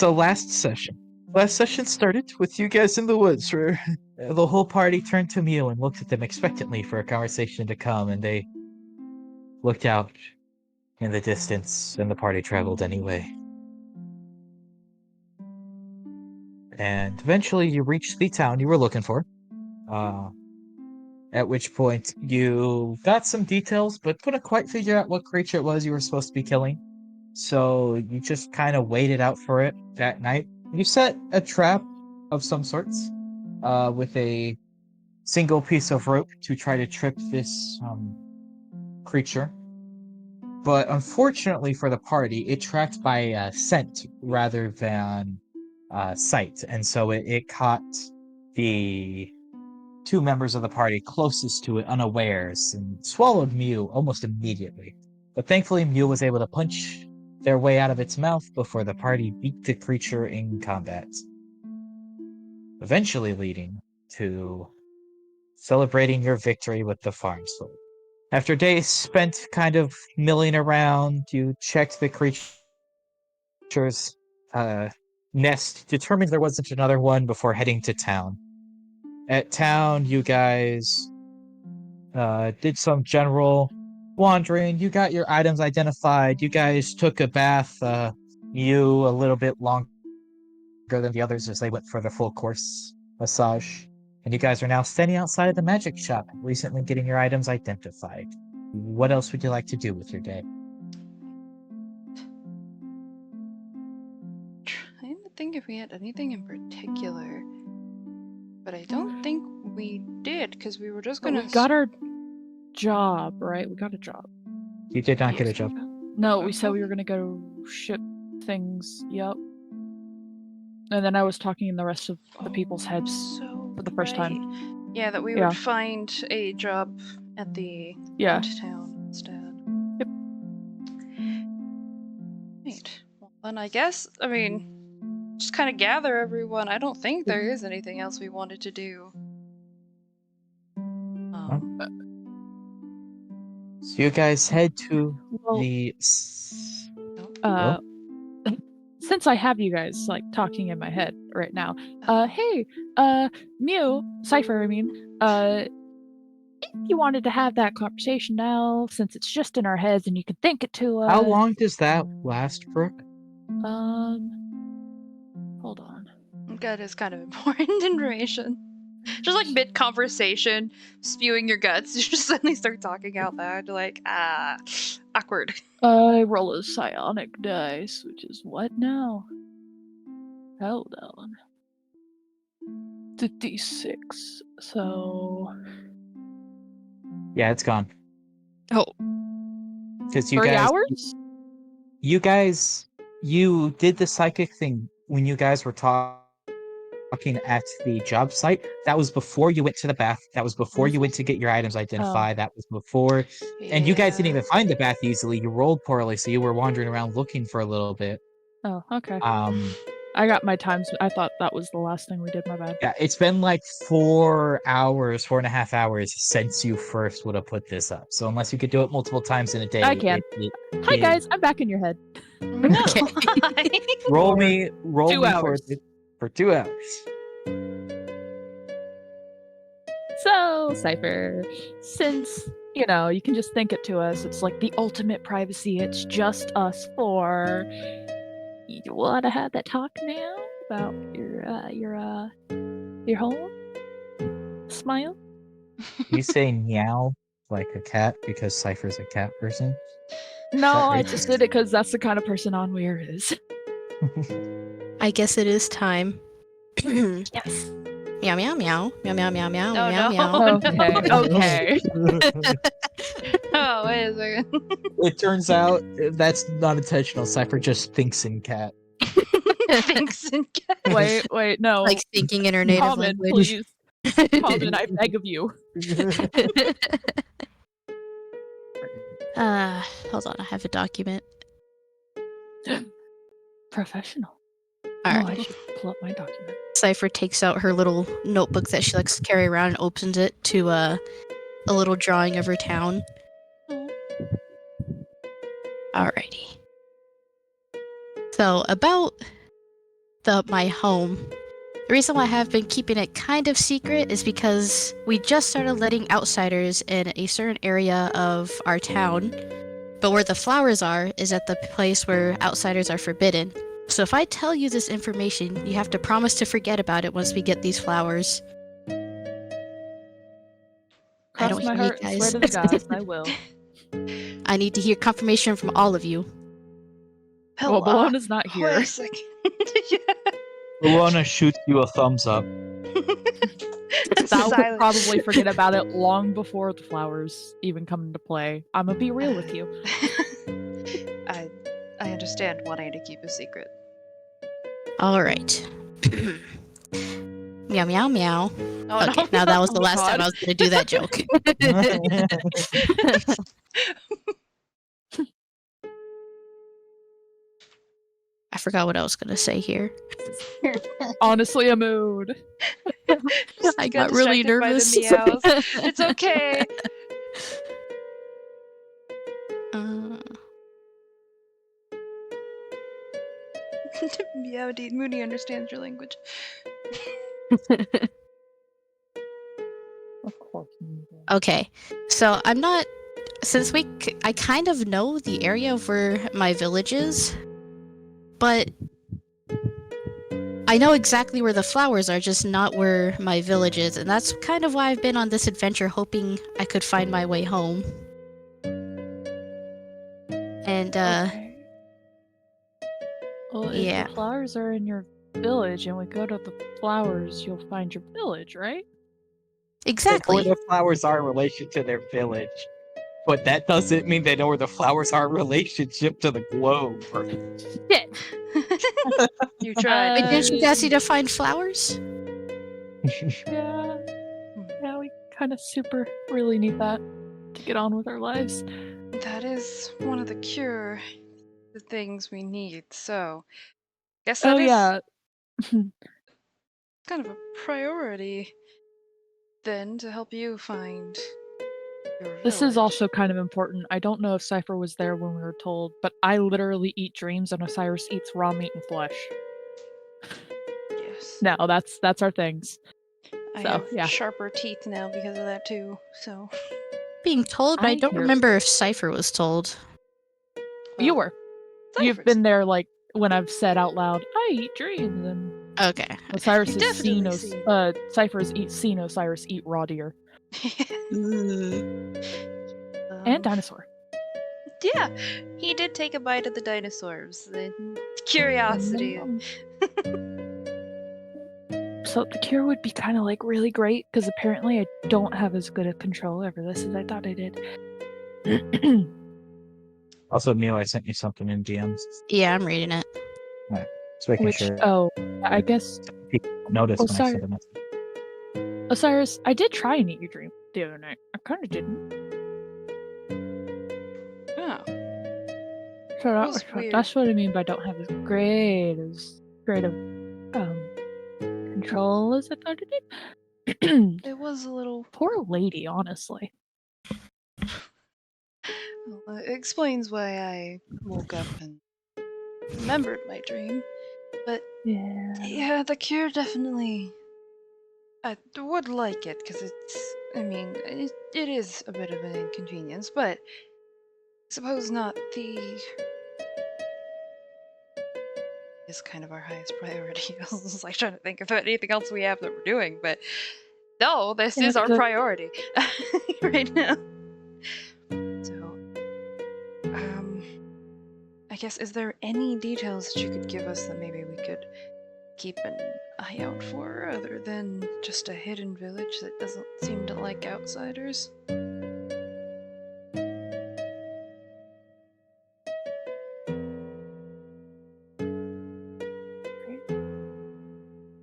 So last session started with you guys in the woods, where the whole party turned to Mew and looked at them expectantly for a conversation to come, and they looked out in the distance, and the party traveled anyway. And eventually you reached the town you were looking for. At which point you got some details, but couldn't quite figure out what creature it was you were supposed to be killing. So you just kind of waited out for it that night. You set a trap of some sorts with a single piece of rope to try to trip this creature. But unfortunately for the party, it tracked by scent rather than sight. And so it caught the two members of the party closest to it unawares and swallowed Mew almost immediately. But thankfully, Mew was able to punch their way out of its mouth before the party beat the creature in combat, eventually leading to celebrating your victory with the farm sword. After days spent kind of milling around, you checked the creature's nest, determined there wasn't another one before heading to town. At town, you guys did some general wandering. You got your items identified. You guys took a bath. You a little bit longer than the others as they went for the full course massage. And you guys are now standing outside of the magic shop, recently getting your items identified. What else would you like to do with your day? Trying to think if we had anything in particular, but I don't think we did because we were just gonna. We got our job, right? We got a job. You did not get a job. No, we said we were gonna go ship things. Yep. And then I was talking in the rest of the people's heads for the first time. Yeah, that we would find a job at the town instead. Yep. Right. Well, then I guess, just kind of gather everyone. I don't think there is anything else we wanted to do. So you guys head to the... Since I have you guys talking in my head right now, hey, Mew, Cypher, if you wanted to have that conversation now, since it's just in our heads and you can think it to us. How long does that last, Brooke? Hold on. That is kind of important information. Just mid-conversation, spewing your guts, you just suddenly start talking out loud, awkward. I roll a psionic dice, which is what now? Hold on. 56, so... Yeah, it's gone. Oh. Because you 3 guys... hours? You did the psychic thing when you guys were talking at the job site. That was before you went to the bath. That was before you went to get your items identified. That was before. Yeah. And you guys didn't even find the bath easily. You rolled poorly, so you were wandering around looking for a little bit. Oh, okay. I got my times. I thought that was the last thing we did. My bad. Yeah, it's been 4.5 hours since you first would have put this up. So unless you could do it multiple times in a day, I can. Hi guys, I'm back in your head. Okay. roll me 2 hours. For 2 hours. So, Cypher, since, you can just think it to us, it's the ultimate privacy, it's just us four. You want to have that talk now about your home? Smile? You say meow like a cat because Cypher's a cat person? No, I just did it because that's the kind of person Onweir is. I guess it is time. Yes. Meow meow meow meow meow meow meow Oh, meow no. meow. Okay. Oh, wait a second. It turns out that's not intentional. Cypher just thinks in cat. Thinks in cat. Wait, no. Like thinking in her native Common, language. please. Common, I beg of you. Hold on, I have a document. Professional. All right. I should pull up my document. Cypher takes out her little notebook that she likes to carry around and opens it to a little drawing of her town. Alrighty. So about my home. The reason why I have been keeping it kind of secret is because we just started letting outsiders in a certain area of our town. But where the flowers are is at the place where outsiders are forbidden. So if I tell you this information, you have to promise to forget about it once we get these flowers. I Cross don't my hear you heart and swear guys. to the gods, I will. I need to hear confirmation from all of you. Well, Bellona's not Wait here. a second. Yeah. Luana shoots you a thumbs up. Sal would Silent. probably forget about it long before the flowers even come into play. I'm gonna be real with you. I understand wanting to keep a secret. All right. Meow meow meow. Oh, Okay, no. now that was the Oh, last time God. I was gonna do that joke. I forgot what I was gonna say here. Honestly, a mood. Just I got really distracted by the nervous. meows. It's okay. Meow, Mooney understands your language. Of course. Okay, so I'm not. Since I kind of know the area of where my village is, but I know exactly where the flowers are, just not where my village is, and that's kind of why I've been on this adventure, hoping I could find my way home. And Okay. Well, if yeah, the flowers are in your village and we go to the flowers, you'll find your village, right? Where exactly. the flowers are in relation to their village. But that doesn't mean they know where the flowers are in relationship to the globe. Shit. You tried. But didn't you guys need to find flowers? Yeah. Yeah, we kind of super really need that to get on with our lives. That is one of the things we need, so guess Oh that is yeah. kind of a priority then to help you find your This is village. also kind of important. I don't know if Cypher was there when we were told, but I literally eat dreams and Osiris eats raw meat and flesh. Yes. No, that's our things. I So, have yeah. sharper teeth now because of that too, so Being told, but I don't hear- remember if Cypher was told. You Well, were. You've been there like when I've said out loud, I eat dreams, and Okay. Osiris You has seen definitely Cypher has seen Osiris eat raw deer Mm. and dinosaur. Yeah, he did take a bite of the dinosaurs. The curiosity. So the cure would be kind of like really great because apparently I don't have as good a control over this as I thought I did. Also, Neil, I sent you something in DMs. Yeah, I'm reading it. Just making Which sure I guess people notice when I send a message. Osiris, I did try and eat your dream the other night. I kind of didn't. Oh, So That was weird. that's what I mean by don't have as great of control as I thought I did. it was a little. Poor lady, honestly. Well, it explains why I woke up and remembered my dream. But yeah, the cure definitely. I would like it because it's. I mean, it is a bit of an inconvenience, but suppose not the. Is kind of our highest priority. I was like trying to think of anything else we have that we're doing, but no, this is our priority right now. So, I guess, is there any details that you could give us that maybe we could keep an eye out for, other than just a hidden village that doesn't seem to like outsiders?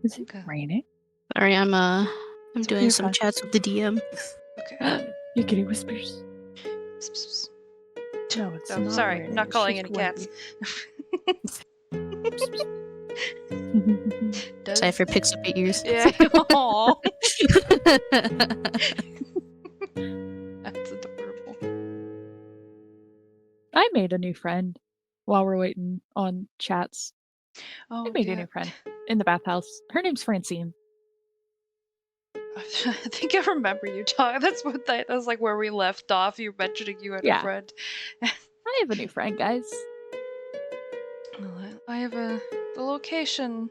Is it raining? Sorry, I'm It's doing okay. some chats with the DM. Okay. You kitty whispers. Psst, psst, pst. No, it's Oh, not sorry, raining, I'm not it's calling just any cats. windy. Does- Cypher picks up your ears. Yeah. Aw. That's adorable. I made a new friend while we're waiting on chats. I Oh, made a yeah. new friend in the bathhouse. Her name's Francine. I think I remember you talking. That's like where we left off. You mentioning you had a Yeah. friend. I have a new friend, guys. Well, I have the location.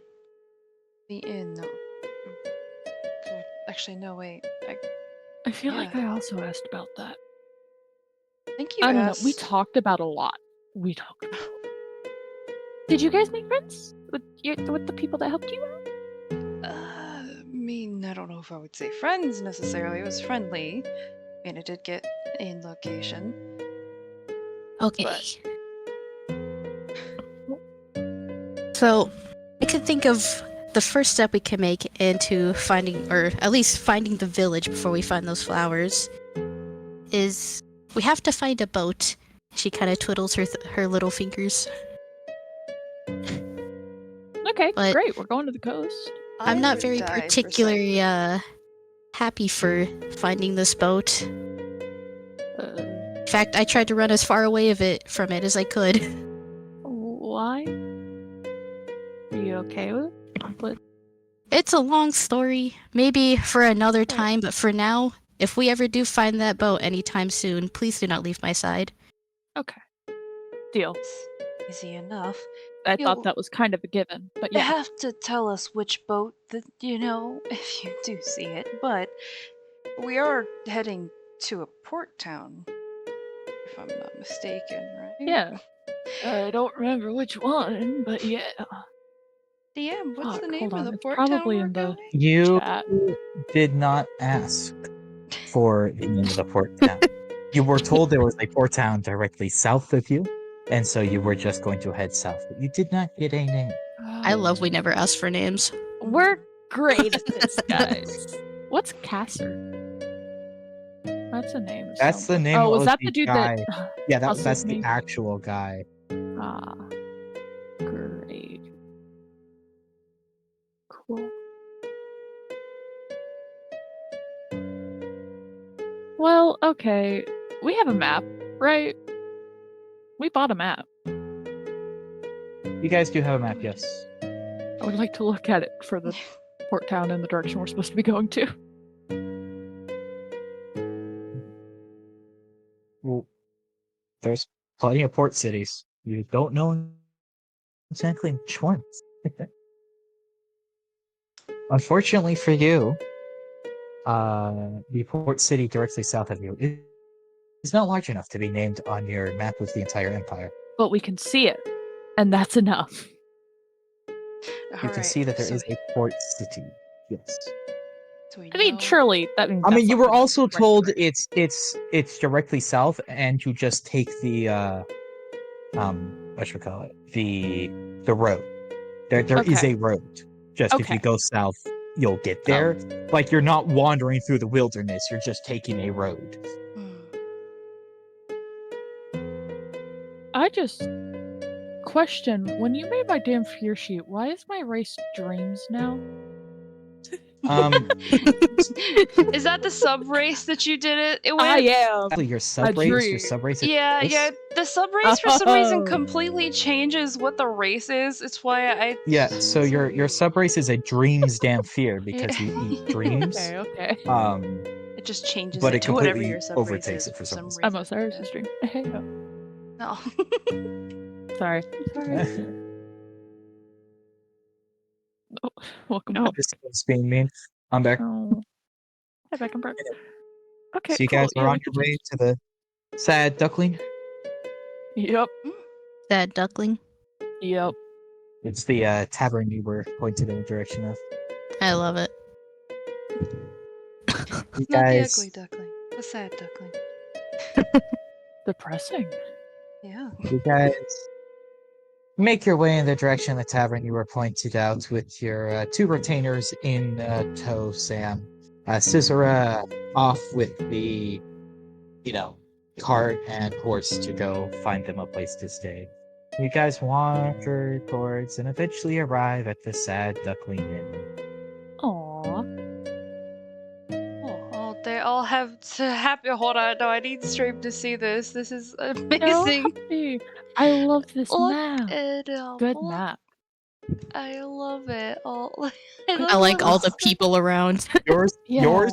The inn. No. Actually, no, wait. I feel Yeah. like I also asked about that. I think you I don't asked. know. We talked about a lot. Did you guys make friends with the people that helped you out? I mean, I don't know if I would say friends necessarily. It was friendly. I mean, I did get in location. Okay. So, I could think of the first step we can make into finding, or at least finding the village before we find those flowers, is we have to find a boat. She kind of twiddles her little fingers. Okay, But great. We're going to the coast. I'm I not would very die for particularly Cypher. happy for finding this boat. Uh, In fact, I tried to run as far away from it as I could. why? Are you okay with it? It's a long story. Maybe for another time, but for now, if we ever do find that boat anytime soon, please do not leave my side. Okay. Deal. It's easy enough. I You'll thought that was kind of a given, but You yeah. have to tell us which boat that if you do see it. But we are heading to a port town, if I'm not mistaken, right? Yeah. I don't remember which one, but yeah. DM, what's Fuck, the name hold of on. the It's port town probably we're in the going? You chat. did not ask for the name of the port town. You were told there was a port town directly south of you, and so you were just going to head south. But you did not get a name. I love we never ask for names. We're great at this, guys. What's Casser? That's a name. Of That's the someone. name Oh, of was that the the dude guy. that? Yeah, hustled that's me? the actual guy. Ah, great. Cool. Well, okay. We have a map, right? We bought a map. You guys do have a map, yes. I would like to look at it for the port town in the direction we're supposed to be going to. Well, there's plenty of port cities. You don't know exactly which ones. Unfortunately for you, the port city directly south of you is not large enough to be named on your map of the entire empire. But we can see it, and that's enough. You can see that there is a port city. Yes. So we I mean, know- surely that means. I mean, that's you not were the also right told direction. it's directly south, and you just take the what you call it, the road. There is Okay. a road. Just if you Okay. go south, you'll get there. Like you're not wandering through the wilderness. You're just taking a road. I just question, when you made my damn fear sheet, why is my race dreams now? Is that the sub race that you did it with? I am. Your sub race. Your sub race. Yeah. The sub race for some reason completely changes what the race is. It's why I. Yeah. So your sub race is a dreams damn fear because you eat dreams. Okay. It just changes But it it to whatever completely your sub race overtakes is it for some reason. I'm Osiris' dream. Hey, No. Sorry. Oh, welcome home. This is being mean. I'm back. Oh. Hey, back and Okay, So you cool. guys are Yeah, on your way to the sad duckling. Yep. That duckling. Yep. It's the tavern you were pointed in the direction of. I love it. You Not the guys, ugly duckling. The sad duckling. Depressing. Yeah. you guys make your way in the direction of the tavern you were pointed out with your two retainers in tow, Sam. Cicera off with the, cart and horse to go find them a place to stay. You guys wander towards and eventually arrive at the sad duckling inn. Aww. Oh, Okay, I'll have to happy. Hold on, no, I need stream to see this. This is amazing. No, I love this Look map. it up. Good Look, map. I love it. Oh, I like all the this. people around. Yours, Yeah.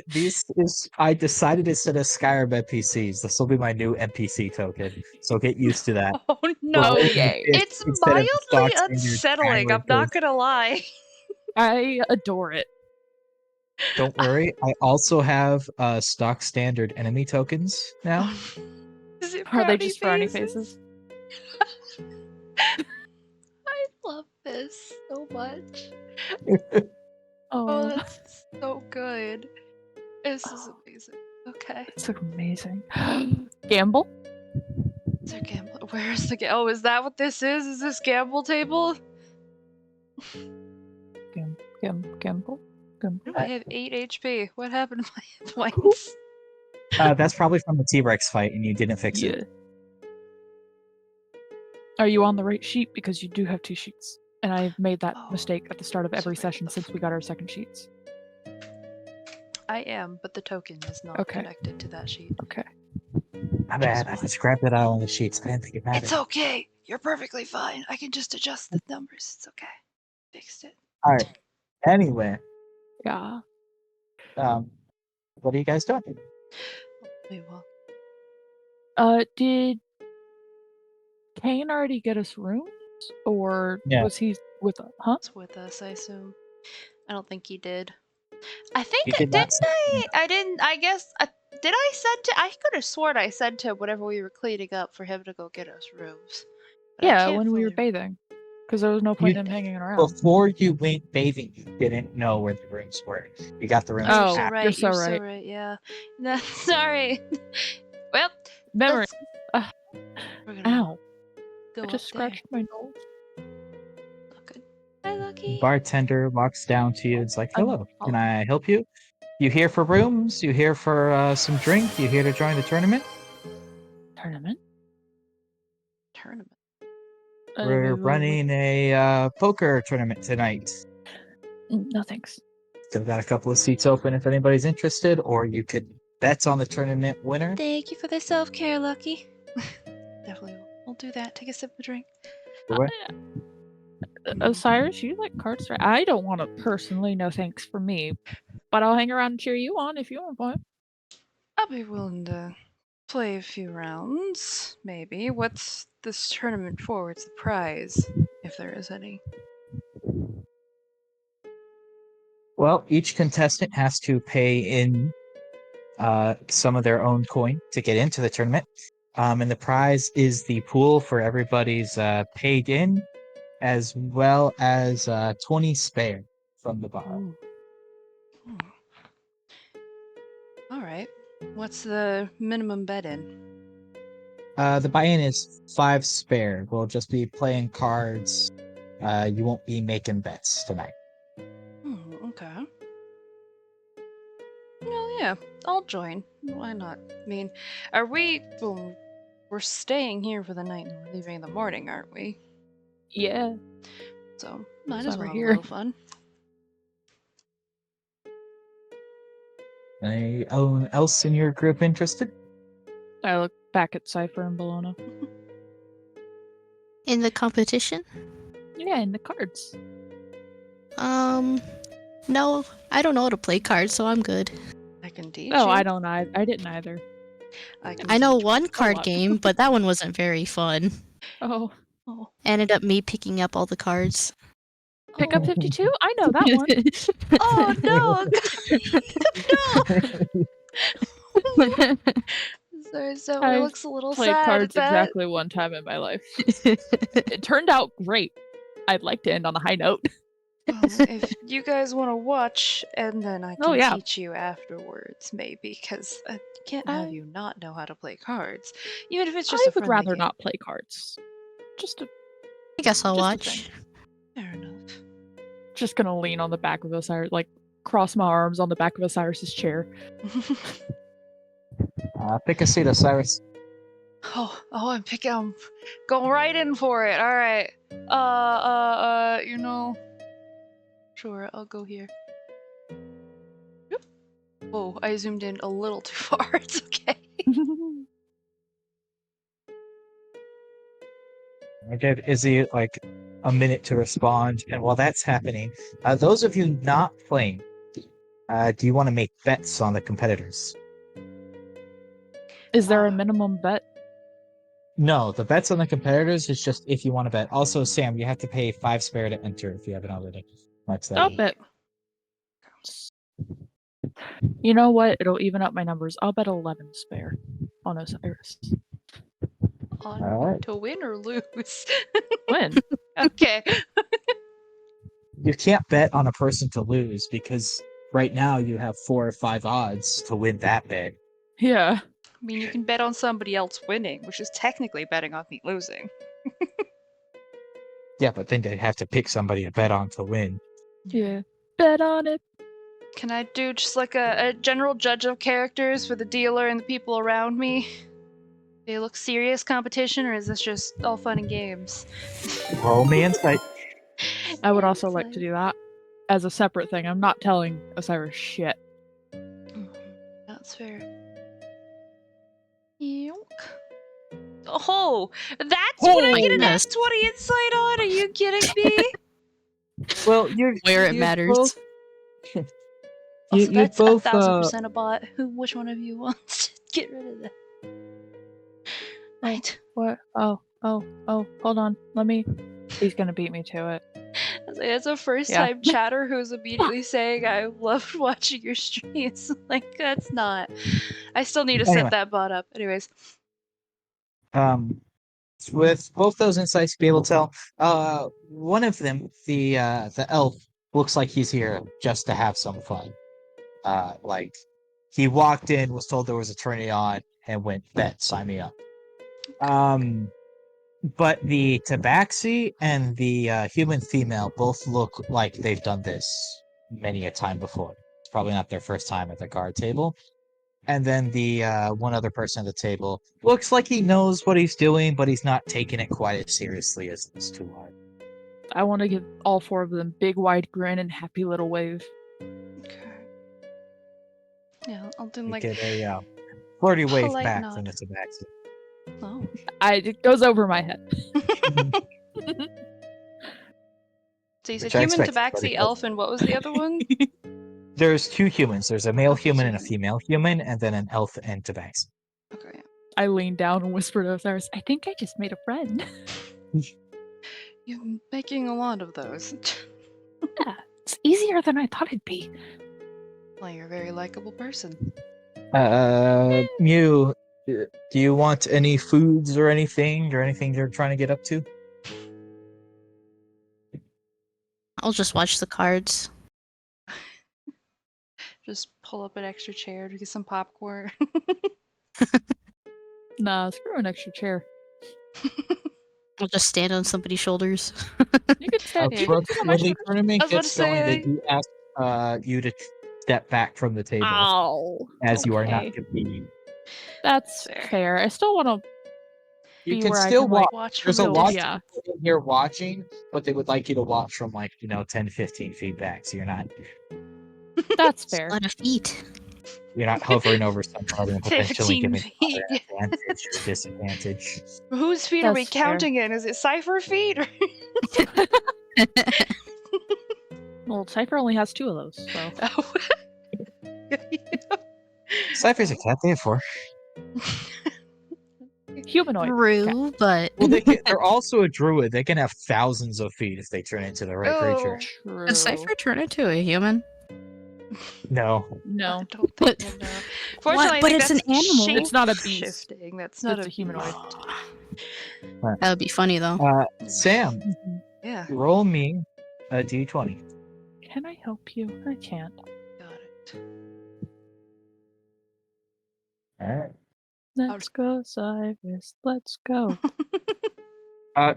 these is. I decided instead of Skyrim NPCs, this will be my new NPC token. So get used to that. Oh We're no, Oh, rolling yay. this it's instead of the stock mildly standard unsettling. I'm Skyrim not code. gonna lie. I adore it. Don't worry, I also have stock standard enemy tokens now. Is it Are they frowny just frowny faces? I love this so much. Oh, Oh, that's so good. This is amazing. Okay. it's amazing. Gamble? So gamble. Where's the oh? Is that what this is? Is this gamble table? Gamble? Oh, I have 8 HP. What happened to my hit points? That's probably from the T-Rex fight, and you didn't fix Yeah. it. Are you on the right sheet? Because you do have 2 sheets. And I've made that Oh, mistake at the start of every sorry, session the since we got our second sheets. I am, but the token is not Okay. connected to that sheet. Okay. My bad. I just grabbed it out on the sheets. I didn't think it mattered. It's okay. You're perfectly fine. I can just adjust the numbers. It's okay. Fixed it. All right. Anyway, Yeah. what are you guys doing? Wait, what? Did Kane already get us rooms? Or Yeah. was he with us? Huh? It's with us, I assume. I don't think he did. I think He did not I didn't. I guess did. I said to. I could have sworn I said to whenever we were cleaning up for him to go get us rooms. But I Yeah, can't when we were fully- bathing. Because there was no point in him hanging around. Before you went bathing, you didn't know where the rooms were. You got the rooms. Oh, You're so after. right. you're so so right. right. Yeah. No, sorry. Well, Memory. we're gonna Ow. go I just up there. scratched my nose. Look good. Hi, Lucky. Bartender walks down to you and is like, "Hello, Oh. can I help you? You here for rooms? You here for some drink? You here to join the tournament? Tournament? Tournament. We're running a poker tournament tonight. No thanks. Still got a couple of seats open if anybody's interested, or you could bet on the tournament winner. Thank you for the self-care, Lucky. Definitely, we'll do that. Take a sip of drink. Osiris, you like cards, right? I don't want to personally, no thanks for me. But I'll hang around and cheer you on if you want to play. I'll be willing to play a few rounds, maybe. What's this tournament for? What's the prize, if there is any? Well, each contestant has to pay in some of their own coin to get into the tournament. And the prize is the pool for everybody's paid in, as well as 20 spare from the bar. All right. What's the minimum bet in? The buy-in is 5 spare. We'll just be playing cards. You won't be making bets tonight. Okay. Well, yeah, I'll join. Why not? I mean, are we... Well, we're staying here for the night and we're leaving in the morning, aren't we? Yeah. So, might So as we're well have here. a little fun. Anyone else in your group interested? I look back at Cypher and Bologna. In the competition? Yeah, in the cards. No, I don't know how to play cards, so I'm good. I can teach Oh, you. I don't know. I didn't either. I know teach you. one card lot. game, but that one wasn't very fun. Oh. Ended up me picking up all the cards. Pick up 52? I know that one. Oh no! No! So it I've looks a little Played sad. cards that... exactly one time in my life. It turned out great. I'd like to end on a high note. Well, if you guys want to watch, and then I can teach you afterwards, maybe, because I can't have you not know how to play cards, even if it's just I a friendly would rather game. not play cards. I guess I'll just a watch. Fair enough. Just gonna lean on the back of Osiris, like cross my arms on the back of Osiris's chair. Pick a seat, Osiris. Oh, I'm going right in for it. All right. Sure, I'll go here. Yep. Oh, I zoomed in a little too far. It's okay. I give Izzy like a minute to respond, and while that's happening, those of you not playing, do you want to make bets on the competitors? Is there a minimum bet? No, the bets on the competitors is just if you want to bet. Also, Sam, you have to pay 5 spare to enter if you haven't already. That's that. I'll bet. You know what? It'll even up my numbers. I'll bet 11 spare on Osiris. On Alright. to win or lose? Win. Okay. You can't bet on a person to lose because right now you have 4 or 5 odds to win that bet. Yeah. I mean, you can bet on somebody else winning, which is technically betting on me losing. Yeah, but then they have to pick somebody to bet on to win. Yeah. Bet on it. Can I do just like a general judge of characters for the dealer and the people around me? They look serious competition, or is this just all fun and games? Roll me insight. I would also like to do that as a separate thing. I'm not telling Osiris shit. That's fair. Yoink. Oh, that's what I get an Yes. X20 insight on? Are you kidding me? Well, you're Where it you matters. Both, Also, you that's both 1,000% a bot. Which one of you wants to get rid of that? Right. What? Oh, hold on. He's gonna beat me to it. As a first-time chatter who's immediately saying, I loved watching your streams. Like, that's not... I still need to set that bot up. Anyways. With both those insights, to be able to tell, one of them, the elf, looks like he's here just to have some fun. Like he walked in, was told there was a tourney on, and went, bet, sign me up. But the tabaxi and the human female both look like they've done this many a time before. It's probably not their first time at the card table. And then the one other person at the table looks like he knows what he's doing, but he's not taking it quite as seriously as this too hard. I want to give all 4 of them big wide grin and happy little wave. Okay. Yeah, I'll do You like get a flirty wave polite back nod. from the tabaxi. Oh. It goes over my head. So you said Which I human, expected, but it tabaxi, elf, and what was the other one? There's 2 humans. There's a male Okay, human and a human. female human, and then an elf and tabaxi. Okay, yeah. I leaned down and whispered to Osiris, I think I just made a friend. You're making a lot of those. Yeah, it's easier than I thought it'd be. Well, you're a very likable person. Mew, do you want any foods or anything you're trying to get up to? I'll just watch the cards. Just pull up an extra chair to get some popcorn. Nah, screw an extra chair. I'll just stand on somebody's shoulders. You could stand Yeah. you can sit on my When the shoulders. tournament I was about gets to going, say- they do ask you to step back from the table Ow. as you are not Okay. competing. That's Fair. fair. I still want to You be can where still I can, like, Watch There's from a a lot yeah. of people in here watching, but they would like you to watch from 10 to 15 feet back, so you're not That's It's fair. a lot of feet. hovering over somebody and potentially 15 giving feet. an advantage or disadvantage. Whose feet are we That's fair. counting in? Is it Cypher feet? Or... Well, Cypher only has 2 of those, so. Oh. Cypher's a cat, they have 4. Humanoid. True, but Well, they're also a druid. They can have thousands of feet if they turn into the right creature. True. does Cypher turn into a human? No. No. I don't But- think no. Fortunately, I But think it's an that's animal. It's not a beast. shape-shifting. That's not It's a humanoid. That would be funny though. Sam, Yeah, roll me a d20. Can I help you? I can't. got it. Alright. Let's go, Cyrus. Let's go.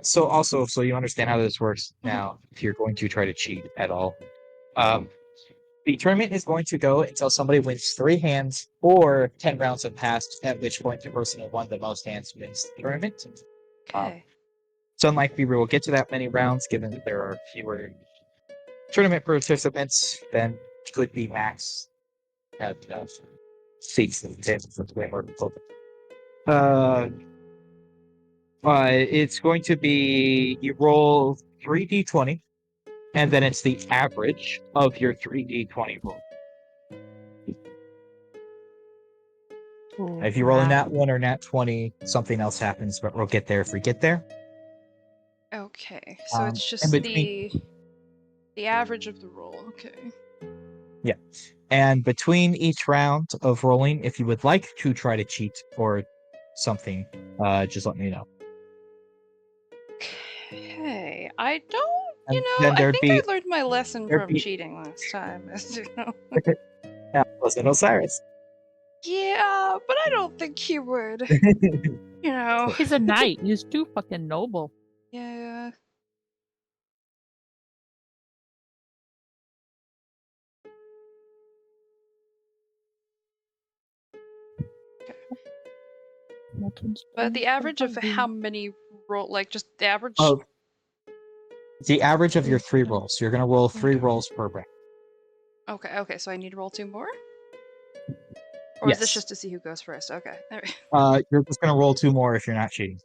So you understand how this works now, if you're going to try to cheat at all. The tournament is going to go until somebody wins 3 hands or 10 rounds have passed, at which point the person who won the most hands wins the tournament. Okay. It's unlikely we will get to that many rounds, given that there are fewer tournament participants than could be max have seats and tables that's way more people. It's going to be you roll 3d20, and then it's the average of your 3d20 roll. If you roll a nat 1 or nat 20, something else happens, but we'll get there if we get there. Okay, so it's just in between- the average of the roll. Okay. Yeah. And between each round of rolling, if you would like to try to cheat or something, just let me know. Okay, I don't. You And know, then I there'd think be- I learned my lesson there'd from be- cheating last time. You know. Listen, Osiris. Yeah, but I don't think he would. You know. He's a knight. He's too fucking noble. Yeah. But the average of how many roll, like just the average. Of the average of your 3 rolls. You're going to roll 3 Okay. rolls per round. Okay, so I need to roll 2 more? Or is this Yes. just to see who goes first? Okay. There we- You're just going to roll 2 more if you're not cheating.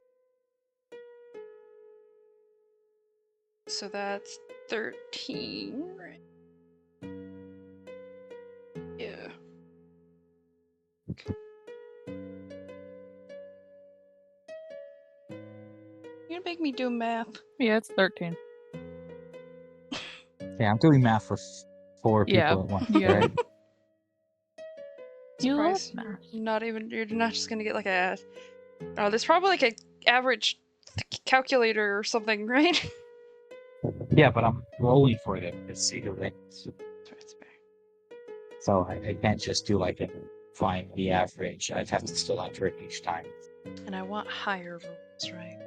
So that's 13, right? Yeah. You're gonna make me do math. Yeah, it's 13. Yeah, I'm doing math for 4 people Yeah. at once, Yeah. right? You love Surprised math. you're not just gonna get like a. Oh, there's probably like a average calculator or something, right? Yeah, but I'm rolling for them to see who wins. That's fair. So I can't just do like find the average. I'd have to still enter it each time. And I want higher rolls, right?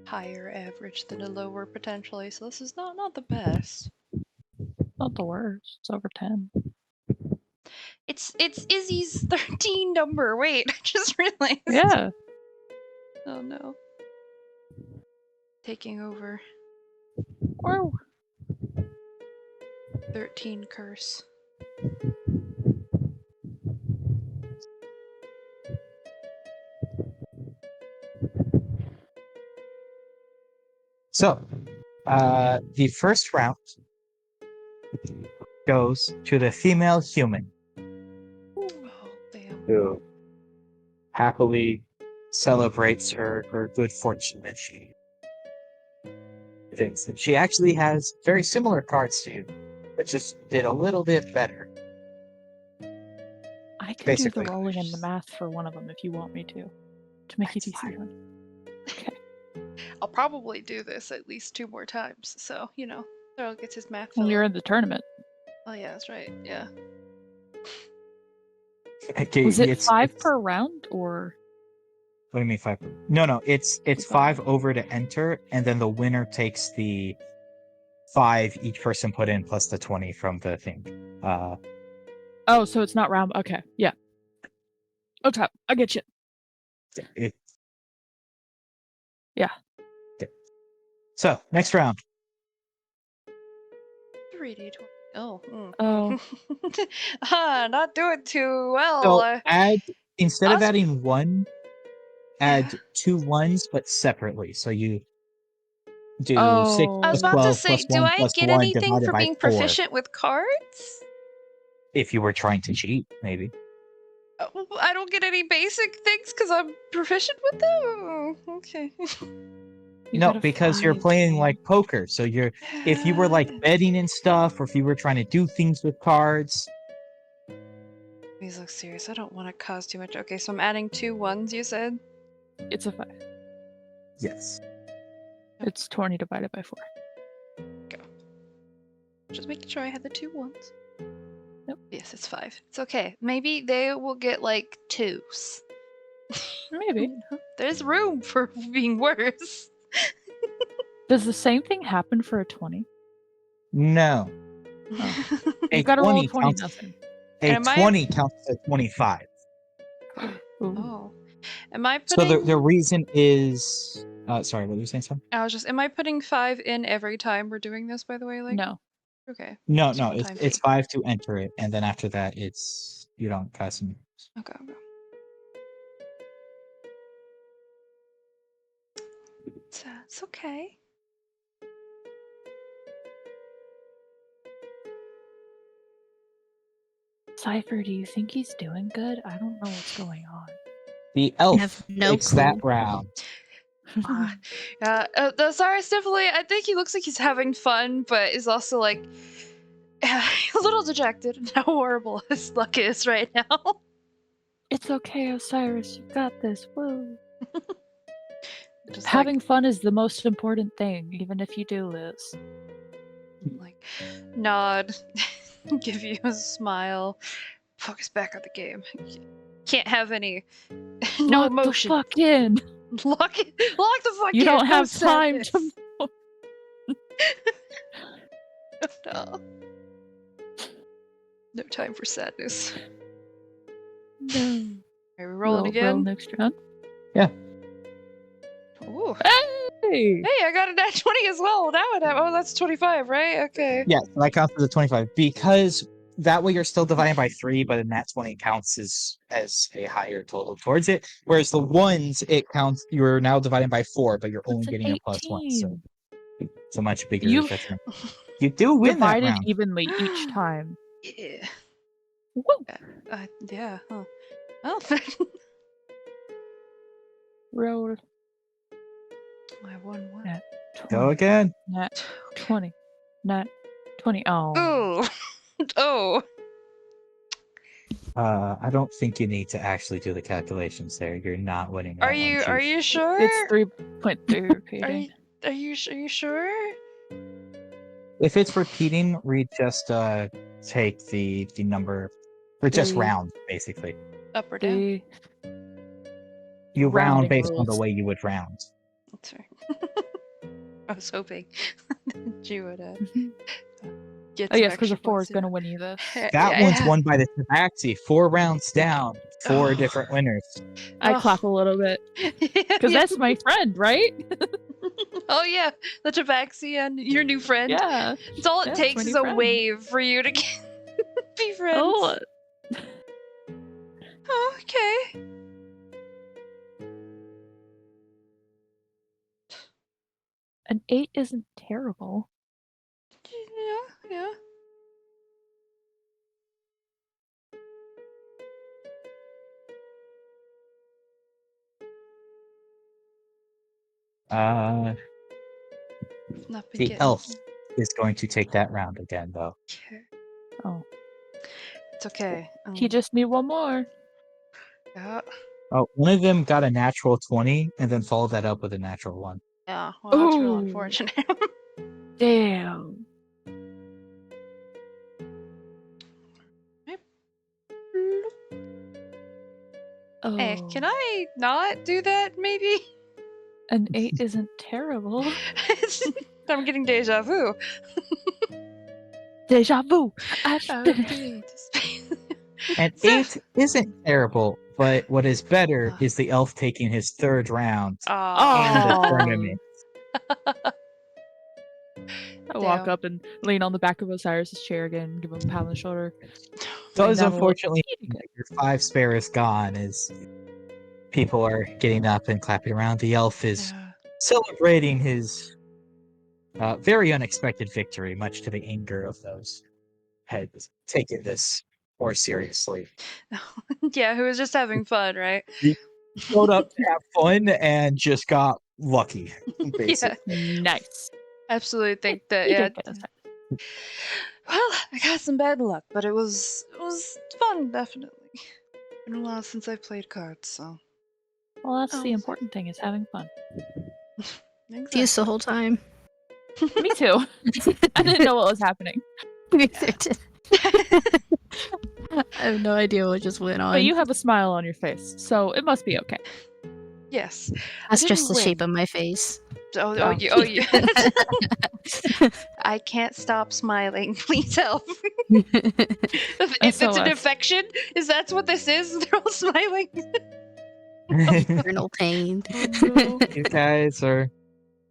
Higher average than a lower potentially, so this is not the best. Not the worst. It's over 10. It's Izzy's 13 number. Wait, I just realized. Yeah. Oh no. Taking over. Whoa. 13 curse. So, the first round goes to the female human Oh damn. who happily celebrates her good fortune that she thinks. And she actually has very similar cards to you, but just did a little bit better. I can Basically. do the rolling and the math for one of them if you want me to make it That's easier. Okay. I'll probably do this at least 2 more times, so you know, Daryl gets his math. Well, fill you're up. in the tournament. Oh yeah, that's right. Yeah. Okay, Was it it's 5 per round or? What do you mean 5? No, it's 5 5. over to enter, and then the winner takes the 5 each person put in plus the 20 from the thing. Oh, so it's not round. Okay, yeah. Okay, I get you. It, Yeah. Okay. So next round. 3d20. Oh. Oh. Not doing too well. So instead of us- adding 1, add Yeah. 2 ones, but separately. So you do 6 Oh. I was plus about 12 to say, plus do 1 I plus get 1 anything divided for by being 4. proficient with cards? If you were trying to cheat, maybe. I don't get any basic things because I'm proficient with them? Oh, okay. You No, got a because you're 5, playing man. like poker. So if you were like betting and stuff, or if you were trying to do things with cards. Please look serious. I don't want to cause too much. Okay, so I'm adding 2 1s, you said? It's a 5. Yes. It's 20 divided by 4. Just making sure I had the 2 1s. Nope. Yes, it's 5. It's okay. Maybe they will get like 2s. Maybe. There's room for being worse. Does the same thing happen for a 20? No. You've got to roll a 20 counts, nothing. a Am I- 20 counts as 25. Ooh. Oh. Am I So putting... the reason is Sorry, what were you saying, Sam? I was just, am I putting 5 in every time we're doing this, by the way? Like, No. okay. No, It's no, one-time it's fee. 5 to enter it, and then after that, it's you don't cast any. Okay. It's okay. Cypher, do you think he's doing good? I don't know what's going on. The I elf have no takes clue. that round. The Cyrus definitely, I think he looks like he's having fun, but is also like a little dejected and how horrible his luck is right now. It's okay, Osiris. You got this. Whoa. Just Having fun is the most important thing, even if you do lose. like nod, give you a smile, focus back on the game. Can't have any no Lock emotion. the fuck in. Lock the fuck You in. don't No have time sadness. to. No. No time for sadness. No. Are we rolling again? Roll next round. Ooh. Hey! Hey, I got a nat 20 as well. That would have. Oh, that's 25, right? Okay. Yeah, so that counts as a 25 because that way you're still dividing by 3, but a nat 20 counts as a higher total towards it. Whereas the ones, it counts. You're now dividing by 4, but you're only That's an getting a +1, so 18. it's a much bigger You've detriment. You do win that divided round. evenly each time. Yeah. Woo! Yeah. Huh. Well, Roll I won one. nat 20. Go again. Nat 20. Nat 20. Oh. Ooh. Oh. I don't think you need to actually do the calculations there. You're not winning that Are one, you? Chief. Are you sure? It's 3.3 Are repeating. you? Are you sure? If it's repeating, we just take the number, or just The- round, basically. Up or down? The You round rounding based on the rules. way you would round. That's right. I was hoping that you would get. Oh some yes, because extra a 4 points, is going to win you this. yeah. That one's won by the Tabaxi. 4 rounds down, 4 Oh. different winners. I Oh. clap a little bit. Because Yeah. that's my friend, right? Oh yeah, the Tabaxi and your new friend. Yeah. It's all it Yeah, takes my is new a friend. wave for you to be friends. Oh, Oh, okay. an 8 isn't terrible. Yeah. Not been The getting. elf is going to take that round again, though. Okay. Oh. It's okay. He just need one more. Yeah. Oh, one of them got a natural 20 and then followed that up with a natural 1. Yeah. Well, that's real Ooh. unfortunate. Damn. Oh. Hey, can I not do that? Maybe. An 8 isn't terrible. I'm getting deja vu. Deja vu. Okay. And So- 8 isn't terrible, but what is better is the elf taking his 3rd round in the Oh. tournament. I walk Damn. up and lean on the back of Osiris's chair again, give him a pat on the shoulder. Does down a little. unfortunately mean that your 5 spare is gone as people are getting up and clapping around. The elf is Yeah. celebrating his very unexpected victory, much to the anger of those who had taken this more seriously. Yeah, who was just having fun, right? Showed up to have fun and just got lucky, basically. Yeah, Nice. absolutely think that. He Yeah. did get us that. Well, I got some bad luck, but it was fun, definitely. Been a while since I played cards, so. Well, that's Oh. the important thing, is having fun. Exactly. Used the whole time. Me too. I didn't know what was happening. I have no idea what just went on. But you have a smile on your face, so it must be okay. Yes. That's just didn't the shape win. of my face. Oh, you. I can't stop smiling. Please help. If it's an SOS. infection, is that what this is? They're all smiling. Eternal pain. You guys are,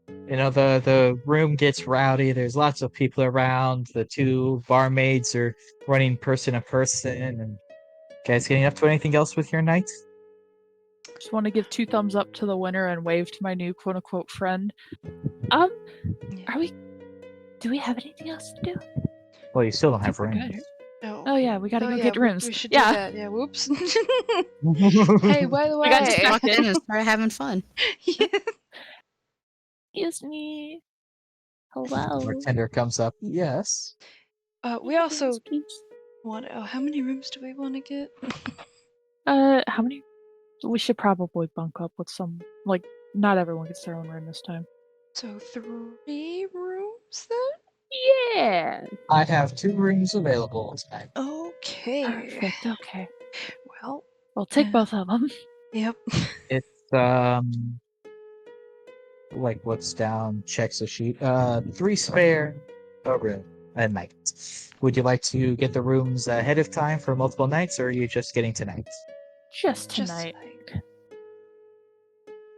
the room gets rowdy. There's lots of people around. The two barmaids are running person to person. And guys getting up to anything else with your night? Just want to give 2 thumbs up to the winner and wave to my new quote unquote friend. Do we have anything else to do? Well, you still don't I have think we're rooms. good. Oh, Oh yeah, we gotta go yeah, get rooms. We should Yeah. do that. Yeah, whoops. Hey, by the We got way. distracted. And start having fun. Yeah. Excuse me. Hello. Bartender comes up. Yes. We also Please. want. Oh, how many rooms do we want to get? How many? We should probably bunk up with some. Like, not everyone gets their own room this time. So 3 rooms then? Yeah. I have 2 rooms available tonight. Okay. Perfect. Okay. Well, We'll take both of them. yep. It's like what's down, checks a sheet. 3 spare, a room a night. Would you like to get the rooms ahead of time for multiple nights, or are you just getting tonight? Just Just tonight.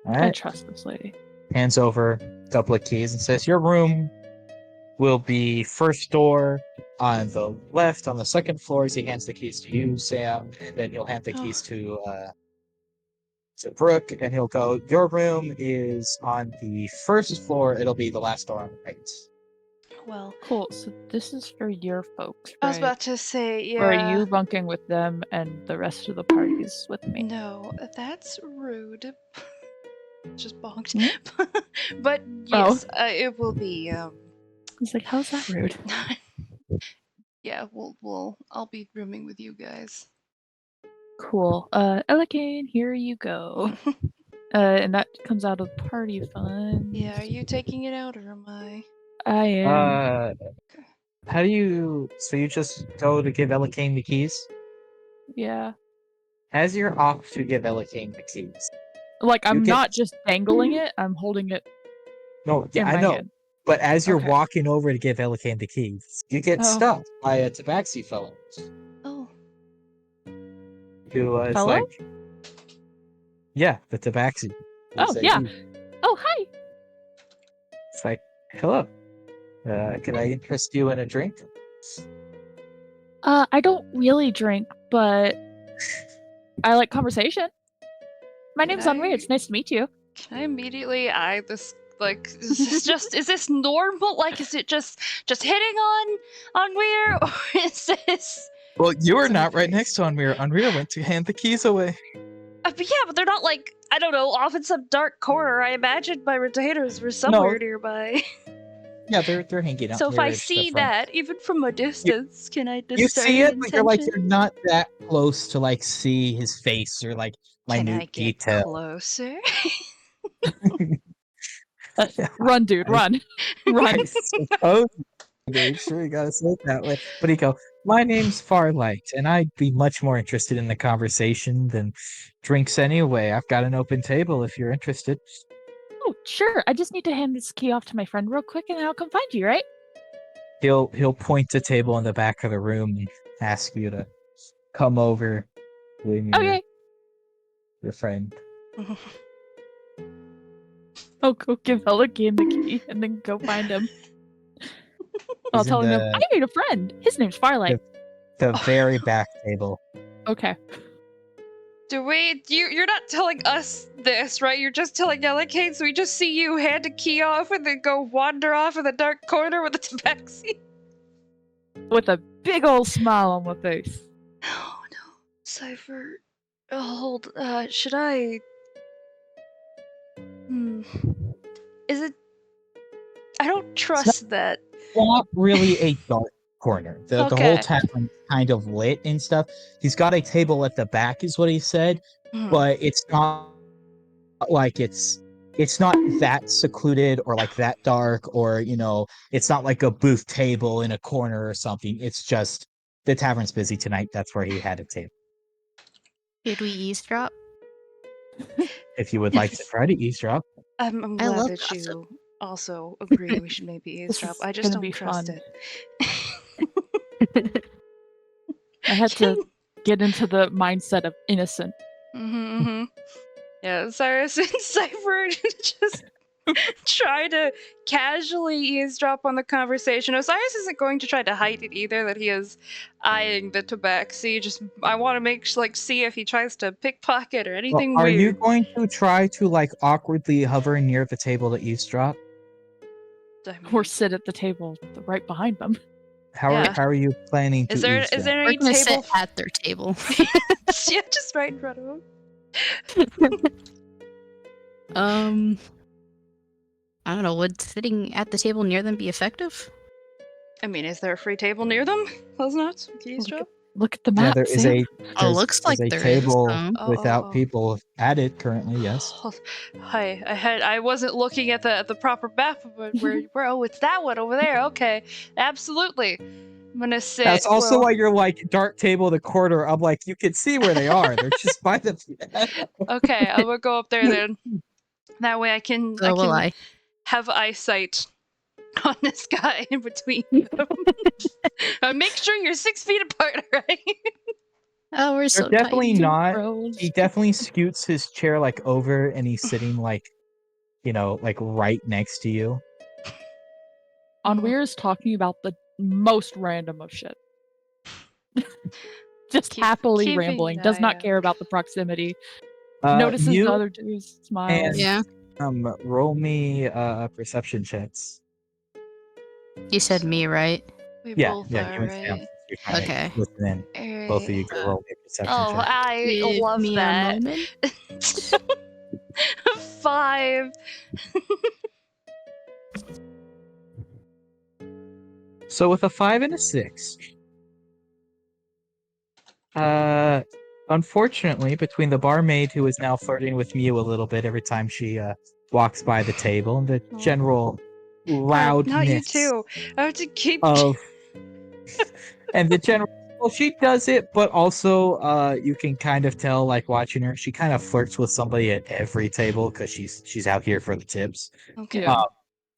All I right. trust this lady. Hands over a couple of keys and says, "Your room will be first door on the left on the second floor." As he hands the keys to you, Sam, and then he'll hand the keys to Brooke, and he'll go, "Your room is on the first floor. It'll be the last door on the right." Well, Cool. So this is for your folks, right? I was about to say, yeah. Or are you bunking with them and the rest of the parties with me? No, that's rude. Just bonked. Hmm? But yes, it will be. He's like, how's that rude? Yeah, I'll be rooming with you guys. Cool. Elikane, here you go. And that comes out of party fund. Yeah, are you taking it out or am I? I am. How do you? So you just go to give Elikane the keys? Yeah. As you're off to give Elikane the keys, Like, I'm get- not just dangling it, I'm holding it no, yeah, in I my know. hand. But as you're Okay. walking over to give Elikane the keys, you get Oh. stopped by a tabaxi fellow Oh, who is Fellow? like, "Yeah, the tabaxi." He Oh, says, yeah. Oh, hi. It's like, "Hello. Can I interest you in a drink?" I don't really drink, but I like conversation. My name's Henri. It's nice to meet you. can I immediately eye this? Like, is this normal? Like, is it just hitting on Weir, or is this? Well, you were not right something? next to Unrear. Unrear went to hand the keys away. But yeah, but they're not like, I don't know, off in some dark corner. I imagined my retainers were somewhere nearby. Yeah, they're hanging out. So if I near the see front. that, even from a distance, can I discern You see it, but you're like intention? you're not that close to like see his face or like Can minute I get detail. closer? Run, dude, run. Run. I suppose you sure you gotta say it that way. But he go, "My name's Farlight, and I'd be much more interested in the conversation than drinks anyway. I've got an open table if you're interested." Oh, sure. I just need to hand this key off to my friend real quick, and then I'll come find you, right? He'll point to a table in the back of the room and ask you to come over when Okay. your friend. I'll go give Elikane the key and then go find him. I'll He's in tell him, the- I made a friend. His name's Firelight. The very back table. Okay. You're not telling us this, right? You're just telling Elikane, so we just see you hand a key off and then go wander off in the dark corner with a tabaxi. With a big old smile on my face. Oh no, Cypher. Hold, should I... Is it... I don't trust that. Not really a dark corner. The Okay. whole tavern is kind of lit and stuff. He's got a table at the back, is what he said, but it's not like it's not that secluded or like that dark, or it's not like a booth table in a corner or something. It's just the tavern's busy tonight. That's where he had a table. Did we eavesdrop? If you would like to try to eavesdrop. I'm I glad love that gossip. you also agree we should maybe This eavesdrop. is I just gonna don't be trust fun. it. I had to get into the mindset of innocent. Yeah, Cyrus and Cypher just try to casually eavesdrop on the conversation. Osiris isn't going to try to hide it either, that he is eyeing the tabaxi. Just, I want to see if he tries to pickpocket or Well, anything are you weird. going to try to like awkwardly hover near the table to eavesdrop? I mean, Or sit at the table right behind them. How Yeah. are you planning to is there eavesdrop? any We're gonna table? sit at their table. Yeah, just right in front of him. I don't know. Would sitting at the table near them be effective? I mean, is there a free table near them? Close enough? Eavesdrop? Look at the Yeah, map, there is Sam. Looks like a there is. table Oh, without oh. people at it currently. Yes. I wasn't looking at the proper map, but oh, it's that one over there. Okay, absolutely. I'm gonna sit. That's also why you're like dark table the corner. I'm like, you can see where they are. They're just by the. Okay, I'm gonna go up there then. That way I can So will I. have eyesight on this guy in between them. Make sure you're 6 feet apart, right? Oh, we're so They're definitely tight. not. Bros. He definitely scoots his chair like over, and he's sitting like, like right next to you. Onweir is talking about the most random of shit. Just happily keeping rambling. an Does eye not out. care about the proximity. Notices you the other dudes, smiles. and Yeah. roll me perception checks. You said me, right? We Yeah, both you are, and Sam. right? You're kinda Okay. listening. Alright. Both of you can roll me a perception Oh, check. I Give love me that. a moment. 5. So with a 5 and a 6, unfortunately, between the barmaid who is now flirting with Mew a little bit every time she walks by the table, and the general loudness Not you too. I have to keep. of, and the general. Well, she does it, but also, you can kind of tell, like watching her, she kind of flirts with somebody at every table because she's out here for the tips. Okay. Yeah.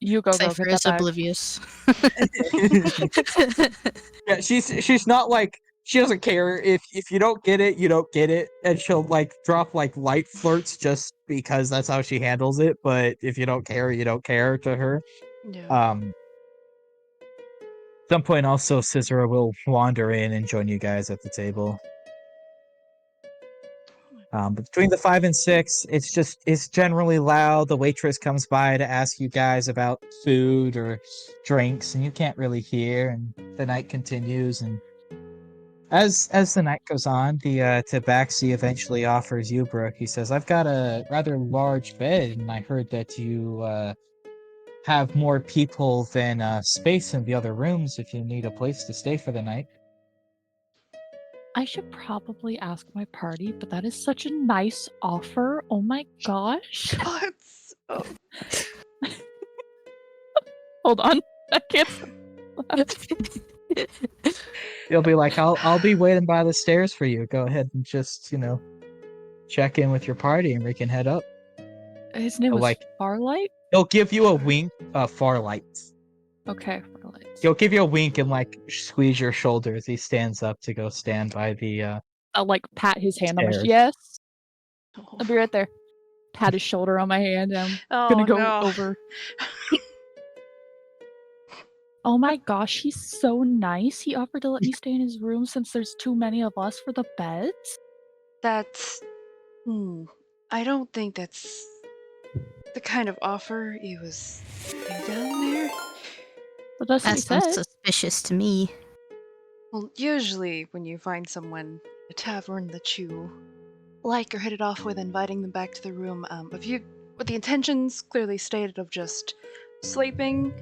You go, Cypher get is that back. oblivious. Yeah, she's not like, she doesn't care if you don't get it, you don't get it, and she'll like drop like light flirts just because that's how she handles it. But if you don't care, you don't care to her. Yeah. At some point, also Cicera will wander in and join you guys at the table. But between the 5 and 6, it's generally loud. The waitress comes by to ask you guys about food or drinks, and you can't really hear. And the night continues. And as the night goes on, the tabaxi eventually offers you, Brooke. He says, "I've got a rather large bed, and I heard that you have more people than space in the other rooms. If you need a place to stay for the night." I should probably ask my party, but that is such a nice offer. Oh my gosh. Oh, it's so... Hold on. I can't. You'll be like, I'll be waiting by the stairs for you. Go ahead and just, check in with your party and we can head up. His name was like- Farlight? He'll give you a wink, Farlight. Okay, Farlight. He'll give you a wink and like squeeze your shoulder as he stands up to go stand by the I'll like pat his hand on my Stairs. yes. Oh. I'll be right there. Pat his shoulder on my hand. I'm Oh, gonna go no. over. Oh my gosh, he's so nice. He offered to let me stay in his room since there's too many of us for the beds. That's... I don't think that's the kind of offer he was putting down there. But that's what That he sounds said. suspicious to me. Well, usually when you find someone in a tavern that you like or hit it off with, inviting them back to the room, with the intentions clearly stated of just sleeping,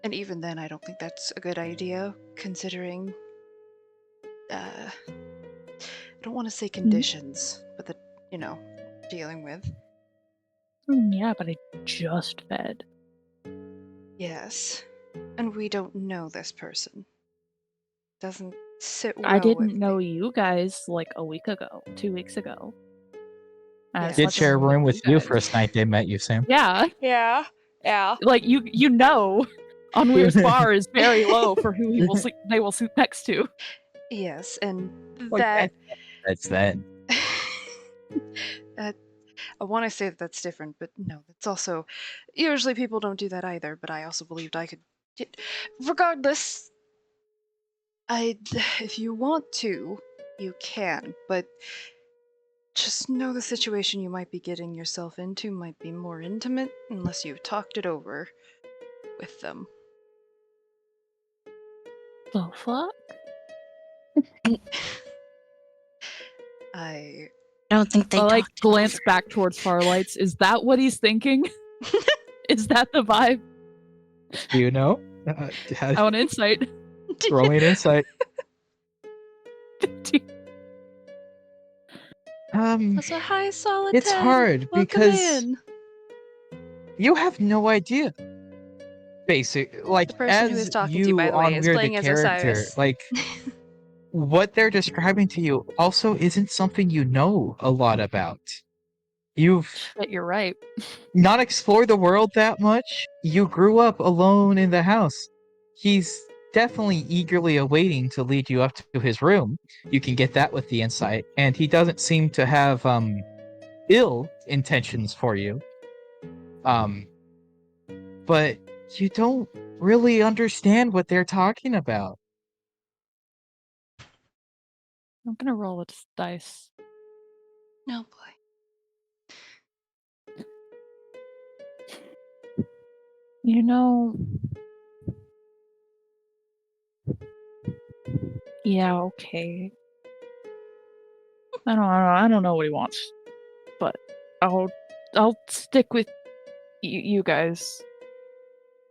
and even then I don't think that's a good idea, considering, I don't want to say conditions, but dealing with. Yeah, but I just fed. Yes. And we don't know this person. Doesn't sit well I didn't with know me. you guys like a week ago, 2 weeks ago. And I Yeah. slept did share a in with room with you guys. first night they met you, Sam. Yeah, Yeah. like you know, Onweir's bar is very low for who they will sleep next to. Yes, and Like, that... that's that. I want to say that that's different, but no, that's also usually people don't do that either. But I also believed I could. Regardless, if you want to, you can, but just know the situation you might be getting yourself into might be more intimate unless you've talked it over with them. The fuck? I don't think they I like talked it glance over. back towards Farlights. Is that what he's thinking? Is that the vibe? Do you know? I want insight. Roll me an insight. 15. That's a high solid It's 10. hard Welcome because in. you have no idea. Like, The person who as is talking to you, by you the way, is We're the playing as character, Osiris. like, what they're describing to you also isn't something you know a lot about. You've Shit, you're right. not explored the world that much. You grew up alone in the house. He's definitely eagerly awaiting to lead you up to his room. You can get that with the insight, and he doesn't seem to have ill intentions for you. But you don't really understand what they're talking about. I'm gonna roll its dice. No boy. You know. Yeah, okay. I don't know what he wants, but I'll stick with you guys.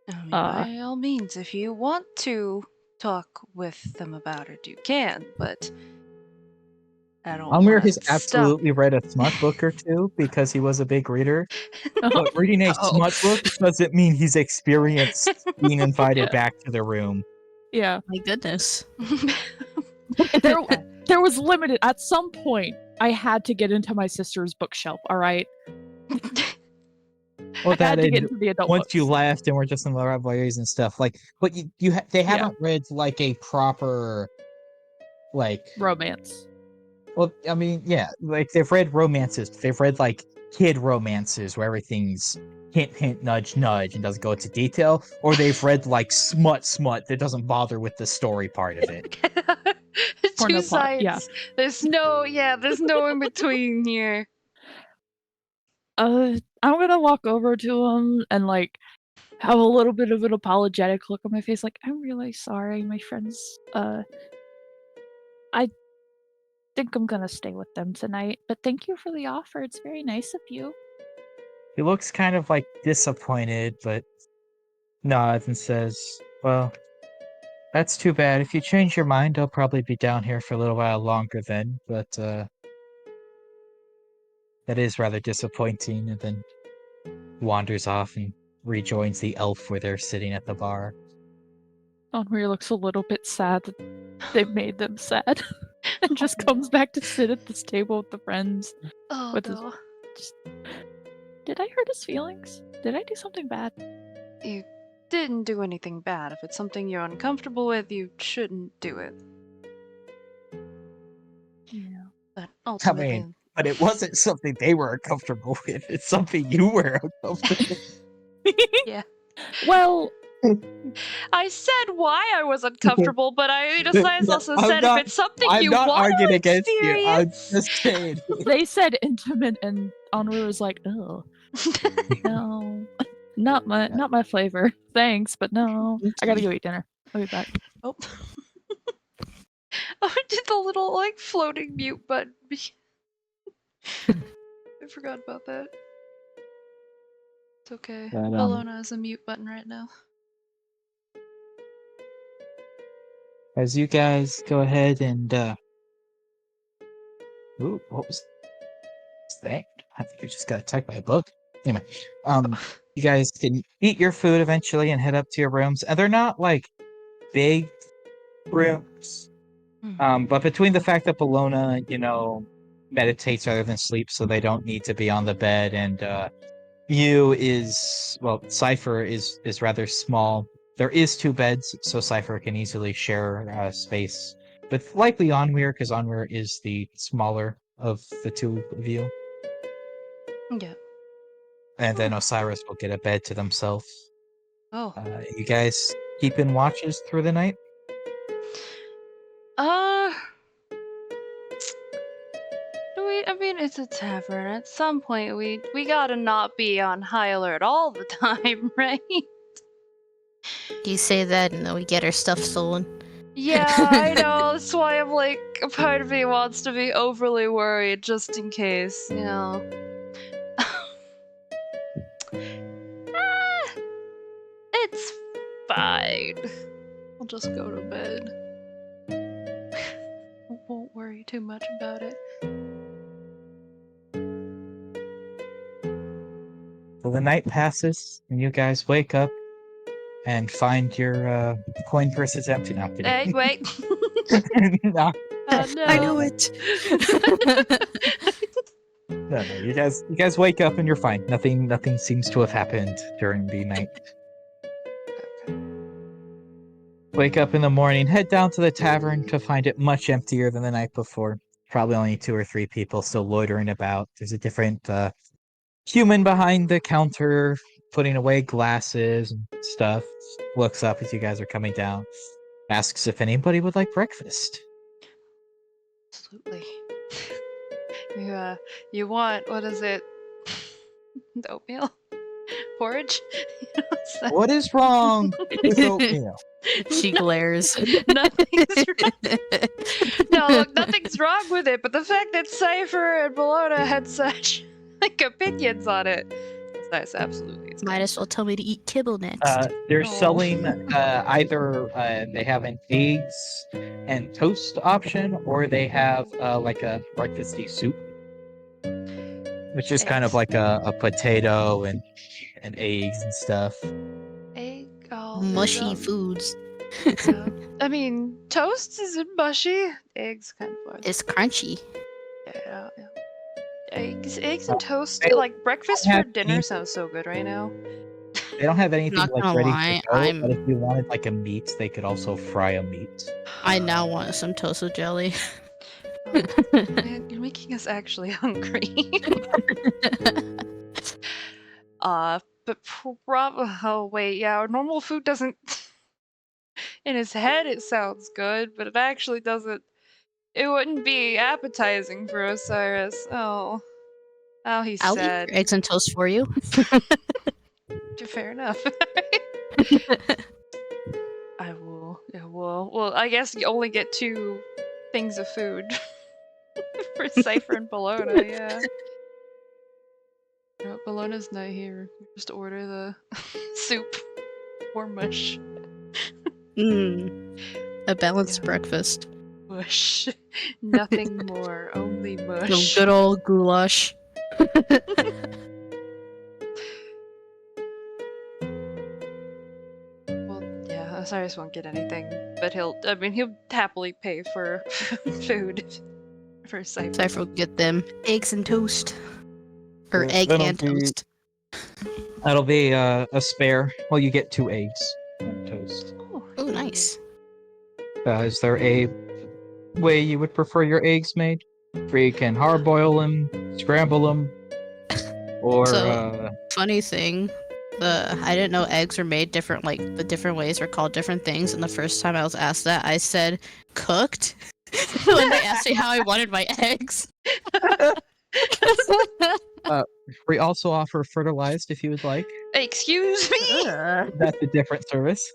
I mean, by all means, if you want to talk with them about it, you can, but I don't Amir want has to stop. absolutely read a smut book or two because he was a big reader. But reading a smut book doesn't mean he's experienced being invited back to the room. Yeah. My goodness. There was limited. At some point, I had to get into my sister's bookshelf. All right. Well, I had that to get and into the adult once books. you left and we're just in the libraries and stuff, like, but they haven't read like a proper, like, romance. Well, I mean, yeah, like they've read romances. They've read like kid romances where everything's hint, hint, nudge, nudge, and doesn't go into detail. Or they've read like smut that doesn't bother with the story part of it. Two sides. Yeah. There's no in between here. I'm gonna walk over to him and like have a little bit of an apologetic look on my face, like, I'm really sorry, my friends. I think I'm gonna stay with them tonight, but thank you for the offer. It's very nice of you. He looks kind of like disappointed, but nods and says, "Well, that's too bad. If you change your mind, I'll probably be down here for a little while longer then, but that is rather disappointing," and then wanders off and rejoins the elf where they're sitting at the bar. Onweir looks a little bit sad that they made them sad and just comes back to sit at this table with the friends. Oh, no. Did I hurt his feelings? Did I do something bad? You didn't do anything bad. If it's something you're uncomfortable with, you shouldn't do it. Yeah. But ultimately... I mean, but it wasn't something they were uncomfortable with. It's something you were uncomfortable with. Yeah. Well... I said why I was uncomfortable, but I also said if it's something you want to experience... You. I'm just saying. They said intimate, and Onweir was like, oh, no. Not my flavor. Thanks, but no. I gotta go eat dinner. I'll be back. Oh. I did the little, like, floating mute button. I forgot about that. It's okay. Bologna has a mute button right now. As you guys go ahead and ooh, what was that? I think you just got attacked by a bug. Anyway, you guys can eat your food eventually and head up to your rooms. And they're not like big rooms. But between the fact that Bologna, meditates rather than sleeps, so they don't need to be on the bed, and Cypher is rather small. There is 2 beds, so Cypher can easily share space. But likely Onweir, because Onweir is the smaller of the 2 of you. Yeah. And then Osiris will get a bed to themselves. Oh. You guys keeping watches through the night? I mean, it's a tavern. At some point, we gotta not be on high alert all the time, right? You say that and then we get our stuff stolen. Yeah, I know. That's why I'm like, a part of me wants to be overly worried just in case, you know. It's fine. I'll just go to bed. Won't worry too much about it. So the night passes, and you guys wake up and find your coin purse is empty. Not kidding. Hey, wait. No, No. I knew it. no. You guys wake up and you're fine. Nothing seems to have happened during the night. Wake up in the morning, head down to the tavern to find it much emptier than the night before. Probably only 2 or 3 people still loitering about. There's a different human behind the counter putting away glasses and stuff. Looks up as you guys are coming down. Asks if anybody would like breakfast. Absolutely. You want, what is it? Oatmeal? Porridge? What is wrong with oatmeal? She glares. Nothing's wrong. No, look, nothing's wrong with it, but the fact that Cypher and Bologna had such like opinions on it. That's absolutely. Might as well tell me to eat kibble next. They're Oh. selling either they have an eggs and toast option, or they have like a breakfasty soup, which is kind of Eggs. like a potato and eggs and stuff. Egg. Oh, Mushy foods. I mean, toast isn't mushy. Eggs kind of are. It's crunchy. Yeah. Eggs and toast, They like breakfast for have dinner meat. sounds so good right now. They don't have anything Not like gonna ready lie, to go, I'm- but if you wanted like a meat, they could also fry a meat. I now want some toast with jelly. Oh, man, you're making us actually hungry. But oh wait, yeah, normal food doesn't. In his head, it sounds good, but it actually doesn't. It wouldn't be appetizing for Osiris. Oh, he's I'll sad. eat your eggs and toast for you. Fair enough. I will. Well, I guess you only get 2 things of food for Cypher and Bologna. Yeah. No, Bologna's not here. Just order the soup or mush. A balanced Yeah. breakfast. Mush. Nothing more. Only Some mush. good old goulash. Well, yeah, Osiris won't get anything, but he'll happily pay for food for Cypher. Cypher will get them eggs and toast. Or Yeah, egg that'll and be- toast. That'll be a spare. Well, you get 2 eggs and toast. Oh, nice. Is there a way you would prefer your eggs made? Where you can hard boil them, scramble them, or So- Funny thing, I didn't know eggs were made different, like the different ways were called different things. And the first time I was asked that, I said cooked. When they asked me how I wanted my eggs. we also offer fertilized if you would like. Excuse me? That's a different service.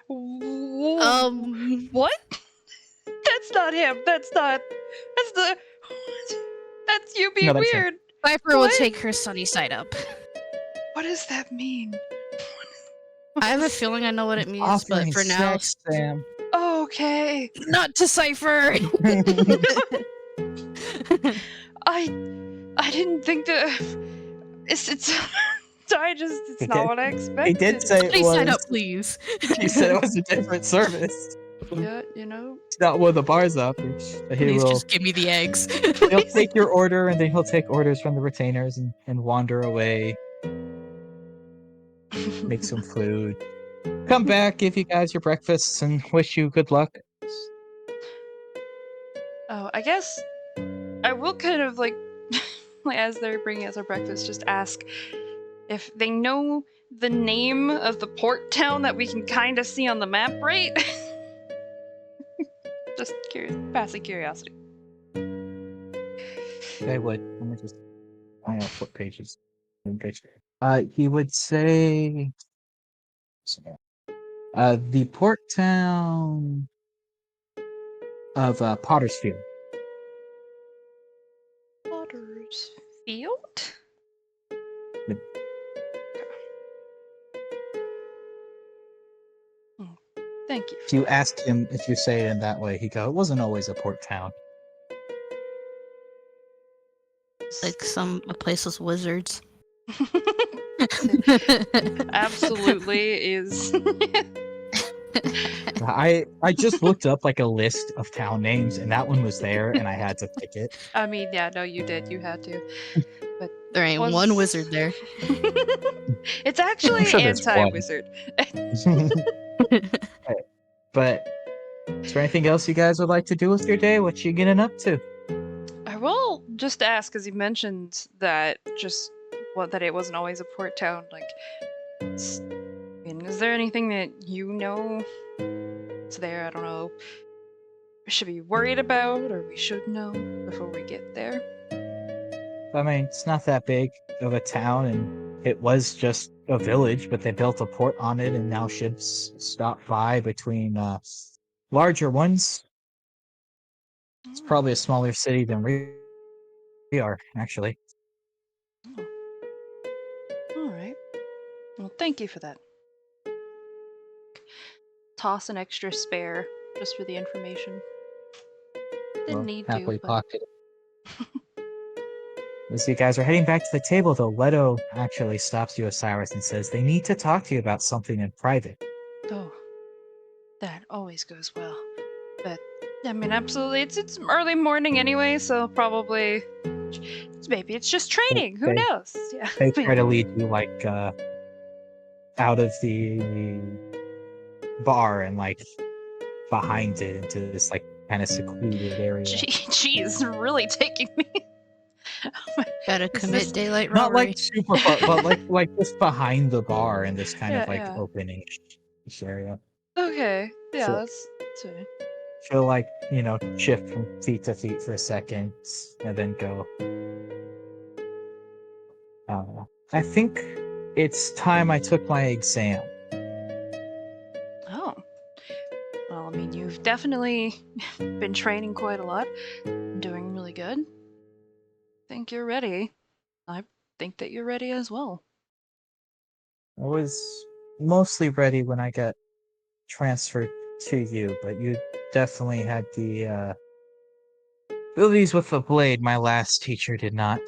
What? That's not him. That's you being No, that's him. weird. Cypher will What? take her sunny side up. What does that mean? I have a feeling I know what it means, Offering but for now, sex, Sam. Okay. not to Cypher. I didn't think that. It's it's He not did- what I expected. He did say it Sunny side up, was. please. He said it was a different service. Yeah, you know. It's not one of the bars up. He Please will. just give me the eggs. He'll take your order, and then he'll take orders from the retainers and wander away. Make some food. Come back, give you guys your breakfasts, and wish you good luck. Oh, I guess I will kind of like like, as they're bringing us our breakfast, just ask if they know the name of the port town that we can kind of see on the map, right? Just curious, passing curiosity. They would. Let me just find out what pages. He would say, the port town of Pottersfield. Potter's Field? Yep. Thank you. If you ask him if you say it in that way, he go, it wasn't always a port town. Like a place with wizards. Absolutely is. I just looked up like a list of town names, and that one was there, and I had to pick it. I mean, yeah, no, you did. You had to. But There ain't one wizard there. It's actually sure there's one. anti-wizard. But is there anything else you guys would like to do with your day? What you getting up to? I will just ask, because you mentioned that that it wasn't always a port town. Like, is there anything that you know is there? I don't know. We should be worried about, or we should know before we get there. I mean, it's not that big of a town, and it was just a village, but they built a port on it, and now ships stop by between larger ones. It's probably a smaller city than we are, actually. Oh. All right. Well, thank you for that. Toss an extra spare just for the information. Didn't need to, happily but... pocket. As you guys are heading back to the table, though, Leto actually stops you, Osiris, and says they need to talk to you about something in private. Oh, that always goes well. But I mean, absolutely, it's early morning anyway, so probably maybe it's just training. Who knows? Yeah. They try to lead you like out of the bar and like behind it into this like kind of secluded area. Jeez, really taking me. Gotta commit daylight Not robbery. like super far, but like just behind the bar in this kind of like open-ish area. Okay, yeah, So, that's right. She'll like, shift from feet to feet for a second and then go. I think it's time I took my exam. Oh. Well, I mean, you've definitely been training quite a lot. Doing really good. Think you're ready. I think that you're ready as well. I was mostly ready when I got transferred to you, but you definitely had the abilities with the blade my last teacher did not.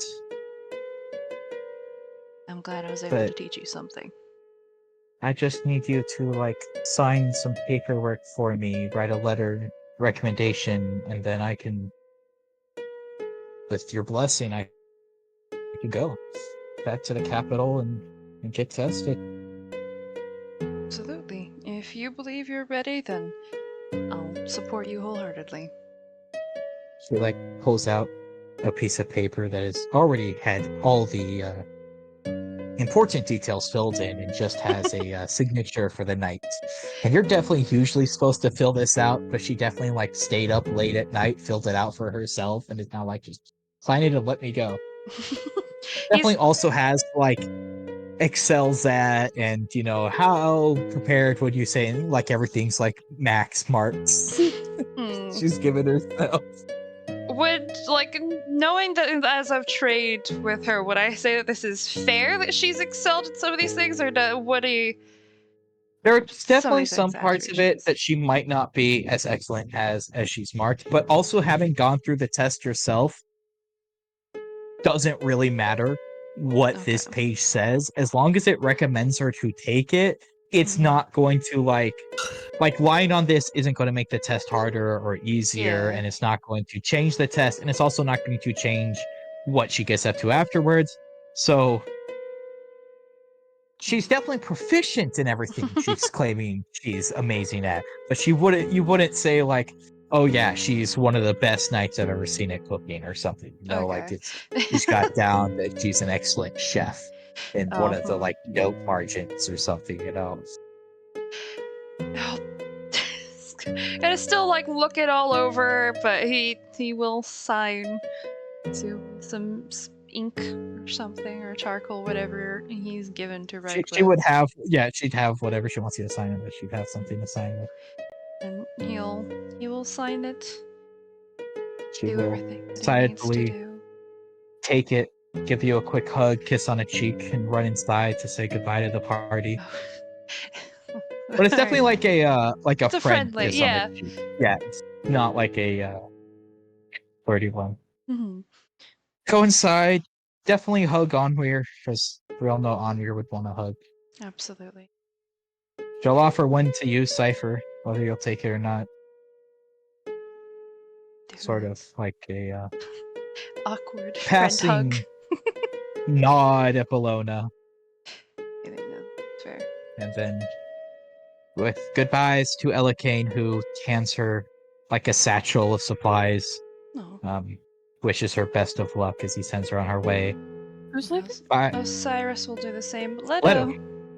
I'm glad I was able to teach you something. I just need you to like sign some paperwork for me, write a letter recommendation, and then I can, with your blessing, I can go back to the capital and get tested. Absolutely. If you believe you're ready, then I'll support you wholeheartedly. She like pulls out a piece of paper that has already had all the important details filled in and just has a signature for the night. And you're definitely usually supposed to fill this out, but she definitely like stayed up late at night, filled it out for herself, and is now like just sign it and let me go. Definitely also has like excels at, and how prepared would you say, and like everything's like max marks. She's given herself. Would, like, knowing that as I've trained with her, would I say that this is fair that she's excelled at some of these things, or would he... There's definitely some parts of it that she might not be as excellent as she's marked, but also having gone through the test yourself doesn't really matter what this page says. As long as it recommends her to take it, it's not going to like lying on this isn't going to make the test harder or easier, and it's not going to change the test, and it's also not going to change what she gets up to afterwards. So she's definitely proficient in everything she's claiming she's amazing at, but you wouldn't say like, oh yeah, she's one of the best knights I've ever seen at cooking or something. Like Okay. she's got down that she's an excellent chef in one of the Oh. like note margins or something. Oh. Gotta still like look it all over, but he will sign to some ink or something or charcoal, whatever he's given to write She with. would have, she'd have whatever she wants you to sign with. She'd have something to sign with. And he will sign it. She Do will everything that he needs to silently do. take it, give you a quick hug, kiss on a cheek, and run inside to say goodbye to the party. But it's definitely like a It's a friend friendly, kiss yeah. on the cheek. Yeah, it's not like a flirty one. Mhm. Go inside. Definitely hug Onweir, because we all know Onweir would want to hug. Absolutely. She'll offer one to you, Cypher, whether you'll take it or not. Sort of like a awkward friend hug. passing nod at Bologna. I think that's fair. And then with goodbyes to Elikane, who hands her like a satchel of supplies. No. Wishes her best of luck as he sends her on her way. Who's leaving? Cyrus will do the same. Leto.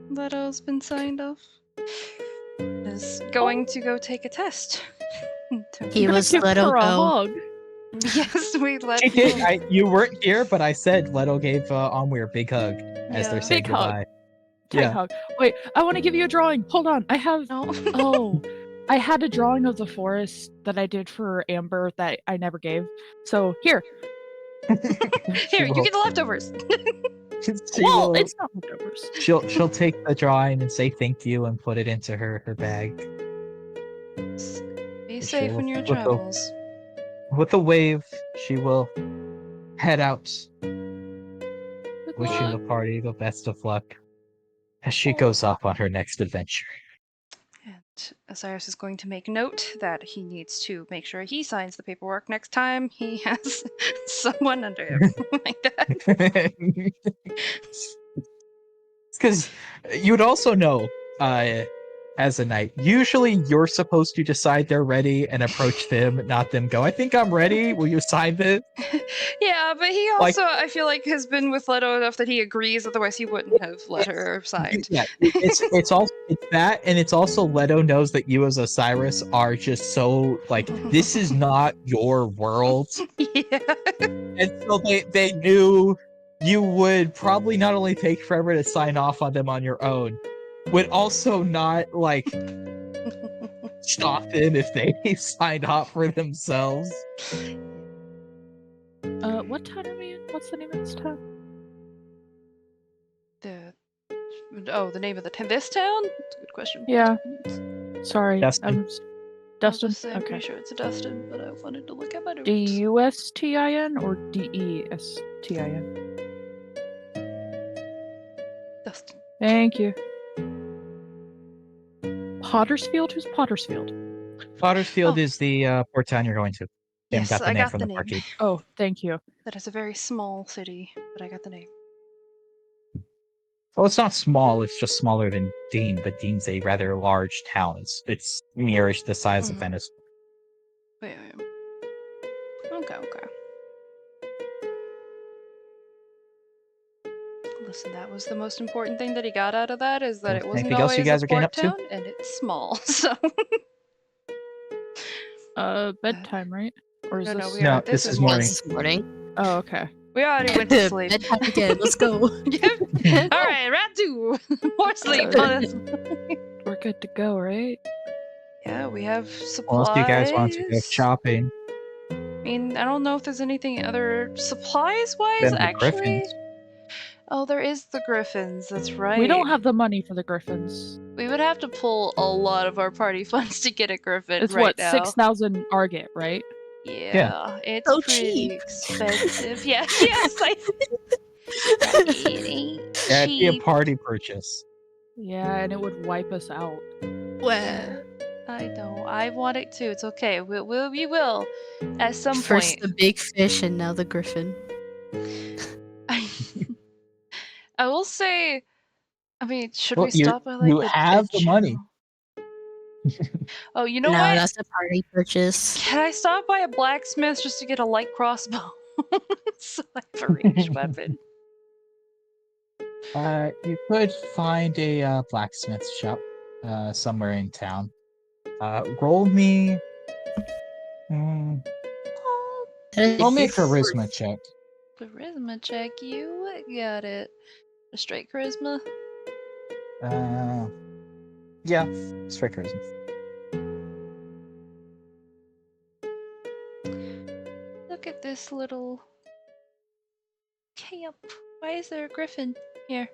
Leto's been signed off. Is going to go take a test. He I'm gonna was give let her a go. hug. Yes, we let She him. did. You weren't here, but I said Leto gave Onweir a big hug as they're Yeah. saying Big hug. goodbye. Tight Yeah. hug. Wait, I want to give you a drawing. Hold on. I have. No. Oh, I had a drawing of the forest that I did for Amber that I never gave. So here. Here, you get the leftovers. Well, it's not leftovers. She'll take the drawing and say thank you and put it into her bag. Be safe in your With a- travels. With a wave, she will head out, Good wishing the luck. party the best of luck as she goes off on her next adventure. And Cyrus is going to make note that he needs to make sure he signs the paperwork next time he has someone under him like that. Because you would also know, as a knight, usually you're supposed to decide they're ready and approach them, not them go, I think I'm ready, will you sign this? Yeah, but he also, I feel like, has been with Leto enough that he agrees, otherwise he wouldn't have let her signed. Yeah, it's also that, and it's also Leto knows that you as Osiris are just so, like, this is not your world. Yeah. And so they knew you would probably not only take forever to sign off on them on your own, would also not, like, stop them if they signed off for themselves. What town are we in? What's the name of this town? The name of this town? That's a good question. Yeah. Sorry. Dustin. Dustin? I'm Okay. pretty sure it's a Dustin, but I wanted to look at my notes. D-U-S-T-I-N or D-E-S-T-I-N? Dustin. Thank you. Pottersfield? Who's Pottersfield? Pottersfield is the port town you're going to. Yes, got the I name got from the the name. party. Oh, thank you. That is a very small city, but I got the name. Well, it's not small, it's just smaller than Dean, but Dean's a rather large town. It's nearish the size of Venice. Wait. Okay. Listen, that was the most important thing that he got out of that, is that it wasn't Anything else you always guys a are getting port up to? town, and it's small, so... Bedtime, right? Or is No, this... we are. This is morning. This morning. Oh, okay. We already went to sleep. Bedtime again. Let's go. Alright, Ratu! More sleep on us. We're good to go, right? Yeah, we have supplies. Unless you guys want to go shopping. I mean, I don't know if there's anything other supplies-wise, Then the actually. Griffins. Oh, there is the Griffins, that's right. We don't have the money for the Griffins. We would have to pull a lot of our party funds to get a Griffin It's right what, now. 6,000 Argit, right? Yeah, it's So pretty cheap. expensive. Yes, it ain't Yeah, it'd be a cheap. party purchase. Yeah, and it would wipe us out. Well, I know. I want it too. It's okay. We will at some first point. the big fish and now the griffin. I will say. I mean, should Well, we stop by like you the have the money. general- Oh, you know No, what? that's a party purchase. Can I stop by a blacksmith just to get a light crossbow? So I have a ranged weapon. You could find a blacksmith shop somewhere in town. Roll me. Mm, Oh, roll me a this charisma check. charisma check. You got it. A straight charisma. Yeah, straight charisma. Look at this little camp. Why is there a griffin here?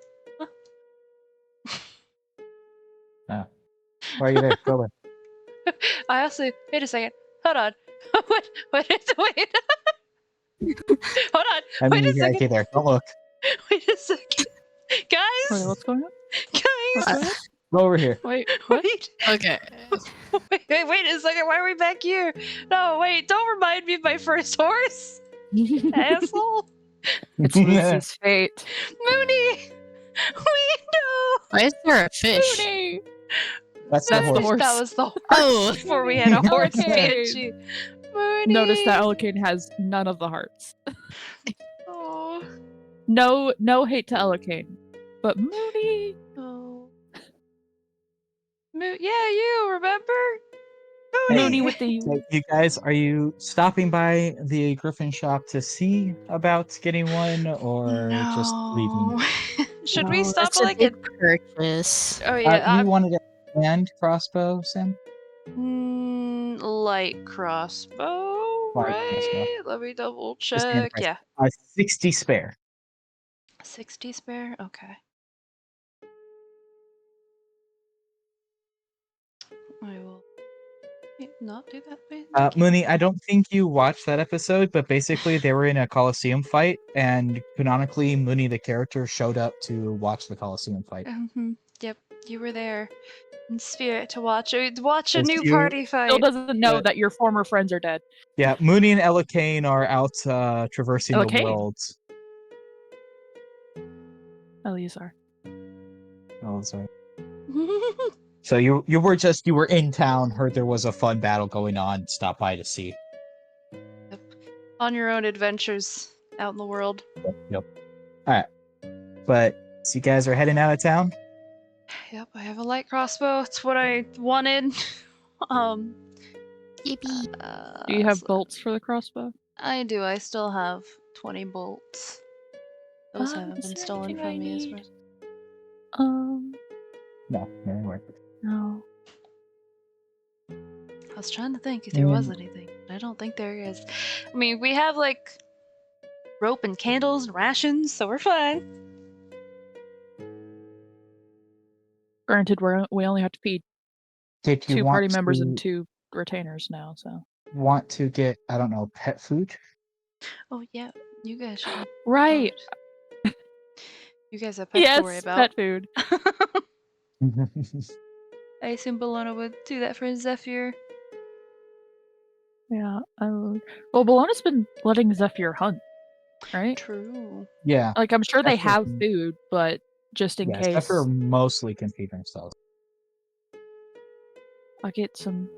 Huh? Why are you there? Go away. I also wait a second. Hold on. Wait. Hold on. I mean, Wait a you're right second. there. Don't look. Wait a second. Guys. Wait, what's going on? Guys. What's going on? Go over here. Wait, what? Wait. Okay. Wait a second. Why are we back here? No, wait. Don't remind me of my first horse, asshole. It's Lucy's fate. Mooney. Wait, no. Why is there a fish? Mooney! That's the That's the horse. horse. That was the horse Oh. before we had a horse Okay. banshee. Mooney. Notice that Elocaine has none of the hearts. Oh. No hate to Elocaine, but Mooney. Oh. Yeah, you remember? Mooney with the. So you guys, are you stopping by the Griffin shop to see about getting one, or just leaving? No. Should we No, stop that's a like big at? purchase. Oh yeah, You wanted a hand crossbow, Sam? light crossbow, Light right? crossbow. Let me double Just hand check. Yeah, 60 spare. 60 spare. Okay. I will not do that. Thank you. Mooney, I don't think you watched that episode, but basically they were in a Coliseum fight, and canonically, Mooney the character showed up to watch the Coliseum fight. Yep, you were there in spirit to watch a Yes, new you- party Still fight. doesn't know Yeah. that your former friends are dead. Yeah, Mooney and Elocaine are out traversing the Elocaine? worlds. Eleazar. Oh, sorry. So you were in town, heard there was a fun battle going on, stopped by to see. On your own adventures out in the world. Yep. Alright. But so you guys are heading out of town? Yep, I have a light crossbow. It's what I wanted. Yippee. Do you have so- bolts for the crossbow? I do. I still have 20 bolts. Those haven't is been there stolen anything from I me. As need? No, anywhere. No. I was trying to think if there was anything. But I don't think there is. I mean, we have like rope and candles and rations, so we're fine. Granted, we only have to feed Did you 2 want party members and to 2 retainers now, so. want to get, I don't know, pet food? Oh yeah, you guys should. Have Right. food. You guys have pets to worry Yes, about. pet food. I assume Bologna would do that for Zephyr. Yeah. Well, Bologna's been letting Zephyr hunt, right? True. Yeah. Like, I'm sure they Zephyr have can- food, but just in Yeah, case, Zephyr mostly can feed themselves. I'll get some.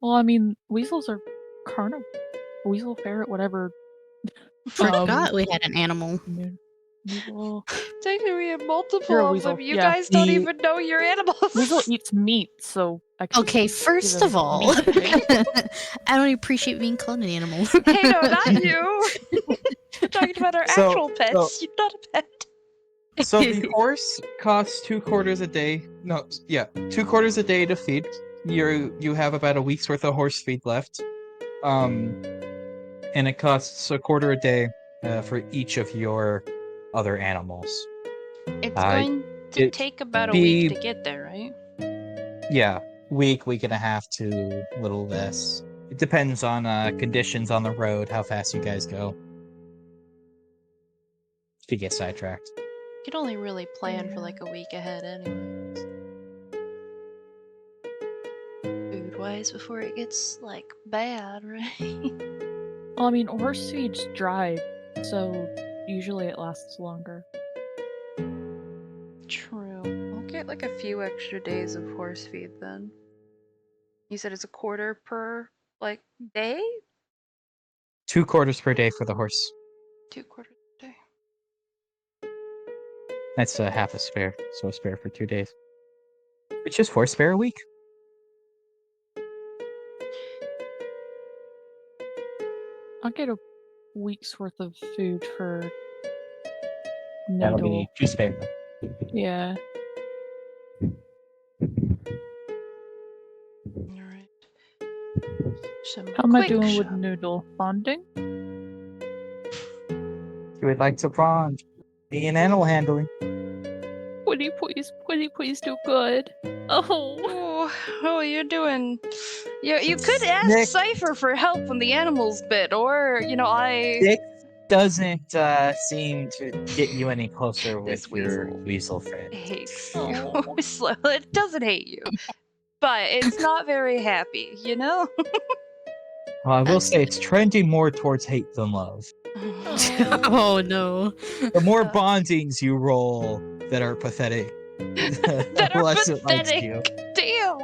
Well, I mean, weasels are carnivore. Weasel, ferret, whatever. Forgot we had an animal. Weasel. Technically, we have multiple You're a of weasel, them. You yeah. guys don't The- even know your animals. Weasel eats meat, so I can Okay, give first him of all, meat today. I don't appreciate being called an animal. Hey, no, not you. We're talking about our So- actual pets. You're not a pet. So the horse costs 2 quarters a day. No, yeah, 2 quarters a day to feed. You have about a week's worth of horse feed left. And it costs a quarter a day for each of your other animals. It's Uh, going to it- take about a the- week to get there, right? Yeah, week and a half to a little less. It depends on conditions on the road, how fast you guys go. If you get sidetracked. You can only really plan for like a week ahead, anyways. Food-wise, before it gets like bad, right? Well, I mean, horse feed's dry, so usually it lasts longer. True. Okay, like a few extra days of horse feed then. You said it's a quarter per day? 2 quarters per day for the horse. 2 quarters a day. That's half a spare, so a spare for 2 days. Which is 4 spare a week. I'll get a week's worth of food for That'll Noodle. be 2 spare. Yeah. Alright. How am I doing with Noodle? Bonding? You would like to bond. Be in animal handling. Would you please do good? Oh, you're doing. You could ask Nick. Cypher for help on the animals bit, or I. Dick doesn't seem to get you any closer This with your weasel friend. hates Oh. you. Slow. It doesn't hate you, but it's not very happy. Well, I will say it's trending more towards hate than love. Oh no. The more bondings you roll that are pathetic, That are less it likes pathetic. you. Damn.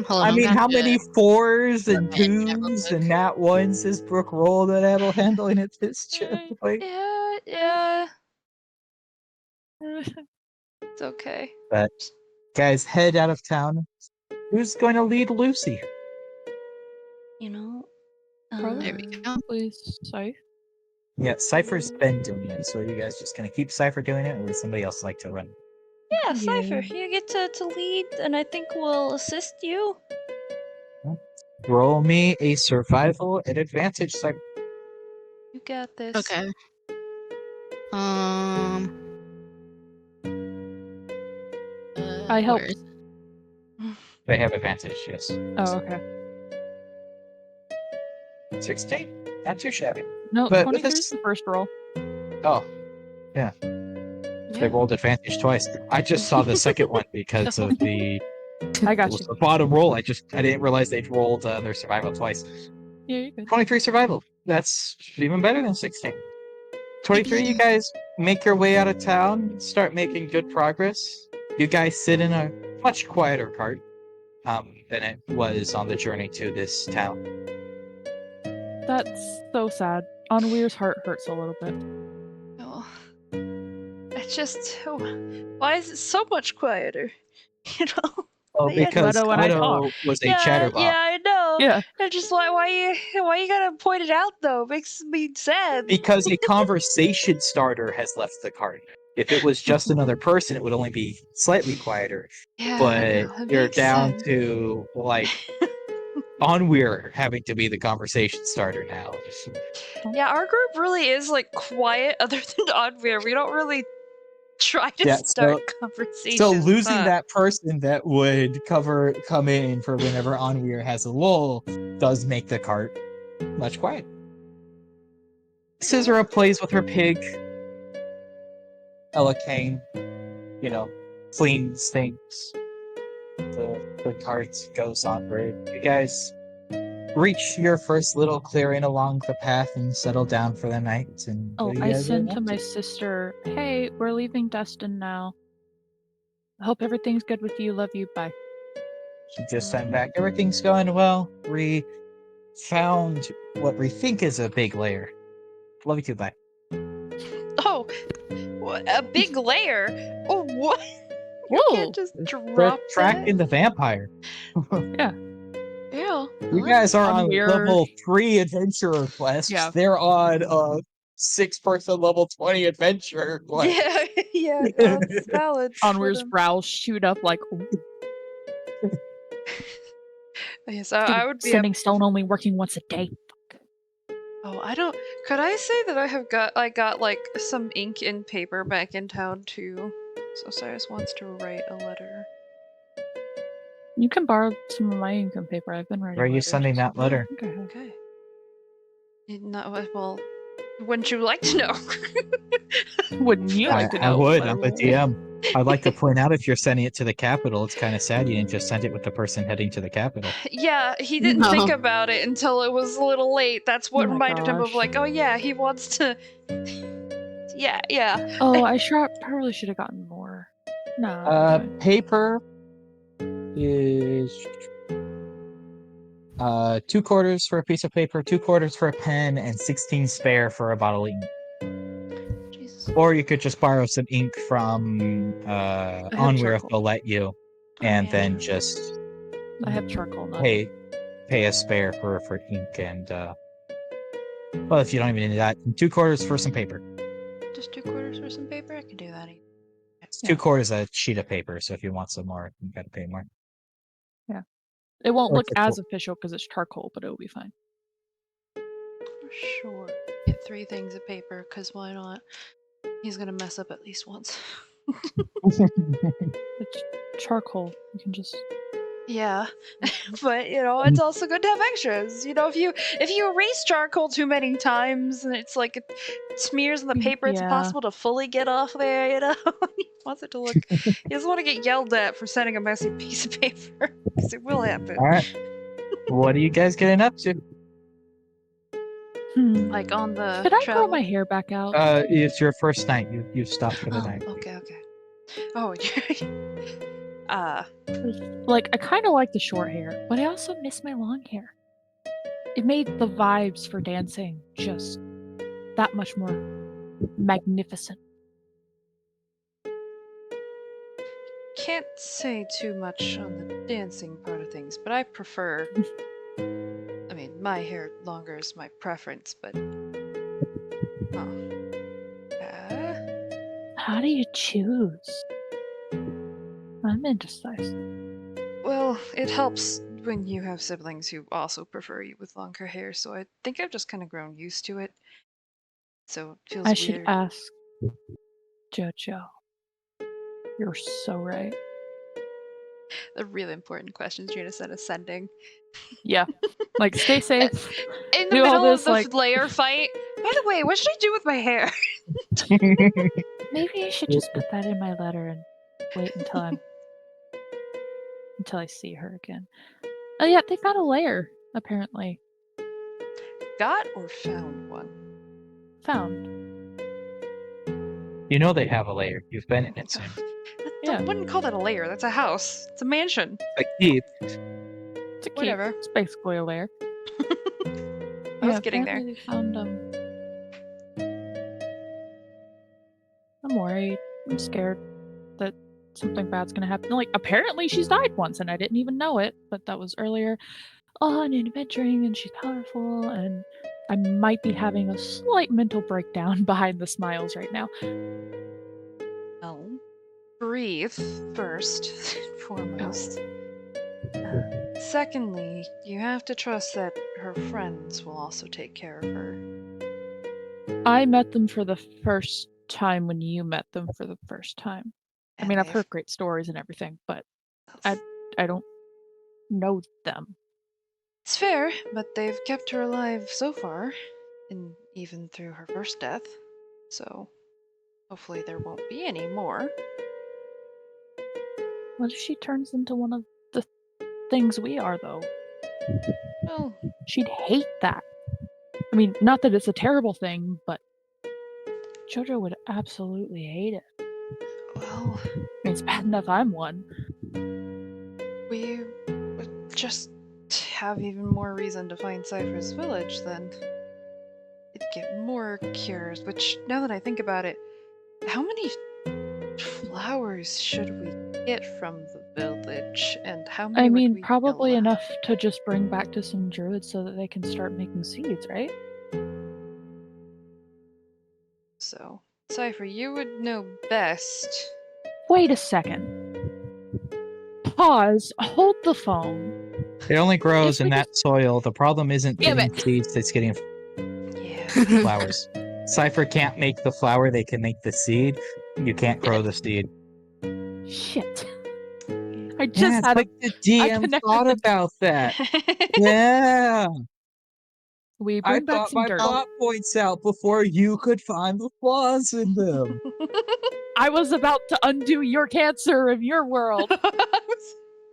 Hold on. I mean, how many 4s and Go ahead and have a 2s look. and nat 1s has Brooke rolled at animal handling at this point? Yeah. It's okay. But guys, head out of town. Who's going to lead Lucy? Probably. There we go. Please, sorry. Yeah, Cypher's been doing it, so are you guys just gonna keep Cypher doing it, or would somebody else like to run? Yeah, Cypher, you get to lead, and I think we'll assist you. Roll me a survival at advantage, Cypher. You got this. Okay. I help. where is- They have advantage, yes. Oh, okay. 16? Not too shabby. No, But with 23 this- is the first roll. Oh, yeah. They rolled advantage twice. I just saw the second one because of the I got it was you. the bottom roll. I didn't realize they'd rolled their survival twice. Yeah, you're good. 23 survival. That's even better than 16. 23, you guys make your way out of town, start making good progress. You guys sit in a much quieter cart than it was on the journey to this town. That's so sad. Onweir's heart hurts a little bit. Oh. It's just. Why is it so much quieter? Well, Yeah. because Leto and I Leto talk. was a chatterbox. Yeah, I know. Yeah. And just why you gotta point it out though? Makes me sad. Because a conversation starter has left the cart. If it was just another person, it would only be slightly quieter. Yeah, But that you're makes down sense. to Onweir having to be the conversation starter now. Yeah, our group really is quiet other than Onweir. We don't really try to Yeah, start conversations. So losing huh? that person that would come in for whenever Onweir has a lull does make the cart much quiet. Scissora plays with her pig. Ella Kane, cleans things. The cart goes onward. You guys reach your first little clearing along the path and settle down for the night. And what do you I guys sent do? to my sister, hey, we're leaving Destin now. I hope everything's good with you. Love you. Bye. She just sent back. Everything's going well. We found what we think is a big lair. Love you too. Bye. Oh, a big layer. Oh, what? You Whoa. can't just They're drop tracking the vampire. Yeah. You guys are on Onweir. level 3 adventurer quest. Yeah. They're on a 6-person level 20 adventurer quest. Yeah, no, it's valid. for Onweir's them. brows shoot up like Yes, I would be. sending stone only working once a day. Oh, I don't. Could I say that I got some ink and paper back in town too? So Cyrus wants to write a letter. You can borrow some of my ink and paper. I've been writing. Where are you letters. sending that letter? Okay. Okay. Well, wouldn't you like to know? Wouldn't you like to I know? would. I'm a DM. I'd like to point out if you're sending it to the capital, it's kind of sad you didn't just send it with the person heading to the capital. Yeah, he didn't think No. about it until it was a little late. That's what Oh my reminded him of gosh. oh yeah, he wants to. Yeah. Oh, I probably should have gotten more. No. Paper is 2 quarters for a piece of paper, 2 quarters for a pen, and 16 spare for a bottle of ink. Jesus. Or you could just borrow some ink from Onweir if charcoal. they'll let you, and then just I have charcoal, not pay a spare for ink and well, if you don't even need that, 2 quarters for some paper. Just 2 quarters for some paper? I could do that. It's 2 quarters a sheet of paper, so if you want some more, you gotta pay more. It won't Or look it's a as tool. official because it's charcoal, but it'll be fine. Sure. Get 3 things of paper, because why not? He's gonna mess up at least once. It's charcoal. You can just. Yeah, but it's also good to have extras. If you erase charcoal too many times and it's like it smears on the paper, it's Yeah. impossible to fully get off there. He wants it to look. He doesn't want to get yelled at for sending a messy piece of paper because it will happen. All right. What are you guys getting up to? Like on the Should I travel. grow my hair back out? It's your first night. You've stopped for the night. Okay. Oh, Like, I kind of like the short hair, but I also miss my long hair. It made the vibes for dancing just that much more magnificent. can't say too much on the dancing part of things, but I prefer. I mean, my hair longer is my preference, but. How do you choose? I'm indecisive. Well, it helps when you have siblings who also prefer you with longer hair, so I think I've just kind of grown used to it. So it feels I weird. should ask Jojo. You're so right. The really important questions you're gonna send us sending. Yeah. Like, stay safe. In the Do all middle this, of the like- layer fight. By the way, what should I do with my hair? Maybe I should just put that in my letter and wait until I see her again. Oh yeah, they got a lair, apparently. Got or found one? Found. You know they have a layer. You've been in it soon. Yeah. I wouldn't call that a layer. That's a house. It's a mansion. A keep. It's a keep. Whatever. It's basically a lair. I was getting there. apparently they found I'm worried. I'm scared that something bad's gonna happen. Like, apparently she's died once and I didn't even know it, but that was earlier on in adventuring, and she's powerful, and I might be having a slight mental breakdown behind the smiles right now. Well, breathe first and foremost. Secondly, you have to trust that her friends will also take care of her. I met them for the first time when you met them for the first time. I mean, I've heard great stories and everything, but I don't know them. It's fair, but they've kept her alive so far, and even through her first death. So, hopefully there won't be any more. What if she turns into one of the things we are, though? Well, She'd hate that. I mean, not that it's a terrible thing, but Jojo would absolutely hate it. well, I mean, it's bad enough I'm one. we would just have even more reason to find Cypher's village, then. It'd get more cures, which, now that I think about it, how many flowers should we get from the village, and how many I would mean, we probably allow? enough to just bring back to some druids so that they can start making seeds, right? So, Cypher, you would know best. Wait a second. Pause. Hold the phone. It only grows If in we that soil. The problem isn't Damn getting it. seeds, it's getting Yeah. flowers. Cypher can't make the flower, they can make the seed. You can't grow the seed. Shit. I just it's had like the DM connected thought the- about that. Yeah. We I bring back thought some my dirt. plot points out before you could find the flaws in them. I was about to undo your cancer of your world.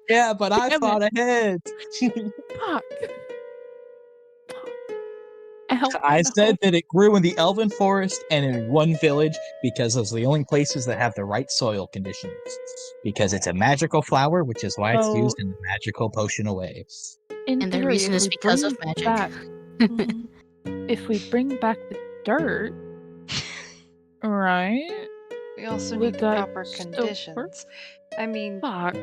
Yeah, but I Damn thought ahead. Fuck. help I me said know. that it grew in the Elven Forest and in one village because those are the only places that have the right soil conditions. Because it's a magical flower, which is why it's So- used in the magical potion away. In And the theory, reason if is we because of bring magic. back, Mhm. if we bring back the dirt, right? We also Would need the that proper still work? conditions. I mean, Fuck.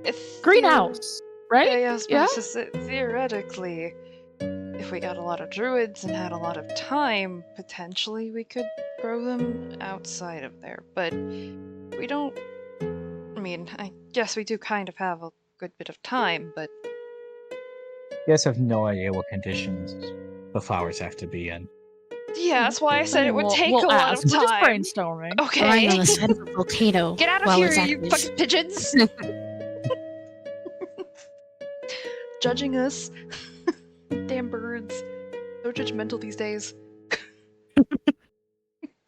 if Greenhouse, right? Yeah, I was Yeah. about to say, theoretically, if we got a lot of druids and had a lot of time, potentially we could grow them outside of there. But we don't. I mean, I guess we do kind of have a good bit of time, but You guys have no idea what conditions the flowers have to be in. yeah, that's why I said it would We'll- take we'll a lot ask. of We're just time. brainstorming. Lying on Okay. the side of a volcano. Get out of while here, it's you active. fucking pigeons! Judging us. Damn birds. So judgmental these days.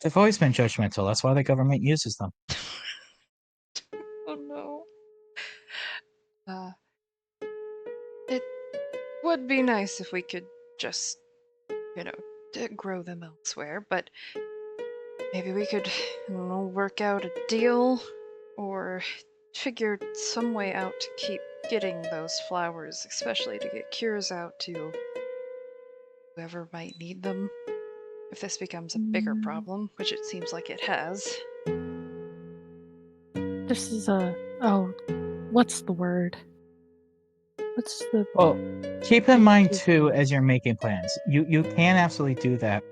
They've always been judgmental. That's why the government uses them. Oh no. It would be nice if we could just, grow them elsewhere, but maybe we could, I don't know, work out a deal or figure some way out to keep getting those flowers, especially to get cures out to whoever might need them. If this becomes a bigger problem, which it seems like it has. This is what's the word? What's the Well, keep in mind too, as you're making plans, you can absolutely do that.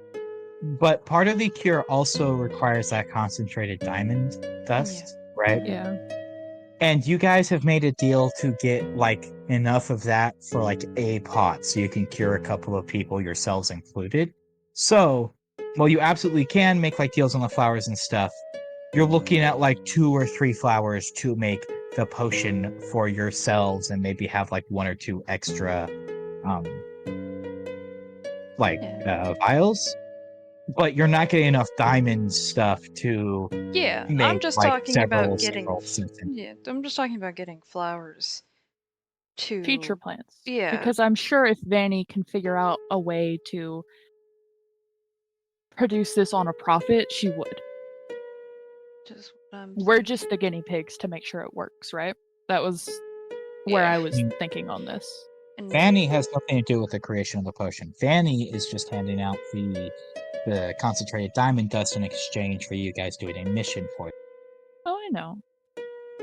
But part of the cure also requires that concentrated diamond dust, right? yeah? And you guys have made a deal to get like enough of that for like a pot so you can cure a couple of people, yourselves included. So, while you absolutely can make like deals on the flowers and stuff, you're looking at like 2 or 3 flowers to make the potion for yourselves and maybe have like 1 or 2 extra vials. But you're not getting enough diamond stuff to Yeah, make I'm just like talking several about getting. cents. Yeah, I'm just talking about getting flowers to Future plans. Yeah, Because I'm sure if Vanny can figure out a way to produce this on a profit, she would. just what I'm We're thinking. just the guinea pigs to make sure it works, right? That was where Yeah. I was thinking on this. And Fanny has nothing to do with the creation of the potion. Fanny is just handing out the concentrated diamond dust in exchange for you guys doing a mission for it. Oh, I know.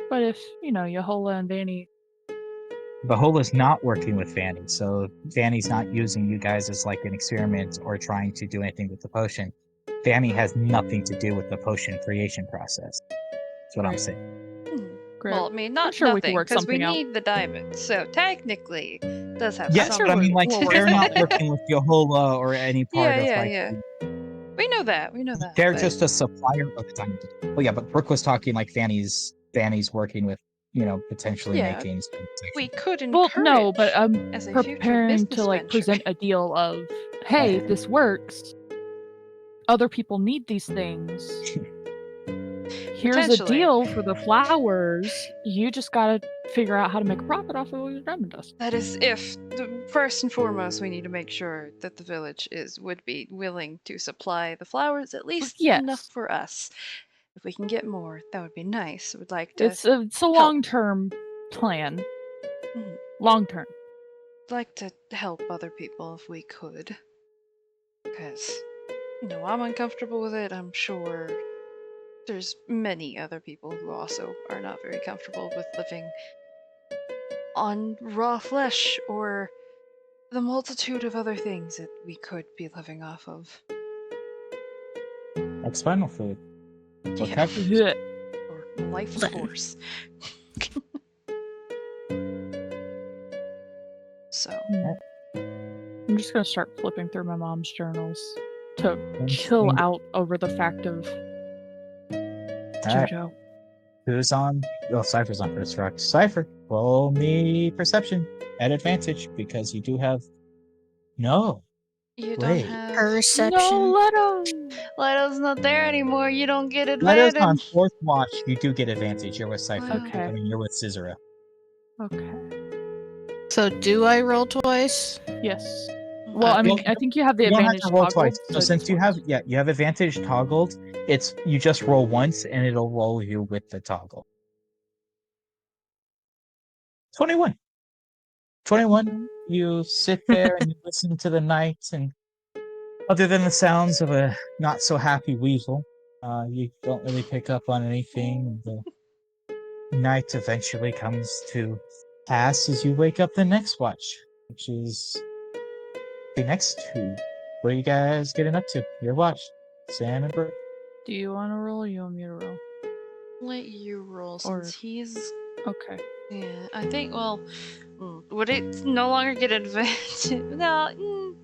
But if, Yahola and Vanny... Bahola's not working with Fanny, so Fanny's not using you guys as like an experiment or trying to do anything with the potion. Fanny has nothing to do with the potion creation process. That's what I'm saying. Great. well, I mean, I'm not sure we can nothing, work because we something out. need the diamonds. So technically, it does have Yes, some. but I mean, like, We'll work they're not something out. working with Yahola or any part of like. Yeah. We know that. They're but- just a supplier of the diamond. Well, yeah, but Brooke was talking like Fanny's working with, potentially Yeah, making some we protection. could encourage. Well, no, but I'm as a future preparing to business like venture. present a deal of, hey, if this works, other people need these things. Here's a Potentially. deal for the flowers. You just gotta figure out how to make a profit off of your diamond dust. That is, if first and foremost, we need to make sure that the village would be willing to supply the flowers at least Yes. enough for us. If we can get more, that would be nice. We'd like to It's a long-term plan. Mhm. Long-term. like to help other people if we could, because I'm uncomfortable with it. I'm sure there's many other people who also are not very comfortable with living on raw flesh or the multitude of other things that we could be living off of. Like spinal fluid. Or Yeah. cactus. Or life force. So, I'm just gonna start flipping through my mom's journals to chill out over the fact of Alright. JoJo. Who's on? Oh, Cypher's on first rock. Cypher, roll me perception at advantage because you do have. No. you Wait. don't have. Perception. No, Leto! Leto's not there anymore. You don't get Leto's advantage. on fourth watch. You do get advantage. You're with Cypher. Okay. I mean, you're with Scissora. Okay. So do I roll twice? Yes. Well, I mean, Well, I think you have the you don't have advantage to roll toggled. twice. So it's since just you have once. you have advantage toggled, it's you just roll once and it'll roll you with the toggle. 21. 21. You sit there and you listen to the night, and other than the sounds of a not so happy weasel, you don't really pick up on anything. The night eventually comes to pass as you wake up the next watch, which is the next two. What are you guys getting up to? Your watch, Sam and Bert. Do you want to roll or you want me to roll? Let you roll Or- since he's. Okay. Yeah, I think. Well, would it no longer get advantage? No,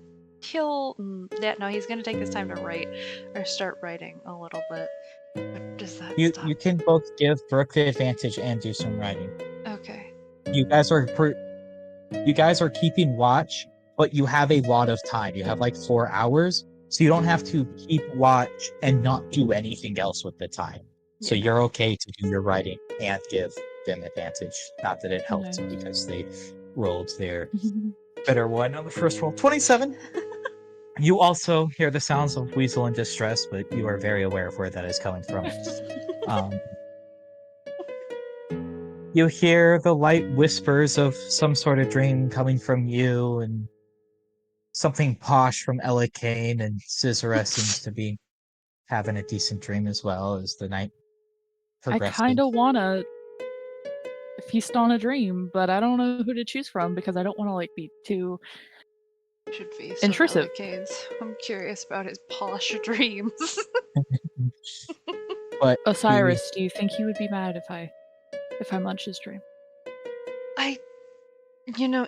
he'll. No, he's gonna take this time to write or start writing a little bit. But does that stop? You can both give Brooke the advantage and do some writing. Okay. You guys are keeping watch, but you have a lot of time. You have like 4 hours, so you don't have to keep watch and not do anything else with the time. So Yeah. you're okay to do your writing and give them advantage. Not that it helped Nice. because they rolled their better one on the first roll. 27. You also hear the sounds of Weasel in distress, but you are very aware of where that is coming from. You hear the light whispers of some sort of dream coming from you, and something posh from Ella Kane, and Scissora seems to be having a decent dream as well as the night I progresses. kind of want to feast on a dream, but I don't know who to choose from because I don't want to like be too Should feast intrusive. on Allocanes. I'm curious about his posh dreams. But Osiris, do you think he would be mad if I munch his dream?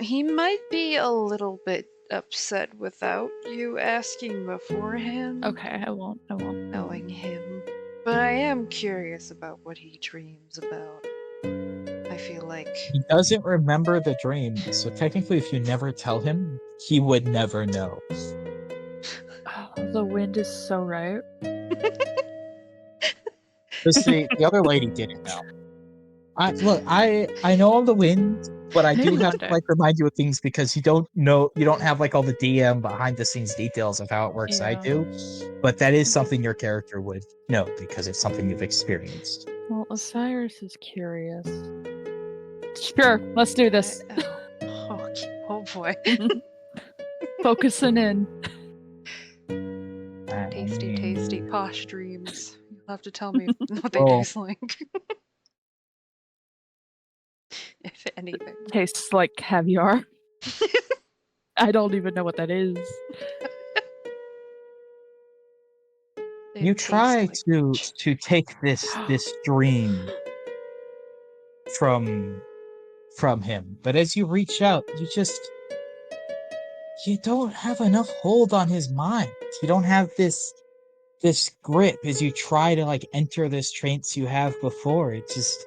He might be a little bit upset without you asking beforehand. Okay, I won't. Knowing him. But I am curious about what he dreams about. I feel like he doesn't remember the dream, so technically if you never tell him, he would never know. Oh, the wind is so right. The other lady didn't know. I know the wind, but I Maybe do have one to day. like remind you of things because you don't have like all the DM behind the scenes details of how it works. I Yeah. do, but that is something your character would know because it's something you've experienced. Well, Osiris is curious. Sure, let's do this. oh boy. Focusing in. Tasty posh dreams. You'll have to tell me what they Oh. taste like. If anything. Tastes like caviar. I don't even know what that is. You try to take this dream from him, but as you reach out, you don't have enough hold on his mind. You don't have this grip as you try to like enter this trance you have before. It just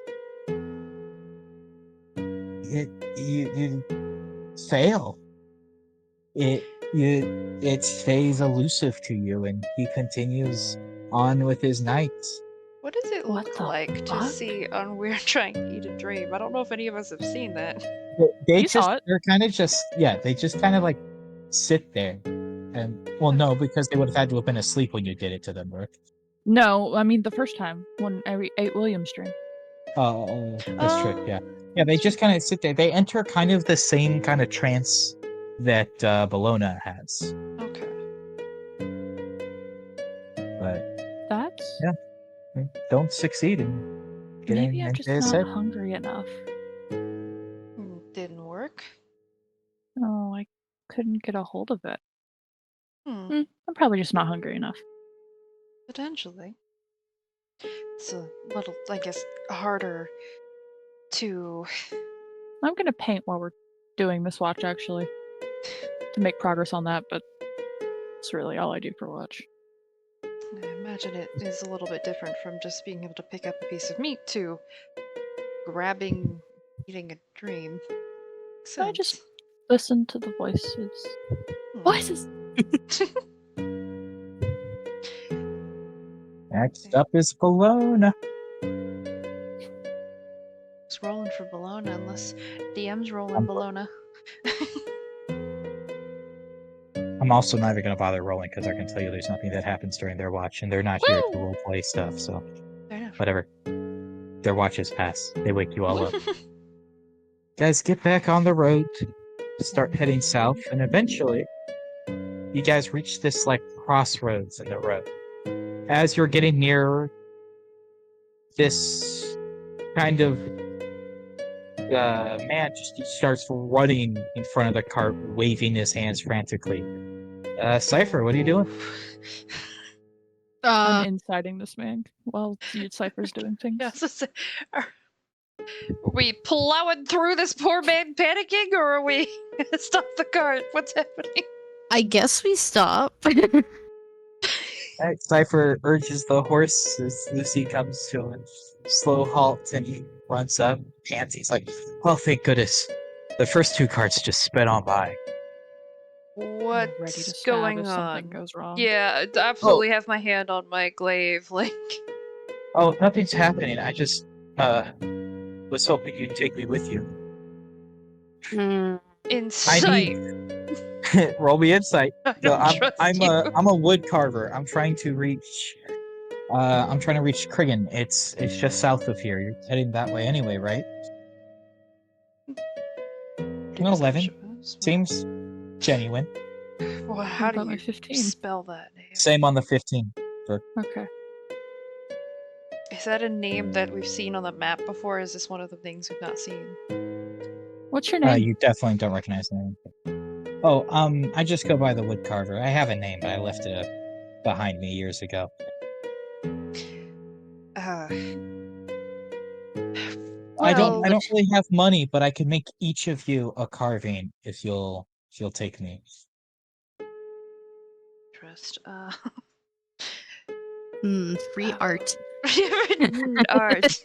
you fail. It stays elusive to you, and he continues on with his nights. What does it What look the like to fuck? see on We're Trying to Eat a Dream? I don't know if any of us have seen that. They You saw it. they're kind of just they just kind of like sit there, and well, no, because they would have had to have been asleep when you did it to them, Brooke. No, I mean the first time when I ate William's dream. That's true. Yeah. They just kind of sit there. They enter kind of the same kind of trance that Bologna has. Okay. But That's they don't succeed in getting maybe I'm into just his not head. hungry enough. Didn't work. Oh, I couldn't get a hold of it. Hmm. I'm probably just not hungry enough. Potentially. It's a little, I guess, harder to. I'm gonna paint while we're doing this watch actually to make progress on that, but it's really all I do for watch. I imagine it is a little bit different from just being able to pick up a piece of meat to grabbing, eating a dream. I just listen to the voices. Voices! Next up is Bologna. It's rolling for Bologna unless DM's rolling Bologna. I'm also not even going to bother rolling because I can tell you there's nothing that happens during their watch, and they're not here to roleplay stuff, so whatever. Their watches pass. They wake you all up. Guys, get back on the road. Start heading south, and eventually you guys reach this like crossroads in the road. As you're getting near this kind of man he starts running in front of the cart, waving his hands frantically. Cypher, what are you doing? I'm inciting this man while Cypher's doing things. Yeah, are we plowing through this poor man panicking, or are we stop the cart? What's happening? I guess we stop. Cypher urges the horse as Lucy comes to a slow halt, and he runs up, pants. He's like, "Well, thank goodness. The first 2 carts just sped on by." What's going on? Something goes wrong. Yeah, I absolutely have my hand on my glaive, like. Oh, nothing's happening. I just was hoping you'd take me with you. Insight. Roll me insight. I don't trust you. I'm a wood carver. I'm trying to reach Krigan. It's just south of here. You're heading that way anyway, right? An 11 seems genuine. Well, how do you 15? spell that name? Same on the 15. Okay. Is that a name that we've seen on the map before? Or is this one of the things we've not seen? What's your name? You definitely don't recognize the name. Oh, I just go by the wood carver. I have a name, but I left it behind me years ago. I don't really have money, but I can make each of you a carving if you'll take me. Trust. Free art. Art.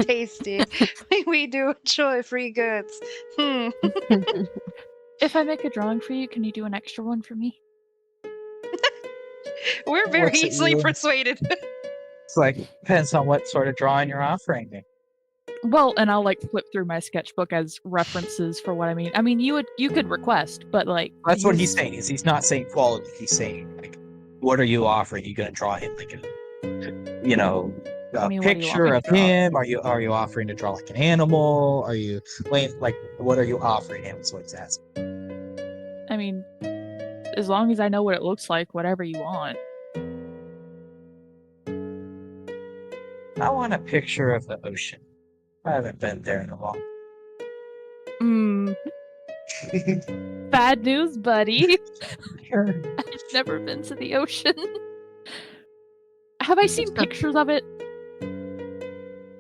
Tasty. We do enjoy free goods. If I make a drawing for you, can you do an extra one for me? We're very easily persuaded. It's like, depends on what sort of drawing you're offering me. Well, and I'll like flip through my sketchbook as references for what I mean. I mean, you could request, but like that's what he's saying. Is he's not saying quality. He's saying like, what are you offering? Are you gonna draw him like a picture of him? Are you offering to draw like an animal? Are you like what are you offering him? Is what he's asking. I mean, as long as I know what it looks like, whatever you want. I want a picture of the ocean. I haven't been there in a while. Bad news, buddy. I've never been to the ocean. Have I seen pictures of it?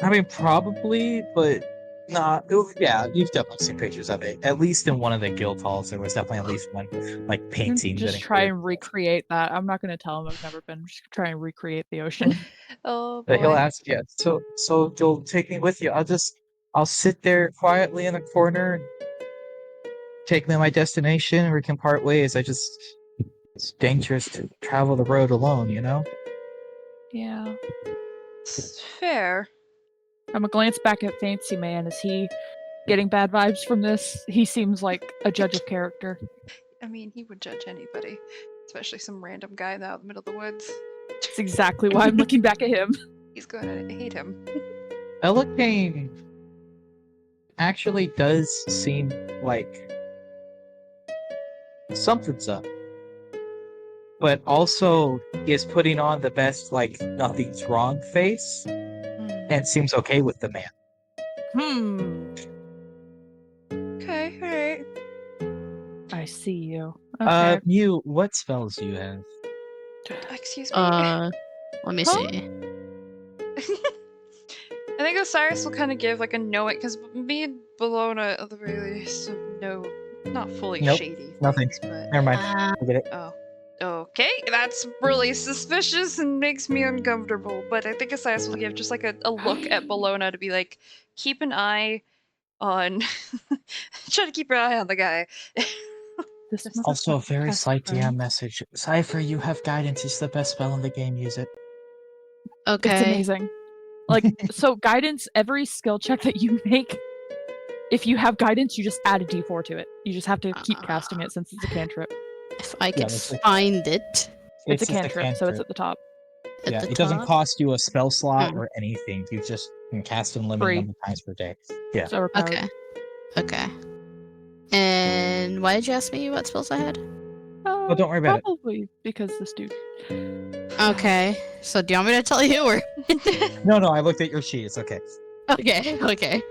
I mean, probably, but not. Yeah, you've definitely seen pictures of it. At least in one of the guild halls, there was definitely at least one like painting. Just try and recreate that. I'm not going to tell him I've never been. Just try and recreate the ocean. Oh boy. But he'll ask you. So you'll take me with you. I'll sit there quietly in the corner and take me to my destination, and we can part ways. It's dangerous to travel the road alone, you know? Yeah. It's fair. I'm gonna glance back at Fancy Man. Is he getting bad vibes from this? He seems like a judge of character. I mean, he would judge anybody, especially some random guy out in the middle of the woods. That's exactly why I'm looking back at him. He's going to hate him. Elikane actually does seem like something's up, but also is putting on the best like nothing's wrong face and seems okay with the man. Okay, alright. I see you. Okay. Mew, what spells do you have? Excuse me. Let me see. I think Osiris will kind of give like a knowing, because me and Bologna are the very least know, not fully shady. Nothing. Things, but... Never mind. I get it. Oh. Okay, that's really suspicious and makes me uncomfortable, but I think Osiris will give just like a look at Bologna to be like, keep an eye on... Try to keep your eye on the guy. Also, a very slight DM message. Cypher, you have guidance. It's the best spell in the game. Use it. Okay. It's amazing. Like, so guidance, every skill check that you make, if you have guidance, you just add a d4 to it. You just have to keep casting it since it's a cantrip. If I could that's like- find it It's a just cantrip, so it's at the top. at Yeah, the it doesn't top. cost you a spell slot Hmm. or anything. You just can cast unlimited Free. number of times per day. Yeah. It's overpowered. Okay. Okay. And why did you ask me what spells I had? Oh, don't worry about it. Probably because this dude. Okay. So do you want me to tell you or? No, I looked at your sheet. It's okay. Okay. Okay.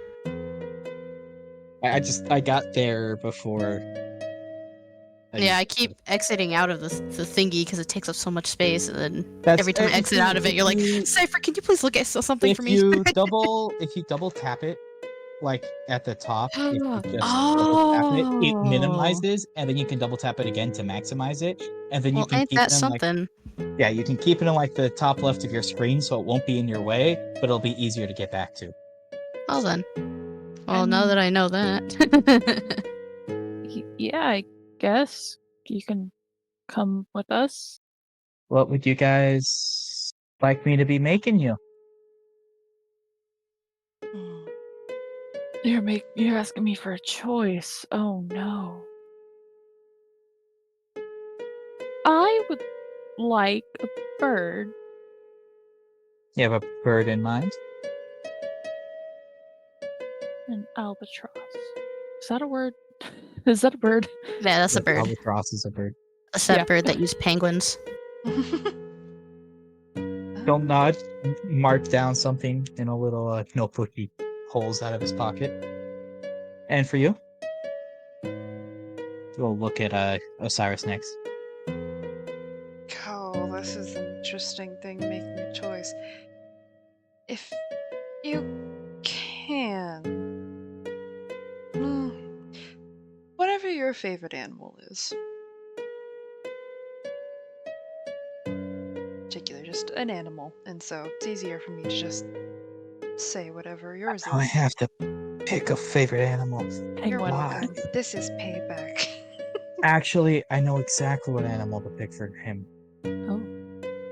I got there before. Yeah, I keep exiting out of the thingy because it takes up so much space, and then That's every time I exit out of it, you're like, Cypher, can you please look at something if for me? you double tap it, like at the top, if you just double tap it Oh. minimizes, and then you can double tap it again to maximize it, and then you Well, can ain't keep that it in something? you can keep it in like the top left of your screen, so it won't be in your way, but it'll be easier to get back to. Well then. Well, now that I know that. Yeah, I guess you can come with us. What would you guys like me to be making you? Hmm. You're asking me for a choice. Oh no. I would like a bird. You have a bird in mind? An albatross. Is that a word? Is that a bird? Yeah, that's a Yes, bird. Albatross is a bird. A sad Yeah. bird that used penguins. Don't nod. Mark down something in a little notebook he pulls out of his pocket. And for you? We'll look at Osiris next. Oh, this is an interesting thing, making a choice. If you can, whatever your favorite animal is. Particular, just an animal, and so it's easier for me to just say whatever yours is. I have to pick a favorite animal. You're Penguin. welcome. This is payback. Actually, I know exactly what animal to pick for him. Oh,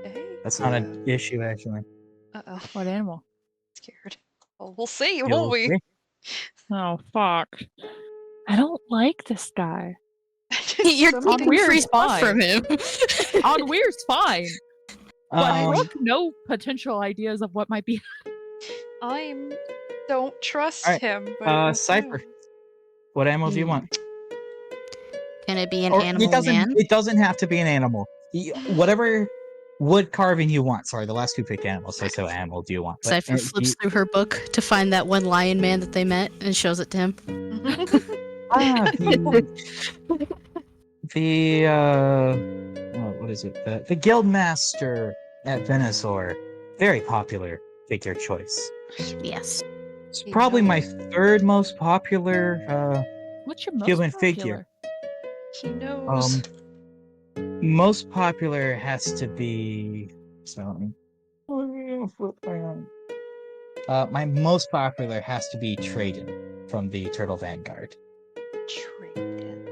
Hey, That's not an issue, actually. uh-oh. what animal? Scared. Well, we'll see, You'll won't we? agree? Oh, fuck. I don't like this guy. You're Something- taking weird free spots vibe. from him. On Weir's fine, but Brooke, Um, no potential ideas of what might be. I don't trust Alright, him, but Cypher. What animal do you want? Can it be an Or animal man? it doesn't have to be an animal. Whatever wood carving you want. Sorry, the last two picked animals, so I said what animal do you want? But, Cypher flips through her book to find that one lion man that they met and shows it to him. What is it? The Guildmaster at Venusaur. Very popular figure choice. Yes. It's probably my third most popular What's your most human popular? figure. He knows. Most popular has to be. My most popular has to be Traden from the Turtle Vanguard. Traded.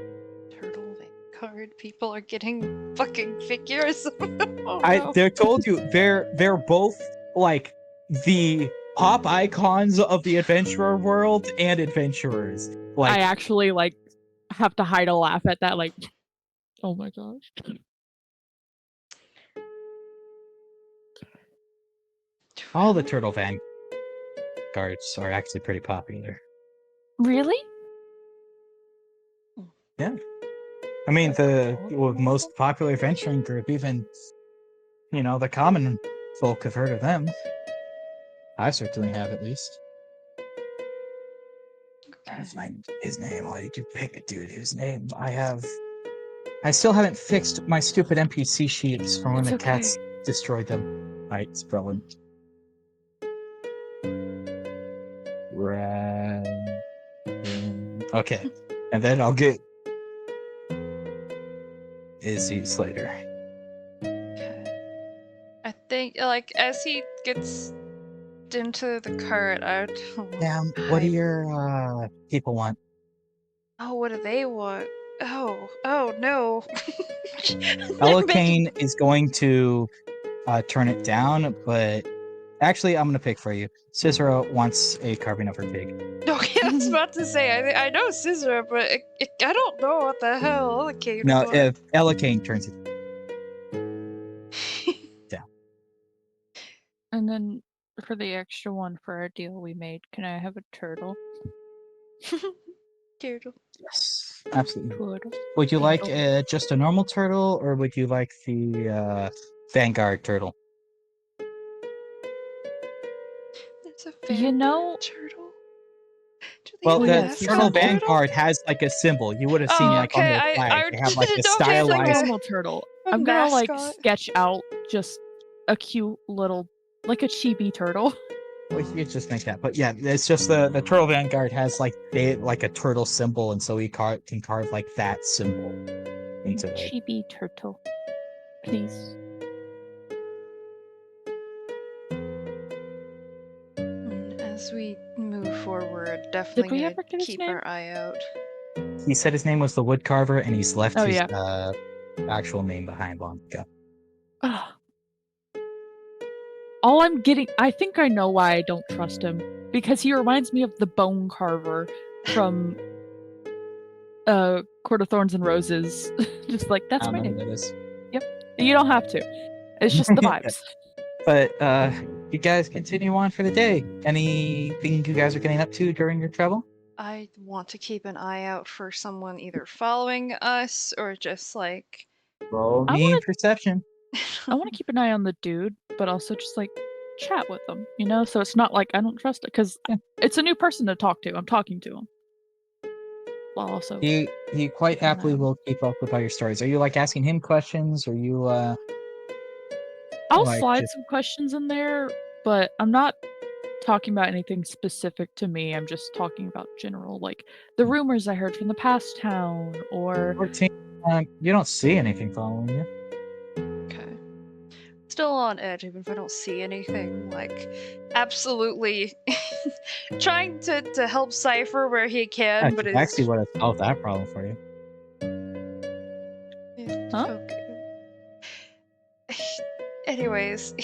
Turtle Vanguard. People are getting fucking figures. Oh, no. They told you they're both like the pop icons of the adventurer world and adventurers. Like I actually have to hide a laugh at that. Like, oh my gosh. all the Turtle Vanguards are actually pretty popular. Really? Yeah. I mean, the most popular adventuring group, even, the common folk have heard of them. I certainly have, at least. Trying to find his name. Why did you pick a dude whose name I still haven't fixed my stupid NPC sheets from when It's the okay. cats destroyed them. Alright, spell him. Okay. And then I'll get Izzy Slater. Okay. I think, as he gets into the cart, Yeah, what do your people want? Oh, what do they want? Oh no. They're Ella making- Kane is going to turn it down, but Actually, I'm gonna pick for you. Cicero wants a carving of her pig. Okay, I was about to say, I know Scissor, but I don't know what the hell Ellicate No, would if Elikane turns it down. And then for the extra one for our deal we made, can I have a turtle? Turtle. Yes, absolutely. Turtle. Would you like Turtle. just a normal turtle, or would you like the Vanguard turtle? There's a You Vanguard know- turtle. Do they Well, have a the yes, you turtle have one. Vanguard has like a symbol. You would have seen Oh, like on okay. their flag. I They have like a didn't know if there's, like, Like a stylized. normal turtle. a I'm gonna like mascot. sketch out just a cute little, like a chibi turtle. Well, you could just make that, but yeah, it's just the turtle Vanguard has like a turtle symbol, and so he can carve like that symbol into it. Chibi turtle, please. As we move forward, definitely we need ever to get his keep name? our eye out. He said his name was the Woodcarver, and he's left Oh, his yeah. actual name behind long ago. Ugh. All I'm getting, I think I know why I don't trust him, because he reminds me of the Bone Carver from Court of Thorns and Roses. Just like, that's I my don't know name. who that is. You don't have to. It's just the vibes. But you guys continue on for the day. Anything you guys are getting up to during your travel? I want to keep an eye out for someone either following us or just like. Roll I me wanna- perception. I want to keep an eye on the dude, but also just like chat with him, you know? So it's not like I don't trust it, because it's a new person to talk to. I'm talking to him. While also. He quite happily Wow. will keep up with all your stories. Are you like asking him questions? Or you I'll like, slide just- some questions in there, but I'm not talking about anything specific to me. I'm just talking about general, like the rumors I heard from the past town, or 14? You don't see anything following you. Okay. Still on edge, even if I don't see anything. Like, absolutely trying to help Cypher where he can, but Actually, it's actually would have solved that problem for you. Huh? Okay. Anyways,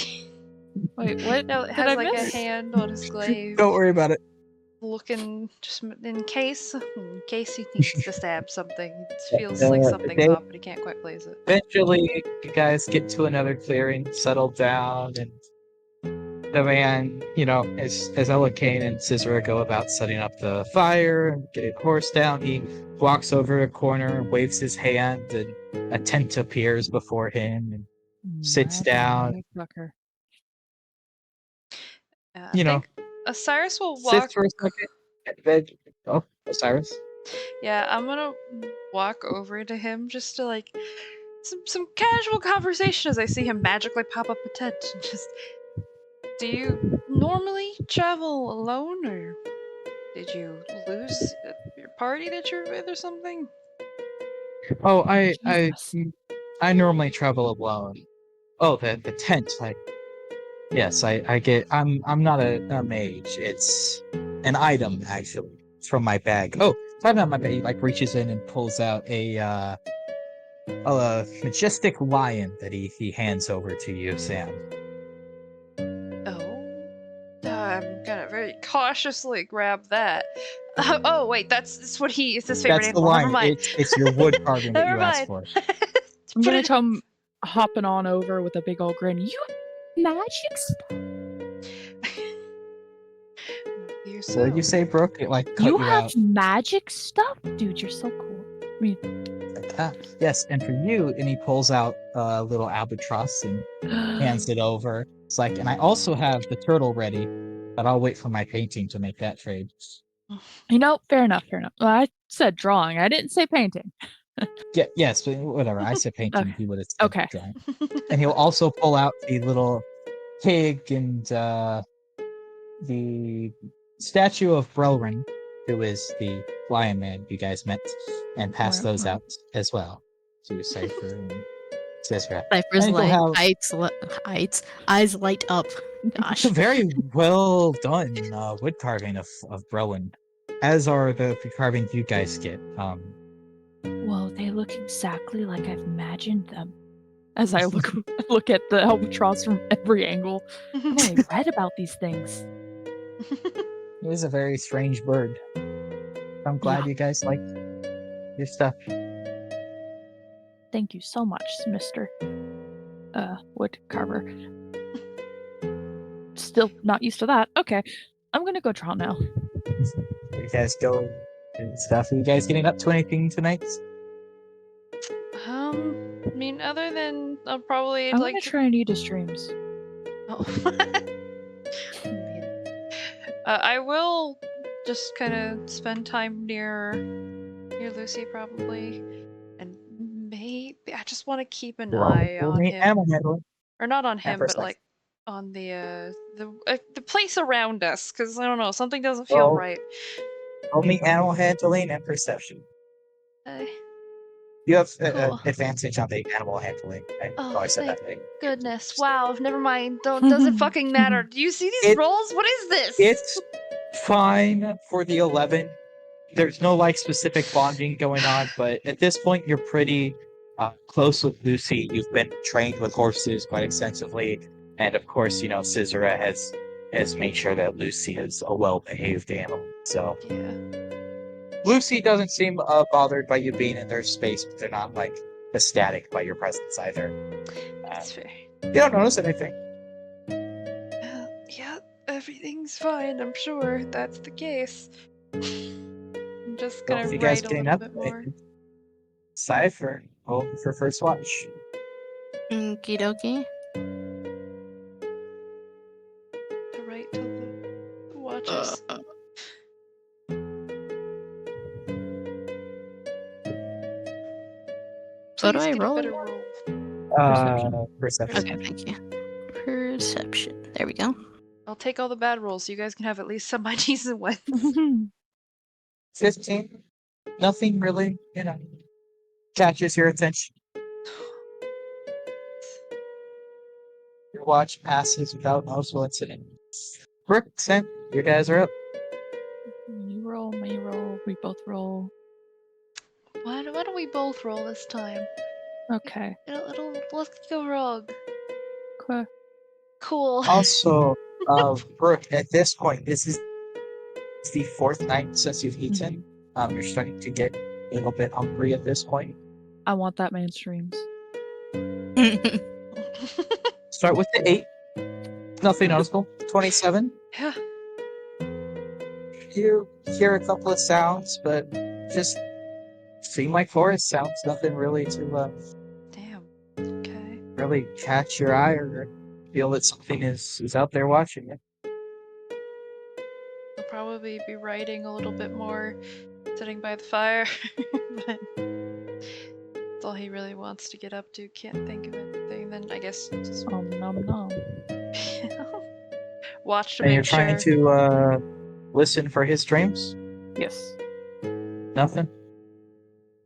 wait, what no, it did has I like miss? a hand on his glaive, Don't worry about it. looking just in case he needs to stab something. It feels Yeah, like the something's day- up, but he can't quite place it. Eventually, you guys get to another clearing, settle down, and the man, as Ella Kane and Cicero go about setting up the fire and getting the horse down, he walks over a corner, waves his hand, and a tent appears before him and sits down. Motherfucker. I You know, think Osiris will walk. sits for a second, and then, oh, Osiris. Yeah, I'm gonna walk over to him just to like some casual conversation as I see him magically pop up a tent. Just, do you normally travel alone, or did you lose your party that you're with, or something? Oh, Jesus. I normally travel alone. Oh, the tent. Yes, I get. I'm not a mage. It's an item actually. It's from my bag. Oh, talking about my bag. He like reaches in and pulls out a majestic lion that he hands over to you, Sam. Oh, I'm gonna very cautiously grab that. Oh wait, that's what he is his favorite That's the animal. Never lion. mind. It's your wood carving that Never you asked mind. for. I'm Put gonna it- come hopping on over with a big old grin. You have magic stuff? What did you say, Brooke? It like cut You you have out. magic stuff? Dude, you're so cool. I mean, Yes, and for you, and he pulls out a little albatross and hands it over. It's like, and I also have the turtle ready, but I'll wait for my painting to make that trade. fair enough, fair enough. Well, I said drawing. I didn't say painting. Yeah, yes, but whatever. I said painting. Okay. He would have said Okay. drawing. And he'll also pull out the little pig and the statue of Brelrin, who is the lion man you guys met, and pass those Right. out as well to Cypher and Cicero. Cypher's And he'll like have- eyes light up. Gosh. Very well done wood carving of Brelrin, as are the carvings you guys get. Whoa, they look exactly like I've imagined them. as I look at the albatross from every angle. I've only read about these things. It is a very strange bird. I'm glad you guys like your stuff. Thank you so much, Mr. Wood Carver. Still not used to that. Okay, I'm gonna go draw now. You guys go and stuff. Are you guys getting up to anything tonight? I mean, other than I'll probably I'm like gonna try and eat his dreams. Oh. I will just kind of spend time near Lucy probably, and maybe I just want to keep an eye on him, Animal handling. or not on him, but perception. like on the place around us, because I don't know, something doesn't feel right. Only animal handling and perception. You have Cool. advantage on the animal handling. I said that thing. Goodness, wow, never mind. Doesn't fucking matter. Do you see these rolls? What is this? It's fine for the 11. There's no like specific bonding going on, but at this point you're pretty close with Lucy. You've been trained with horses quite extensively, and of course, you know, Scissora has made sure that Lucy is a well-behaved animal. So yeah. Lucy doesn't seem bothered by you being in their space, but they're not like ecstatic by your presence either. That's fair. You don't notice anything. Yeah, everything's fine. I'm sure that's the case. I'm just gonna If you guys write a getting little up, bit more. Cypher, for first watch. Okie dokie. To write till the watches. So do Please I get a roll? better roll. Perception. Okay, thank you. Perception. There we go. I'll take all the bad rolls so you guys can have at least some of my decent ones. 15. Nothing really, you know, catches your attention. Your watch passes without noticeable incident. Brooke, Sam, you guys are up. You roll, me roll, we both roll. Why don't we both roll this time? Okay. Let's go rogue. Okay. Cool. Also, Brooke, at this point, this is the fourth night since you've eaten. You're starting to get a little bit hungry at this point. I want that man's dreams. Start with the 8. Nothing noticeable. 27. Yeah. You hear a couple of sounds, but just seem like forest sounds. Nothing really to Damn. Okay. really catch your eye or feel that something is out there watching you. I'll probably be writing a little bit more, sitting by the fire, but that's all he really wants to get up to. Can't think of anything. Then I guess just Nom. watch to And make you're trying sure. to listen for his dreams? Yes. Nothing?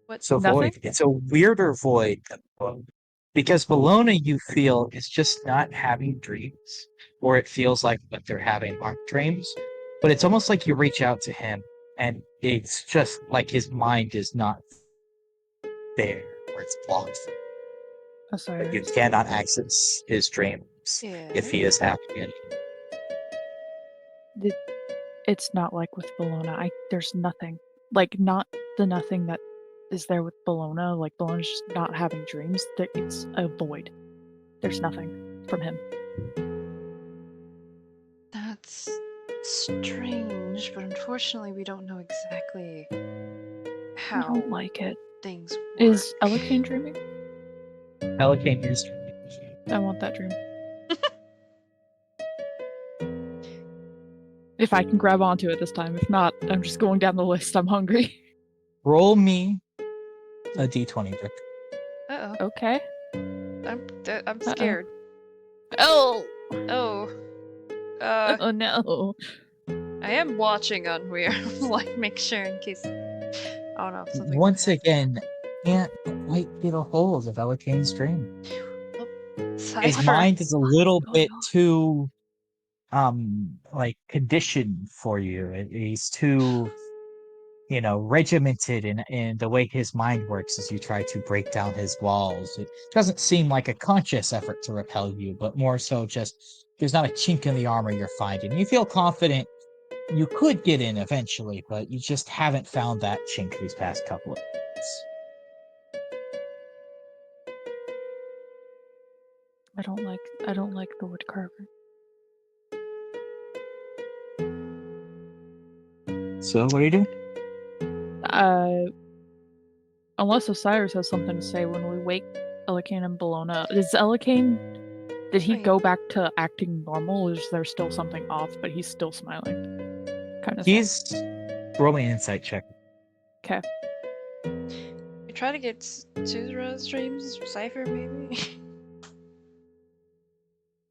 What? So Nothing? void. It's a weirder void than void. Because Bologna, you feel, is just not having dreams. Or it feels like what they're having aren't dreams. But it's almost like you reach out to him, and it's just like his mind is not there, or it's blocked. Oh, sorry. Like you cannot access his dreams if he is having it. It's not like with Bologna. There's nothing. Like, not the nothing that is there with Bologna. Like, Bologna's just not having dreams. It's a void. There's nothing from him. That's strange, but unfortunately we don't know exactly I how don't like it. things work. Is Elikane dreaming? Elikane is dreaming. I want that dream. If I can grab onto it this time. If not, I'm just going down the list. I'm hungry. Roll me a d20, Vic. Uh-oh. Okay. I'm scared. Oh! Oh. Oh no. I am watching on Weird. Like, make sure in case. Oh no, something. Once again, can't quite get a hold of Elikane's dream. His Cypher. mind is a little going bit on? too like conditioned for you. He's too regimented in the way his mind works as you try to break down his walls. It doesn't seem like a conscious effort to repel you, but more so just there's not a chink in the armor you're finding. You feel confident you could get in eventually, but you just haven't found that chink these past couple of months. I don't like the wood carver. So what do you do? Unless Osiris has something to say when we wake Elikane and Bologna. Did he Wait. go back to acting normal, or is there still something off, but he's still smiling? Kind of. He's rolling an insight check. Okay. You try to get Suzera's dreams, Cypher maybe?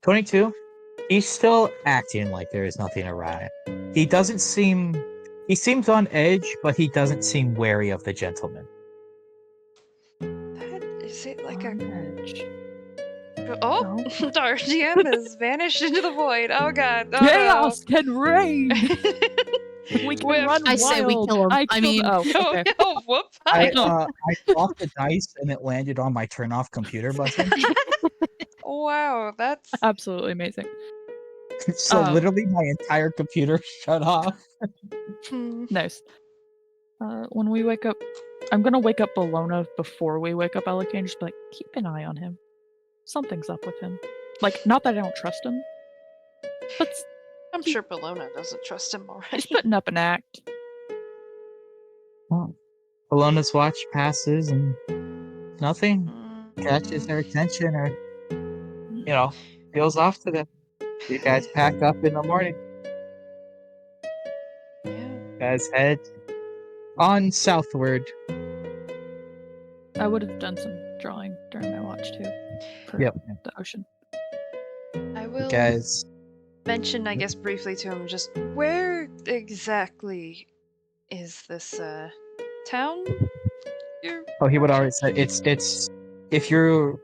22. He's still acting like there is nothing awry. He seems on edge, but he doesn't seem wary of the gentleman. Is it like a... Edge. Oh! No. Our GM has vanished into the void. Oh god. Oh, Chaos can reign! no. We can Whiff. run I say we wild. kill him. I I mean- oh, Oh, okay. no, whoop. I dropped the dice and it landed on my turn off computer button. Wow, that's... Absolutely amazing. So literally my entire computer shut off. Nice. When we wake up, I'm gonna wake up Bologna before we wake up Elikane. Just be like, keep an eye on him. Something's up with him. Like, not that I don't trust him, but I'm sure Bologna doesn't trust him he's already. putting up an act. Bologna's watch passes and nothing catches their attention or, feels off to them. You guys pack up in the morning. Yeah. You guys head on southward. I would have done some drawing during my watch too. For Yep. the ocean. I will Guys, mention, I guess, briefly to him, just where exactly is this town? he would already say it's if you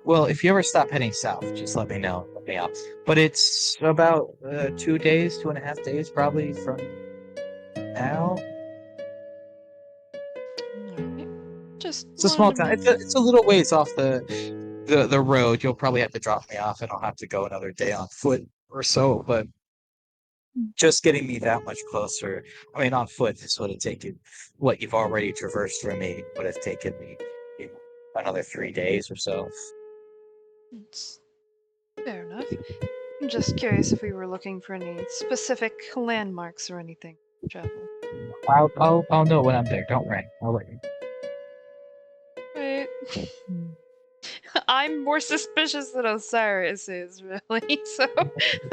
ever stop heading south, just let me know. Let me out. But it's about 2.5 days probably from now. Alright. Just It's a small wanted town. to It's a little ways off the road. You'll probably have to drop me off and I'll have to go another day on foot or so, but just getting me that much closer. I mean, on foot, this would have taken what you've already traversed from me would have taken me another 3 days or so. It's fair enough. I'm just curious if we were looking for any specific landmarks or anything to travel. I'll know when I'm there. Don't worry. I'll let you. Right. I'm more suspicious than Osiris is, really, so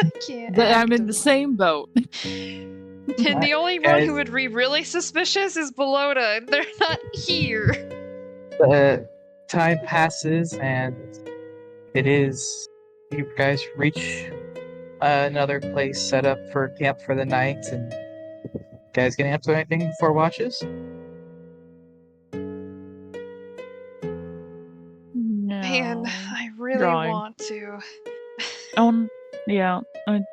I can't. I'm in act the same boat. And the only one who would be really suspicious is Bologna, and they're not here. Time passes and you guys reach another place set up for camp for the night, and you guys gonna answer anything before watches? No. Man, I really Drawing. want to. Yeah. I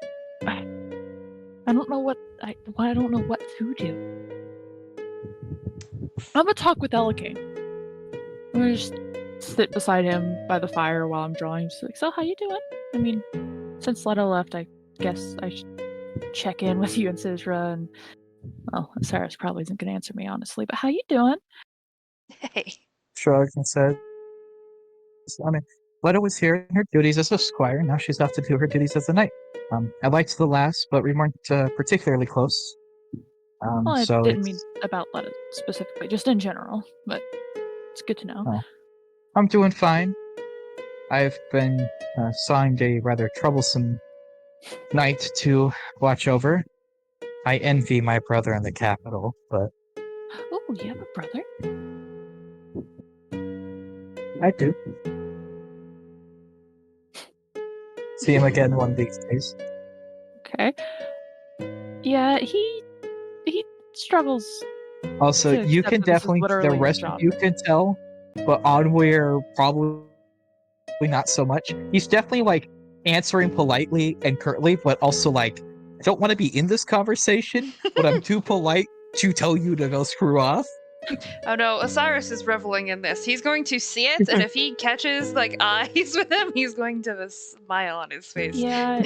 don't know what I don't know what to do. I'm gonna talk with Elikane. I'm gonna just sit beside him by the fire while I'm drawing. Just like, so how you doing? I mean, since Leto left, I guess I should check in with you and Sizra, and well, Osiris probably isn't gonna answer me honestly, but how you doing? Hey. Shrugs and says, I mean, Leto was here in her duties as a squire. Now she's off to do her duties as a knight. I liked the last, but we weren't particularly close. Well, I so didn't mean about Leto specifically, just in general, but it's good to know. Oh. I'm doing fine. I've been assigned a rather troublesome knight to watch over. I envy my brother in the capital, but Oh, you have a brother? I do. See him again one of these days. Okay. Yeah, he struggles. Also, To you accept can that this is definitely, literally the his rest job. of you can tell, but Onweir probably not so much. He's definitely like answering politely and curtly, but also like, I don't want to be in this conversation, but I'm too polite to tell you to go screw off? Oh no, Osiris is reveling in this. He's going to see it, and if he catches like eyes with him, he's going to have a smile on his face. Yeah,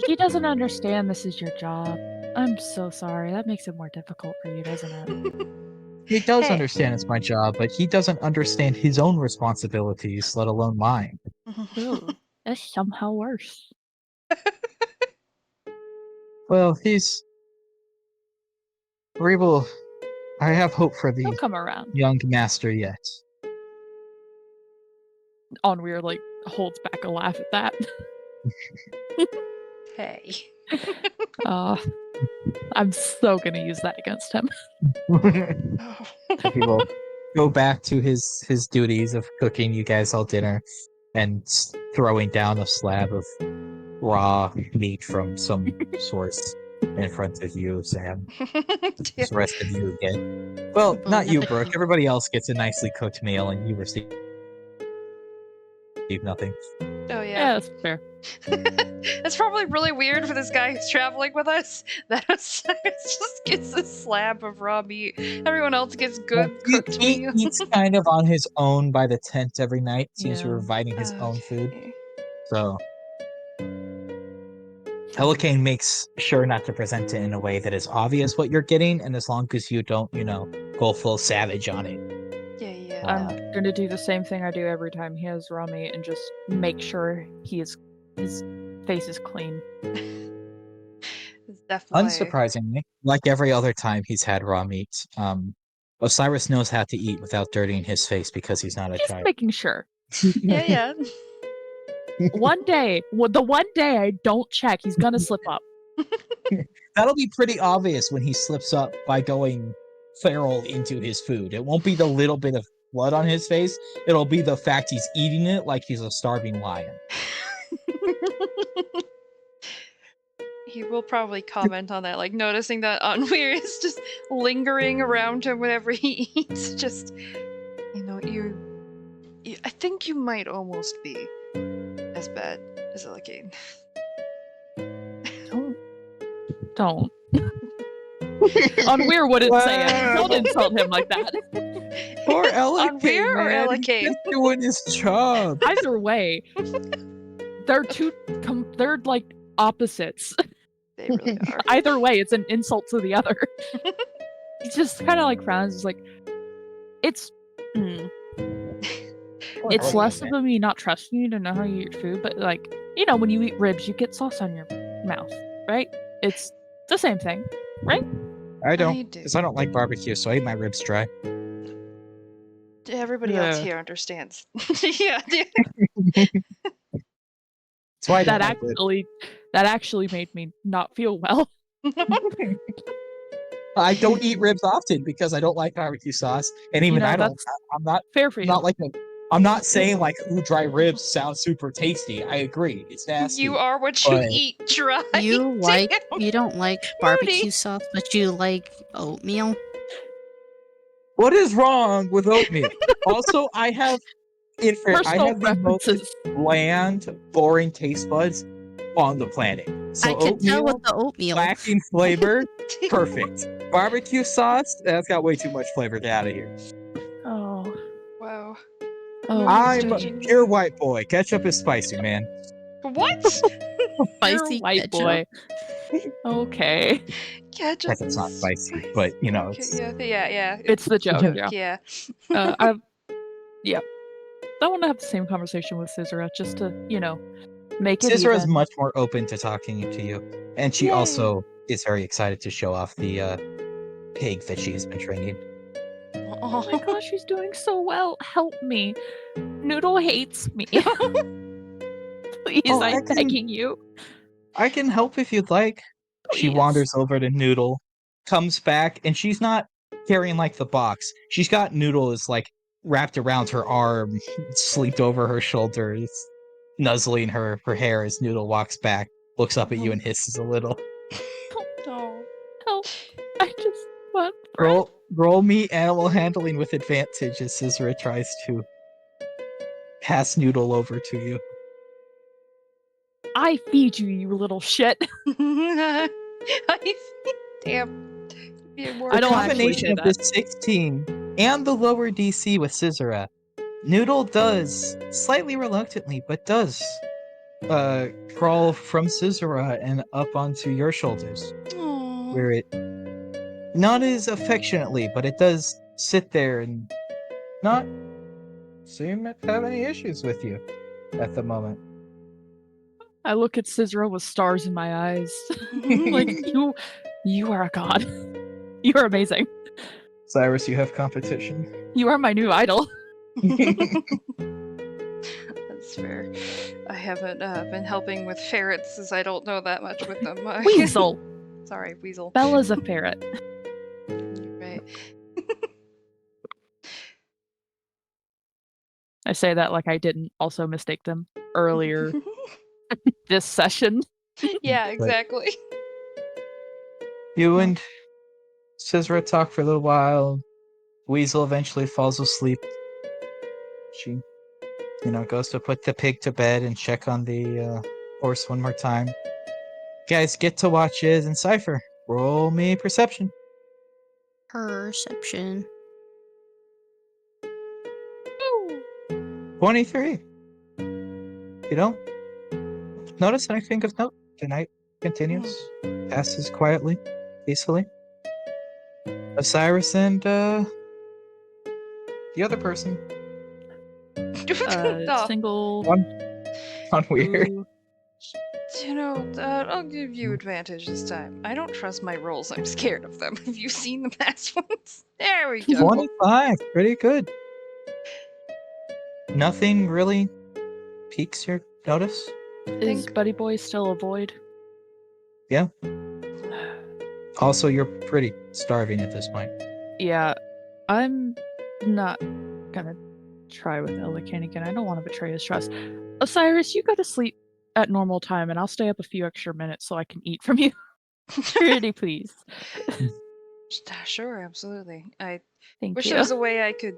he doesn't understand this is your job. I'm so sorry. That makes it more difficult for you, doesn't it? He does Hey. understand it's my job, but he doesn't understand his own responsibilities, let alone mine. Ooh, that's somehow worse. Well, I have hope for He'll the come around. young master yet. Onweir like holds back a laugh at that. Hey. I'm so gonna use that against him. He will go back to his duties of cooking you guys all dinner and throwing down a slab of raw meat from some source in front of you, Sam. The rest of you again. Well, not you, Brooke. Everybody else gets a nicely cooked meal, and you receive nothing. Oh Yeah, yeah. that's fair. That's probably really weird for this guy who's traveling with us. That Osiris just gets a slab of raw meat. Everyone else gets good cooked He meal. eats kind of on his own by the tent every night. Seems to be Yeah. providing his own food. Okay. So Helicane makes sure not to present it in a way that is obvious what you're getting, and as long as you don't, go full savage on it. Yeah. I'm gonna do the same thing I do every time he has raw meat and just make sure his face is clean. It's definitely Unsurprisingly, like every other time he's had raw meat, Osiris knows how to eat without dirtying his face because he's not a Just child. making sure. Yeah. The one day I don't check, he's gonna slip up. That'll be pretty obvious when he slips up by going feral into his food. It won't be the little bit of blood on his face. It'll be the fact he's eating it like he's a starving lion. He will probably comment on that, like noticing that Onweir is just lingering around him whenever he eats. Just, you I think you might almost be as bad as Helicane. Don't. Onweir wouldn't say it. Don't insult him like that. Poor Helicane, Onweir or man. Helicane? He's doing his job. Either way, they're they're like opposites. They really are. Either way, it's an insult to the other. He just kind of like frowns. He's like, it's less of a me not trusting you to know how you eat food, but like, when you eat ribs, you get sauce on your mouth, right? It's the same thing, right? I don't, because I don't like barbecue, so I eat my ribs dry. Everybody else here understands. Yeah. That's why I don't that actually made me not feel well. I don't eat ribs often because I don't like barbecue sauce, and even I don't. I'm not fair for you. I'm not saying like dry ribs sound super tasty. I agree, it's nasty. You are what you eat dry. You don't like barbecue sauce, but you like oatmeal. What is wrong with oatmeal? Also, I have the most bland, boring taste buds on the planet. So I can tell with the oatmeal. Lacking flavor, perfect. Barbecue sauce, that's got way too much flavor. Get out of here. Oh. Wow. Oh, I'm a pure white boy. Ketchup is spicy, man. What? Spicy white boy. Okay. Ketchup's not spicy, but Okay, yeah. It's the joke. Yeah. Yeah. I want to have the same conversation with Scissora just to, make it Scissora is even. much more open to talking to you, and she also is very excited to show off the pig that she has been training. Oh my gosh, she's doing so well. Help me. Noodle hates me. Please, I'm begging you. I can help if you'd like. Please. She wanders over to Noodle, comes back, and she's not carrying like the box. She's got Noodle is like wrapped around her arm, sleeped over her shoulders, nuzzling her hair as Noodle walks back, looks up at you and hisses a little. No. Help. I just want Roll me animal handling with advantage as Scissora tries to pass Noodle over to you. I feed you, you little shit. Damn. be more I The don't actually combination say of the that. 16 and the lower DC with Scissora, Noodle does, slightly reluctantly, but does crawl from Scissora and up onto your shoulders, Aww. where it, not as affectionately, but it does sit there and not seem to have any issues with you at the moment. I look at Scissora with stars in my eyes. Like, you are a god. You are amazing. Cyrus, you have competition. You are my new idol. That's fair. I haven't been helping with ferrets as I don't know that much with them. Weasel. Sorry, Weasel. Bella's a ferret. You're right. I say that like I didn't also mistake them earlier this session. Yeah, exactly. You and Scissora talk for a little while. Weasel eventually falls asleep. She, goes to put the pig to bed and check on the horse one more time. Guys get to watch Iz and Cypher. Roll me perception. Perception. 23. You don't notice anything of note. The night continues, passes quietly, peacefully. Osiris and the other person Oh, Single. on weird. Ooh. I'll give you advantage this time. I don't trust my rolls. I'm scared of them. Have you seen the past ones? There we go. 25. Pretty good. Nothing really piques your notice. Is Buddy Boy still a void? Yeah. Also, you're pretty starving at this point. Yeah, I'm not gonna try with Elikane again. I don't want to betray his trust. Osiris, you go to sleep at normal time, and I'll stay up a few extra minutes so I can eat from you. Pretty please. Sure, absolutely. I Thank wish you. there was a way I could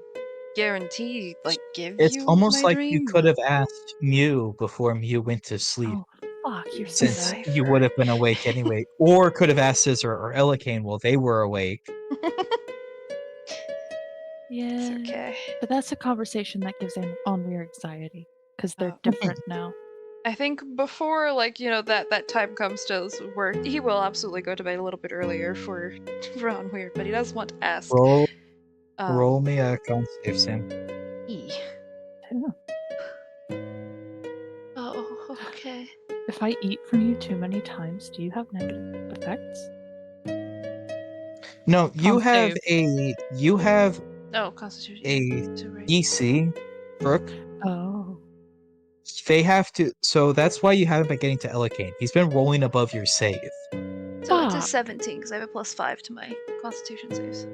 guarantee, give It's you almost my like dream. you could have asked Mew before Mew went to sleep. Oh, fuck, you're so Since right. you would have been awake anyway. Or could have asked Scissor or Elikane while they were awake. Yeah, It's okay. but that's a conversation that gives Henri anxiety because they're different now. I think before, that time comes to where he will absolutely go to bed a little bit earlier for Ron Weird, but he does want to ask. Roll me a con save, Sam. Oh, okay. If I eat from you too many times, do you have negative effects? No, you have Constitution. a EC, Brooke. Oh. They have to, so that's why you haven't been getting to Elikane. He's been rolling above your save. So it's a 17 because I have a +5 to my Constitution saves.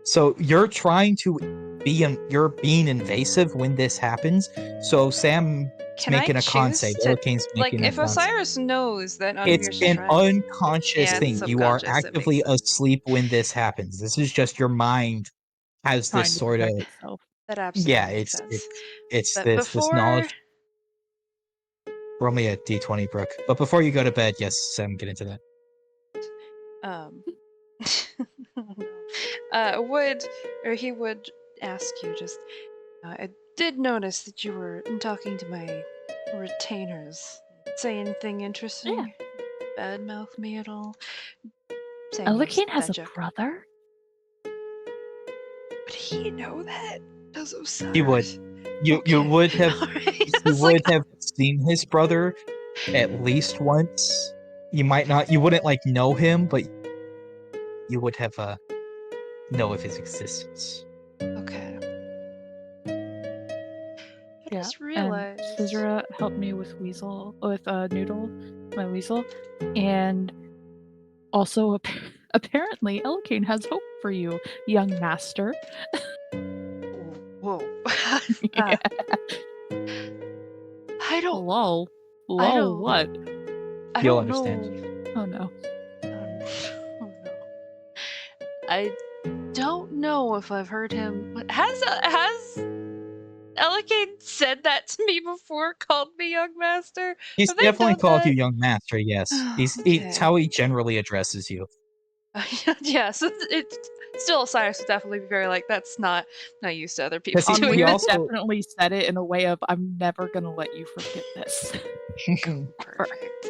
So you're trying to you're being invasive when this happens. So Sam's making a con save. Elikane's making a if con save. Osiris knows that It's an unconscious thing. it's You are subconscious, it actively makes sense. asleep when this happens. This is just your mind has Trying this to sort of protect itself. That absolutely makes sense. it's But this knowledge. Roll me a d20, Brooke. But before you go to bed, yes, Sam, get into that. He would ask you just. I did notice that you were talking to my retainers. Say anything interesting? Yeah. Badmouth me at all? Elikane has a brother? Would he know that? Does Osiris? He would. You would have have seen his brother at least once. You might not. You wouldn't know him, but you would have know of his existence. Okay. I just And realized. Scissora helped me with Noodle, my weasel, and also apparently Elikane has hope for you, young master. Whoa. Yeah. I don't. Lol. I don't- What? I You'll don't understand. know. Oh no. Oh no. I don't know if I've heard him. Has Elikane said that to me before? Called me young master? He's Have they definitely done called that? you young master. Yes, it's Okay. how he generally addresses you. Yeah, so it's still Cyrus would definitely be very like, that's not used to other people Because doing he that. also definitely said it in a way of, I'm never gonna let you forget this. Perfect.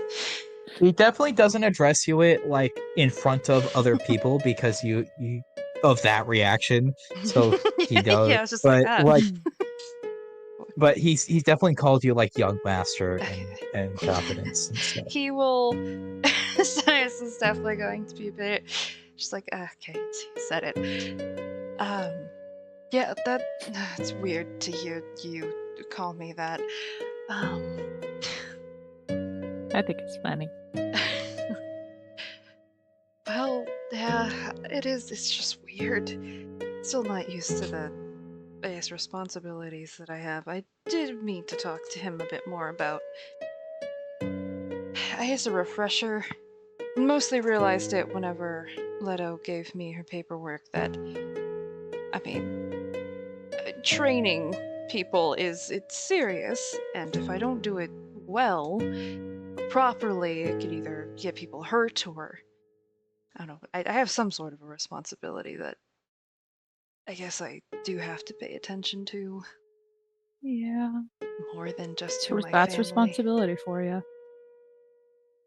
he definitely doesn't address you it like in front of other people because you of that reaction. So he does, Yeah, I was just but like, but he's definitely called you like young master Okay. and confidence and stuff. He will. Cyrus is definitely going to be a bit. Just like, okay, he said it. Yeah, it's weird to hear you call me that. I think it's funny. Well, yeah, it is. It's just weird. Still not used to the, I guess, responsibilities that I have. I did mean to talk to him a bit more about, I guess, a refresher. Mostly realized it whenever Leto gave me her paperwork that, I mean, training people it's serious, and if I don't do it well, properly, it could either get people hurt or, I don't know, I have some sort of a responsibility that I guess I do have to pay attention to Yeah. more than just to my That's family. responsibility for you.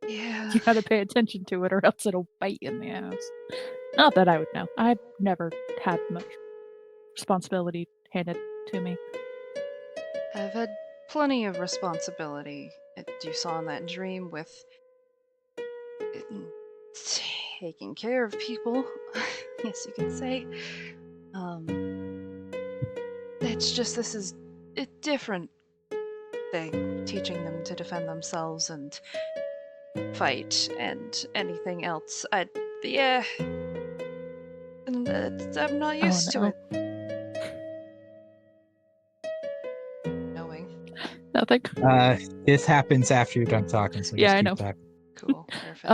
Yeah. You gotta pay attention to it or else it'll bite you in the ass. Not that I would know. I've never had much responsibility handed to me. I've had plenty of responsibility. You saw in that dream with taking care of people, yes, you can say. It's just this is a different thing, teaching them to defend themselves and fight and anything else. Yeah, and I'm not used to it. Knowing. Nothing. This happens after you're done talking, so Yeah, just I keep know. talking. Cool, perfect.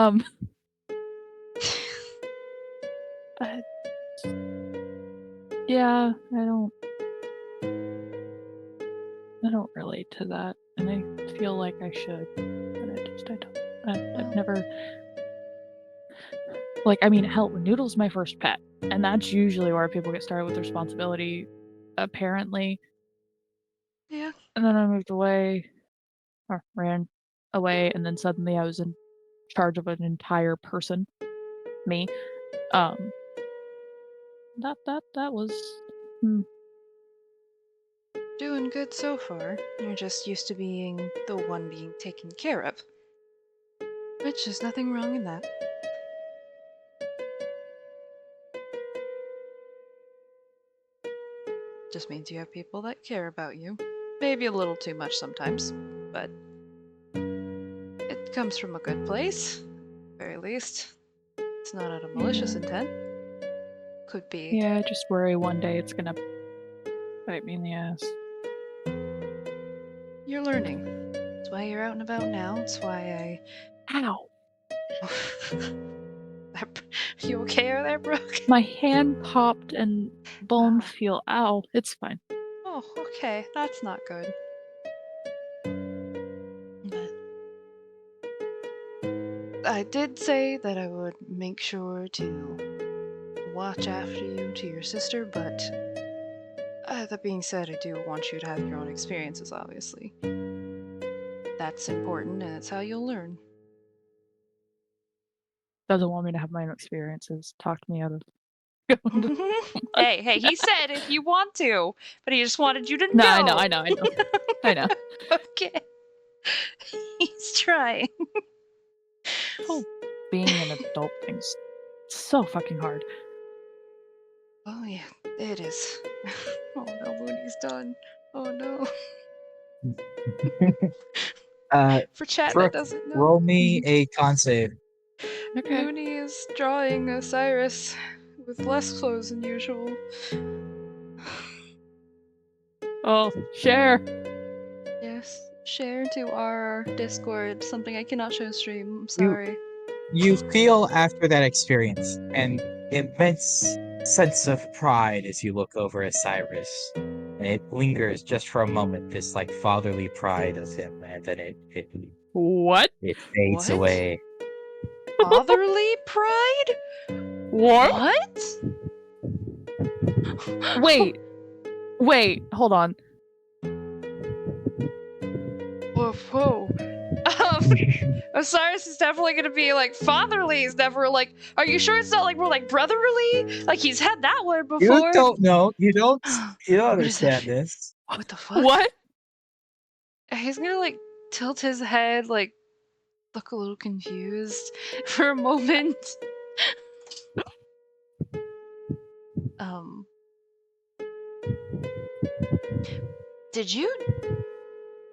Yeah, I don't relate to that, and I feel like I should, but I don't. I've never, like, I mean, hell, Noodle's my first pet, and that's usually where people get started with responsibility, apparently. Yeah. And then I moved away, or ran away, and then suddenly I was in charge of an entire person, me. That was. Doing good so far. You're just used to being the one being taken care of. Which is nothing wrong in that. Just means you have people that care about you. Maybe a little too much sometimes, but it comes from a good place, at the very least. It's not out of malicious intent. Could be. Yeah, I just worry one day it's gonna bite me in the ass. You're learning. That's why you're out and about now. That's why Ow! You okay over there, Brooke? My hand popped and bone feel. Ow! It's fine. Oh, okay. That's not good. But I did say that I would make sure to watch after you to your sister, but that being said, I do want you to have your own experiences, obviously. That's important, and it's how you'll learn. Doesn't want me to have my own experiences. Talked me out of. Hey, he said if you want to, but he just wanted you to know. No, I know. I know. Okay. He's trying. Oh, being an adult thing's so fucking hard. Oh yeah, it is. Oh no, Mooney's done. Oh no. For chat Brooke, that doesn't know, roll me a con save. Okay. Mooney is drawing Osiris with less clothes than usual. Oh, share. Yes, share to our Discord. Something I cannot show stream. I'm sorry. You feel after that experience an immense sense of pride as you look over at Cyrus. And it lingers just for a moment, this like fatherly pride of him, and then it What? fades What? away. Fatherly pride? What? What? Wait, hold on. Whoa. Osiris is definitely gonna be like fatherly. Is never like. Are you sure it's not like more like brotherly? Like he's had that one before. You don't know. You don't What is that understand shit? this. What the fuck? What? He's gonna like tilt his head, like look a little confused for a moment. Did you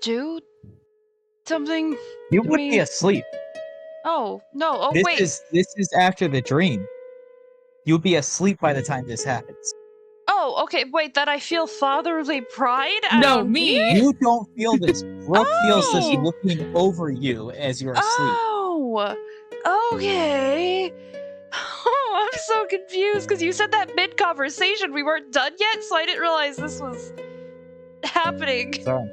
do something You to would me? be asleep. Oh no! Oh wait! This is after the dream. You'll be asleep by the time this happens. Oh, okay. Wait, that I feel fatherly pride at No, on me. Weird? You don't feel this. Brooke feels this Oh! looking over you as you're asleep. Oh, okay. Oh, I'm so confused because you said that mid-conversation. We weren't done yet, so I didn't realize this was happening. Sorry.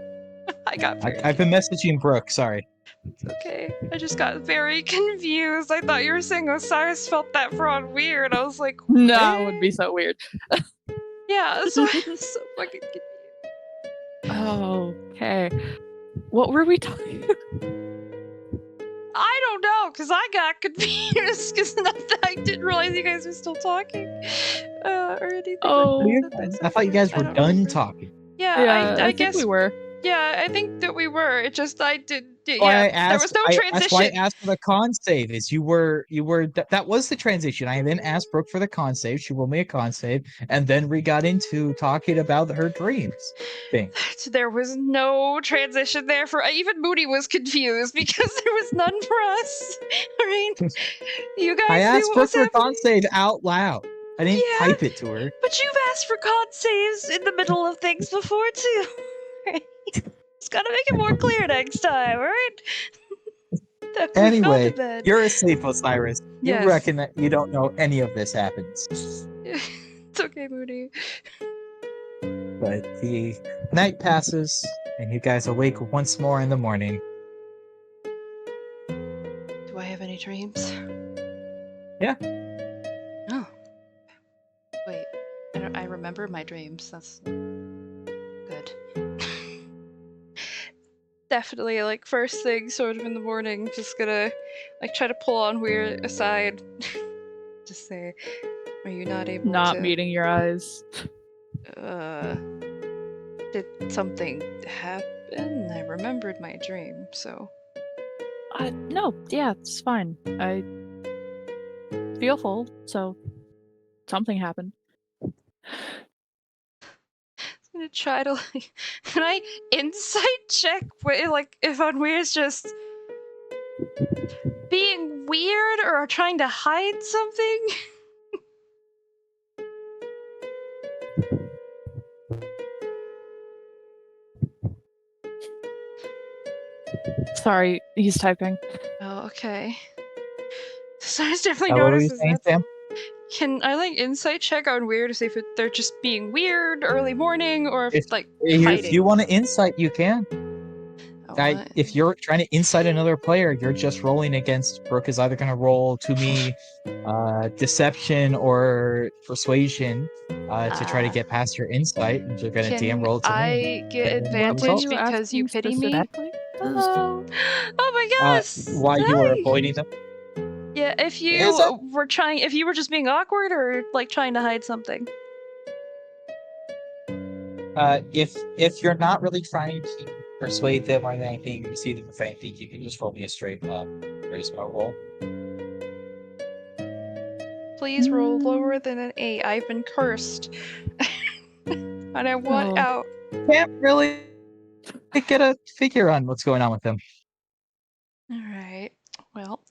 I got very I've been messaging Brooke, sorry. It's okay. I just got very confused. I thought you were saying Osiris felt that for on Weird. I was like, No, it would be so weird. yeah, so I was so fucking confused. Okay. What were we talking about? I don't know, because I got confused because I didn't realize you guys were still talking or anything. I thought you guys were done remember. talking. Yeah, I think guess we were. Yeah, I think that we were. It just I did. Why Yeah, there was no that's transition. why I asked for the con save. Is you were that was the transition. I then asked Brooke for the con save. She rolled me a con save, and then we got into talking about her dreams thing. There was no transition there for even Moody was confused because there was none for us. Right? You guys I knew asked what Brooke was for a con happening. save out loud. I didn't Yeah, type it to her. But you've asked for con saves in the middle of things before too. Right? Just gotta make it more clear next time, alright? Anyway, you're asleep, Osiris. You Yes. reckon that you don't know any of this happens. It's okay, Moody. But the night passes, and you guys awake once more in the morning. Do I have any dreams? Yeah. Oh. Wait. I remember my dreams. That's good. Definitely, like, first thing sort of in the morning, just gonna, like, try to pull on Weird aside. Just say, are you not able Not to... meeting your eyes. Did something happen? I remembered my dream, so... No, yeah, it's fine. I feel full, so something happened. I'm gonna try to, like... Can I insight check, like, if Weird's just... being weird or trying to hide something? Sorry, he's typing. Oh, okay. So I definitely What were you notices saying, that. Sam? Can I like insight check on Weird to see if they're just being weird early morning or if like hiding? If you want to insight, you can. Oh, If you're trying to insight another player, you're just rolling against Brooke is either going to roll to me deception or persuasion to try to get past your insight, and you're going to DM roll to me. I get and then advantage result. because you pity me? Hello. Oh my gosh! While you were avoiding them? Yeah, if you were trying, if you were just being awkward or like trying to hide something. If you're not really trying to persuade them or anything, you see them if anything, you can just roll me a straight charisma roll. Please roll lower than an 8. I've been cursed. And I want out. Can't really get a figure on what's going on with them. Alright. Well.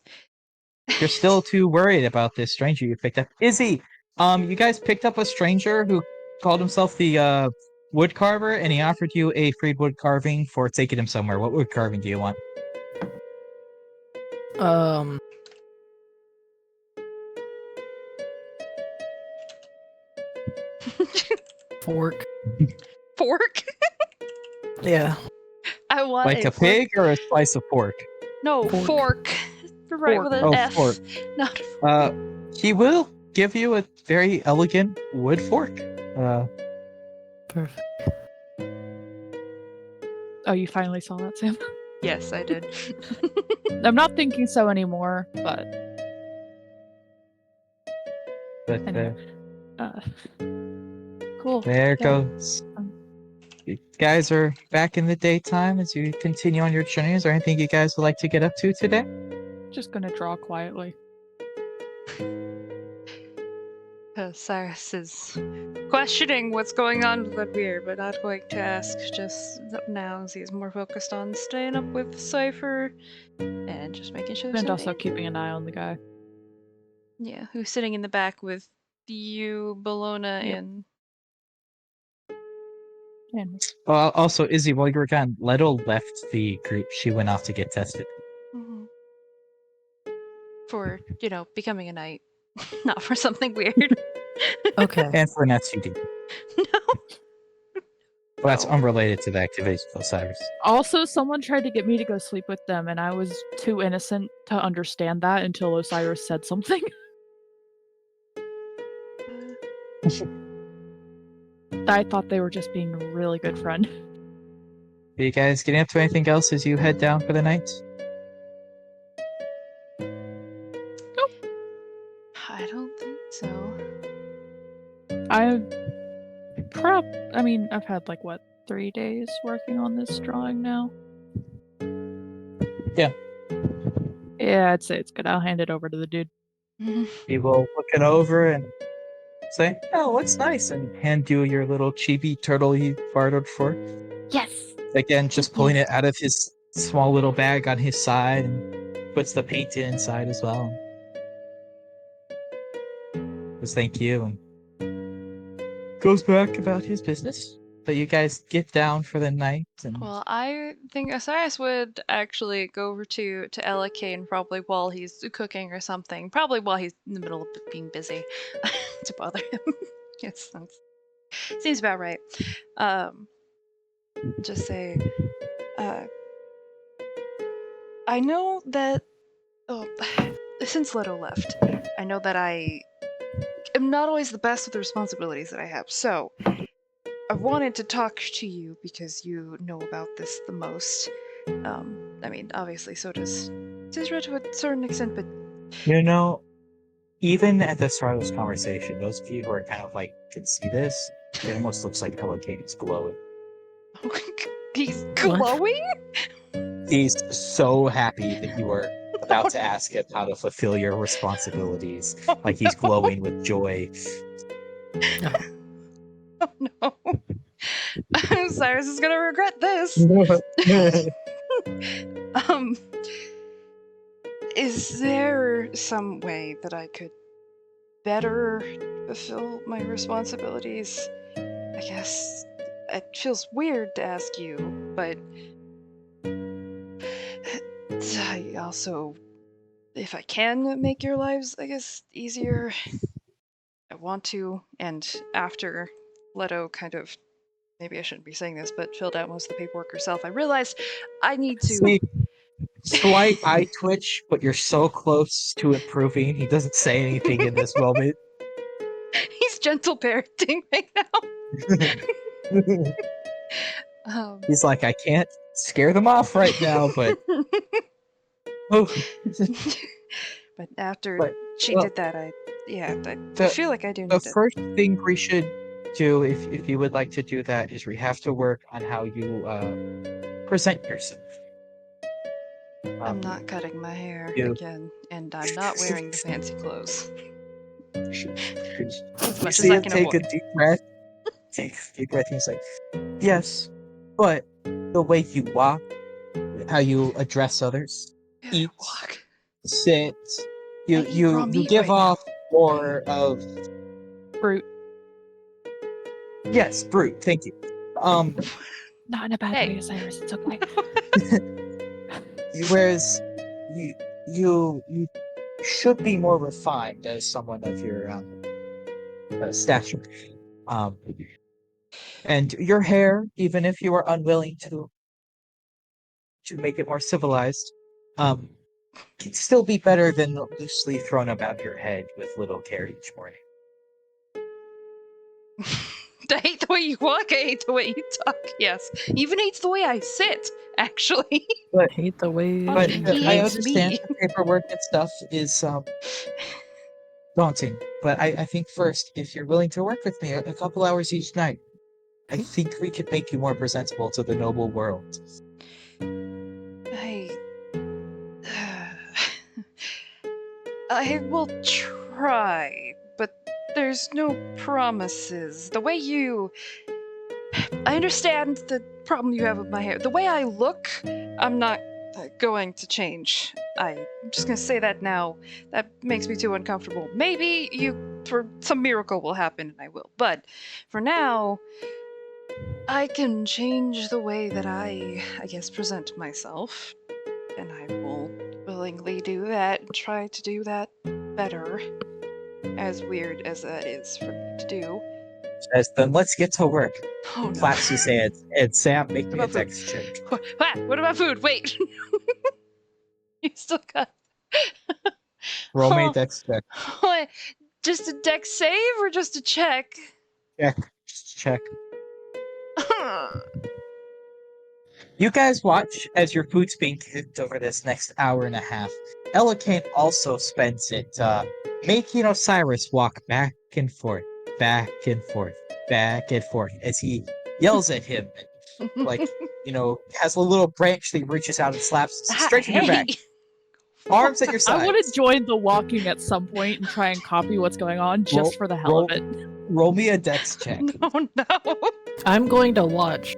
You're still too worried about this stranger you picked up. Izzy, you guys picked up a stranger who called himself the wood carver, and he offered you a free wood carving for taking him somewhere. What wood carving do you want? Fork. Fork? Yeah. I want like a pig or a slice of pork? No, fork. Right with an F. Fork. Not He will give you a very elegant wood fork. Perfect. Oh, you finally saw that, Sam? Yes, I did. I'm not thinking so anymore, but anyway. Cool. There Yeah. goes. You guys are back in the daytime as you continue on your journey. Is there anything you guys would like to get up to today? Just gonna draw quietly. Cyrus is questioning what's going on with Ludwig, but not going to ask just now, as he's more focused on staying up with Cypher and just making sure there's And no also danger. keeping an eye on the guy. Yeah, who's sitting in the back with you, Bologna, Yep. and And Well, also, Izzy, while you were gone, Leto left the group. She went off to get tested. Mhm. For, becoming a knight. Not for something weird. Okay. And for an SUD. No. Well, that's No. unrelated to the activation of Osiris. also, someone tried to get me to go sleep with them, and I was too innocent to understand that until Osiris said something. I thought they were just being a really good friend. Are you guys getting up to anything else as you head down for the night? I don't think so. I've had 3 days working on this drawing now. Yeah. Yeah, I'd say it's good. I'll hand it over to the dude. He will look it over and say, "Oh, looks nice," and hand you your little chibi turtle he bartered for. Yes! Again, just pulling it out of his small little bag on his side and puts the paint inside as well. Just thank you and goes back about his business. But you guys get down for the night and Well, I think Osiris would actually go over to Ella Kane probably while he's cooking or something. Probably while he's in the middle of being busy to bother him. Yes, seems about right. Just say, I know that since Leto left, I know that I am not always the best with the responsibilities that I have. So I wanted to talk to you because you know about this the most. Obviously, so does Tisra to a certain extent, but even at the start of this conversation, those of you who are kind of can see this, it almost looks like Pelican's glowing. he's glowing? He's so happy that you were about to ask him how to fulfill your responsibilities. He's glowing with joy. Oh no. Cyrus is gonna regret this. Is there some way that I could better fulfill my responsibilities? I guess it feels weird to ask you, but I also, if I can make your lives, I guess, easier, I want to. And after Leto kind of, maybe I shouldn't be saying this, but filled out most of the paperwork herself, I realized I need to... See, slight eye twitch, but you're so close to improving. He doesn't say anything in this moment. He's gentle parenting right now. He's like, I can't scare them off right now, but... But after she did that, I feel like I do need The to... first thing we should do, if you would like to do that, is we have to work on how you present yourself. I'm not cutting my hair again, and I'm not wearing the fancy clothes. As much as I can take avoid. a deep breath. Take a deep breath and he's like, yes, but the way you walk, how you address others, eat, sit, you give off more of... Brute. Yes, brute, thank you. Not in a bad way, Osiris, it's okay. Whereas you should be more refined as someone of your stature. And your hair, even if you are unwilling to make it more civilized, can still be better than loosely thrown about your head with little care each morning. I hate the way you walk, I hate the way you talk, yes. He even hates the way I sit, actually. Hate the way. But He I hates understand me. the paperwork and stuff is daunting. But I think first, if you're willing to work with me a couple hours each night, I think we could make you more presentable to the noble world. I will try, but there's no promises. The way you... I understand the problem you have with my hair. The way I look, I'm not going to change. I'm just gonna say that now. That makes me too uncomfortable. Maybe some miracle will happen and I will. But for now, I can change the way that I guess, present myself. And I will willingly do that and try to do that better. As weird as that is for me to do. Then let's get to work. Oh no. Claps his hands, and Sam, make me a What about dex check. What about food? Wait! You still got... Roll me a dex check. What? Just a dex save or just a check? Check. Just check. You guys watch as your food's being cooked over this next hour and a half. Elikane also spends it making Osiris walk back and forth, back and forth, back and forth as he yells at him. Like, has a little branch that he reaches out and slaps straight from your back. Arms at your sides. I want to join the walking at some point and try and copy what's going on just for the hell of it. Roll me a dex check. Oh no. I'm going to watch.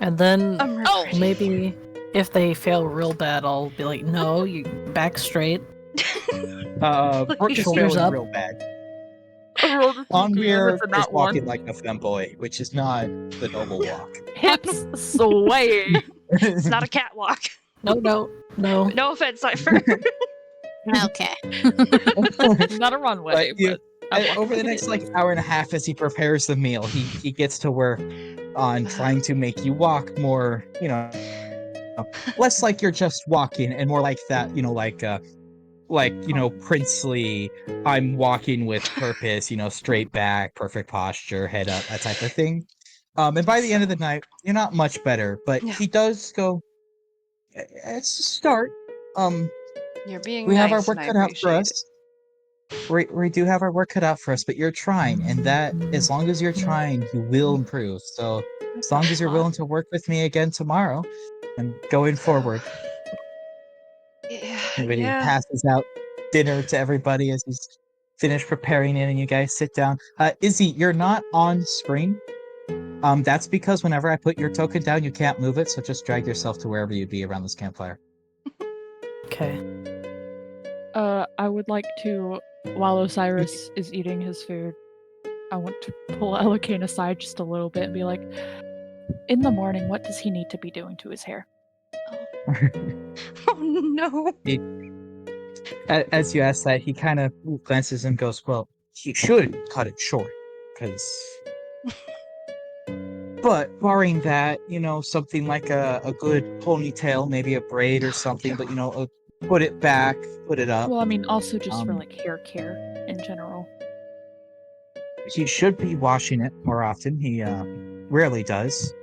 And then I'm maybe if they fail real bad, I'll be like, no, you back straight. Brooke is Shoulders failing up. real bad. Onweir is walking like a femboy, which is not the noble walk. Hips sway. It's not a catwalk. No. No offense, Cypher. Okay. Not a runway. But over the next hour and a half, as he prepares the meal, he gets to work on trying to make you walk more, less like you're just walking and more like that, princely, I'm walking with purpose, straight back, perfect posture, head up, that type of thing. And by the end of the night, you're not much better, but he does go, it's a start. You're being we nice, have our work and cut I out for appreciate us. We do have our work cut out for us, but you're trying, and that, as long as you're trying, you will improve. So, as long as you're willing to work with me again tomorrow, and going forward. Everybody passes out dinner to everybody as he's finished preparing it, and you guys sit down. Izzy, you're not on screen. That's because whenever I put your token down, you can't move it, so just drag yourself to wherever you'd be around this campfire. Okay. I would like to, while Osiris is eating his food, I want to pull Elikane aside just a little bit and be like, in the morning, what does he need to be doing to his hair? Oh no. As you ask that, he kind of glances and goes, well, he should cut it short, because... But barring that, something like a good ponytail, maybe a braid or something, but, put it back, put it up. Well, I mean, also just for, hair care in general. He should be washing it more often. He rarely does.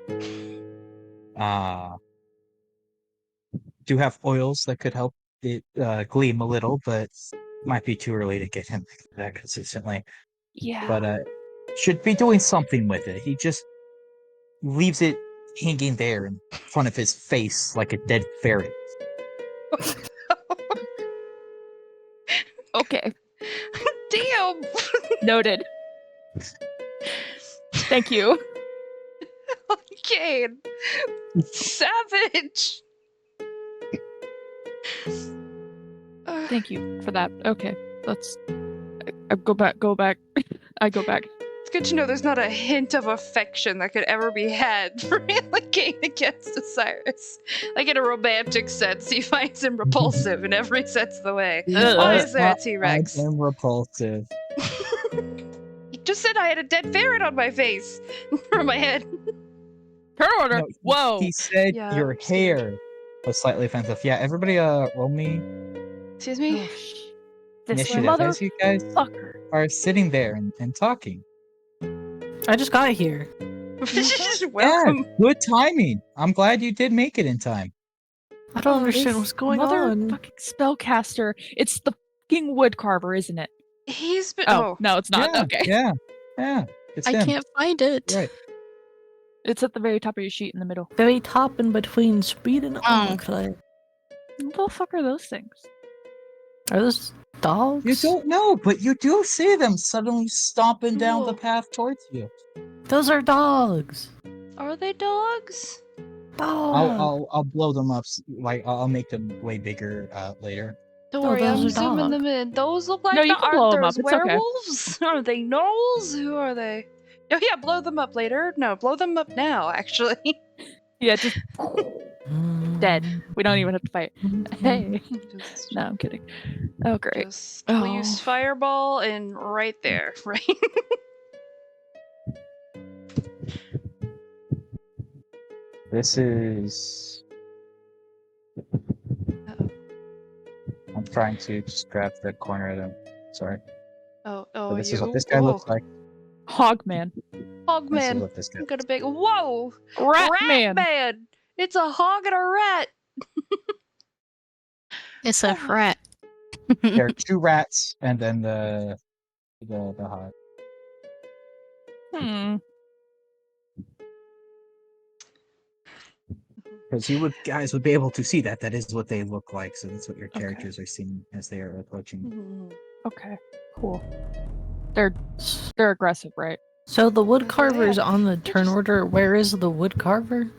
Do have oils that could help it gleam a little, but might be too early to get him that consistently. Yeah. But should be doing something with it. He just leaves it hanging there in front of his face like a dead ferret. Okay. Damn. Noted. Thank you. Kane. Savage. Thank you for that. Okay, let's. I go back. I go back. It's good to know there's not a hint of affection that could ever be had for Elikane against Osiris. Like in a romantic sense, he finds him repulsive in every sense of the way. Why is there a T-Rex? I'm repulsive. He just said I had a dead ferret on my face. Or my head. Turn order! No, Whoa! He said Yeah, your I'm scared. hair. was slightly offensive. Yeah, everybody roll me Excuse me? Oh, this initiative as you guys motherfucker. are sitting there and talking. I just got here. Welcome. Yeah, good timing. I'm glad you did make it in time. I don't understand This what's going on. motherfucking spellcaster. It's the fucking woodcarver, isn't it? He's been. Oh, no, it's not. Yeah, Okay. yeah. It's I him. can't find it. Right. It's at the very top of your sheet in the middle. Very top in between speed and Oh. okay. What the fuck are those things? Are those dogs? You don't know, but you do see them suddenly stomping down the Whoa. path towards you. Those are dogs. Are they dogs? Dogs. I'll blow them up. Like I'll make them way bigger later. Don't Oh, worry, those I'm are zooming dog. them in. Those look like No, you can blow them up, those it's okay. werewolves? Are they gnolls? Who are they? Oh yeah, blow them up later. No, blow them up now, actually. Yeah, just dead. We don't even have to fight. Hey. Just, No, I'm kidding. Oh, great. I'll Oh. use fireball and right there, right? This is. Uh-oh. I'm trying to just grab the corner of them. Sorry. Oh, But this is what this guy looks like. Hogman. This is Hogman. what this guy. I'm gonna big. Whoa! Ratman. Man! It's a hog and a rat. It's a rat. There are 2 rats and then the hog. Hmm. Because you guys would be able to see that. That is what they look like. So that's what your Okay. characters are seeing as they are approaching. Mhm. Okay. Cool. They're aggressive, right? So the wood carver is Yeah. on the turn order. Where is the wood carver?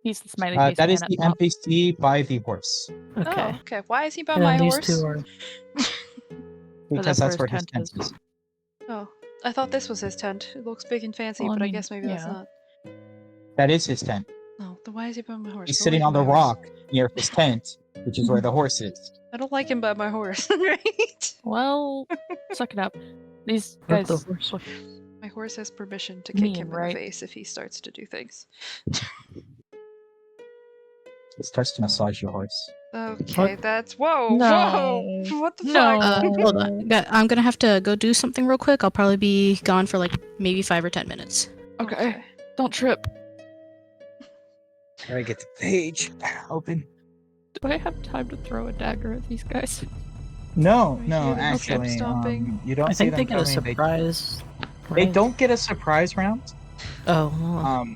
He's the smiley face That man is at the top. NPC by the horse. Okay. Oh, okay. Why is he by And my then horse? these 2 are. Because that's where his tent tent is. Oh, I thought this was his tent. It looks big and fancy, Well, I but I mean, guess maybe that's yeah. not. That is his tent. Oh, then why is he by my horse? He's Go sitting away on the from my horse. rock near his tent, which is where the horse is. I don't like him by my horse, right? Well, suck it up. These Let guys the horse- look My horse has permission to kick Mean, him in right? the face if he starts to do things. He starts to massage your horse. Okay, What? that's whoa, No. whoa! What the No. fuck? Hold on. I'm gonna have to go do something real quick. I'll probably be gone for like maybe 5 or 10 minutes. Okay. Don't trip. Try to get the page open. Do I have time to throw a dagger at these guys? No, I no, hear them actually, stomping. you don't I see think them they get a coming. surprise. They right? don't get a surprise round. Oh. well.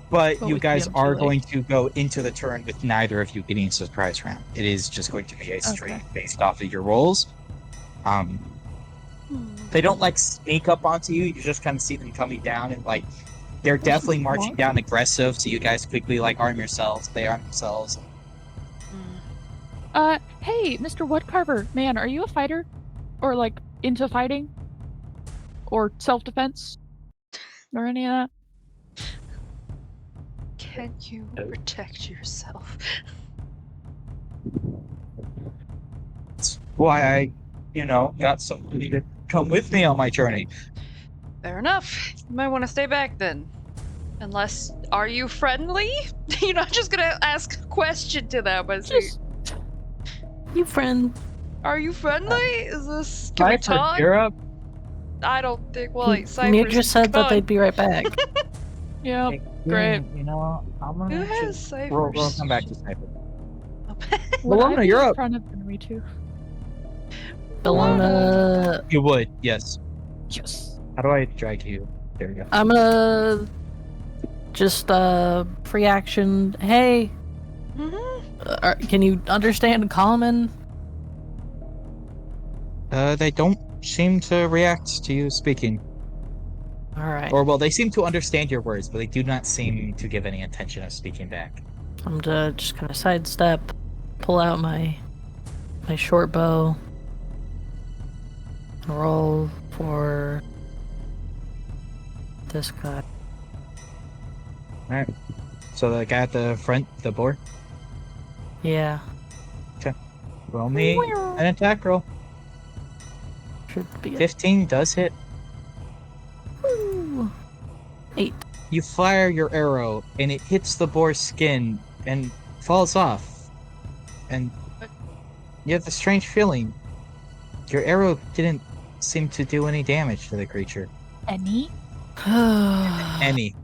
But But you we guys see 'em are too going to go into the turn with neither of you getting a surprise round. It is just going to be a straight Okay. based off of your rolls. Hmm. They don't like sneak up onto you. You just kind of see them coming down and like they're definitely marching What? down aggressive. So you guys quickly like arm yourselves. They arm themselves. Hmm. Hey, Mr. Woodcarver, man, are you a fighter? Or like into fighting? Or self-defense? Or any of that? Can you protect yourself? That's why I, got somebody to come with me on my journey. Fair enough. You might want to stay back then. Unless, are you friendly? You're not just gonna ask a question to them. Just You friend. Are you friendly? Is this? Can we Cypher, talk? you're up. I don't think. Well, like, Nia Cypher's just said that gone. they'd be right back. yeah. Hey, Great. I'm gonna Who actually- has Cypher? We'll come back to Cypher. Would I Bologna, be you're in up. front of enemy too? Bellona. You would, yes. Yes. How do I drag you? There we go. I'm gonna just free action. Hey, Mm-hmm. can you understand common? They don't seem to react to you speaking. All right. Or, well, they seem to understand your words, but they do not seem to give any intention of speaking back. I'm just gonna sidestep, pull out my short bow, and roll for this guy. Alright. So the guy at the front, the boar, Yeah, roll me an attack roll. should be 15 does hit. 8. You fire your arrow, and it hits the boar's skin and falls off. and you have the strange feeling. Your arrow didn't seem to do any damage to the creature. Any? Any.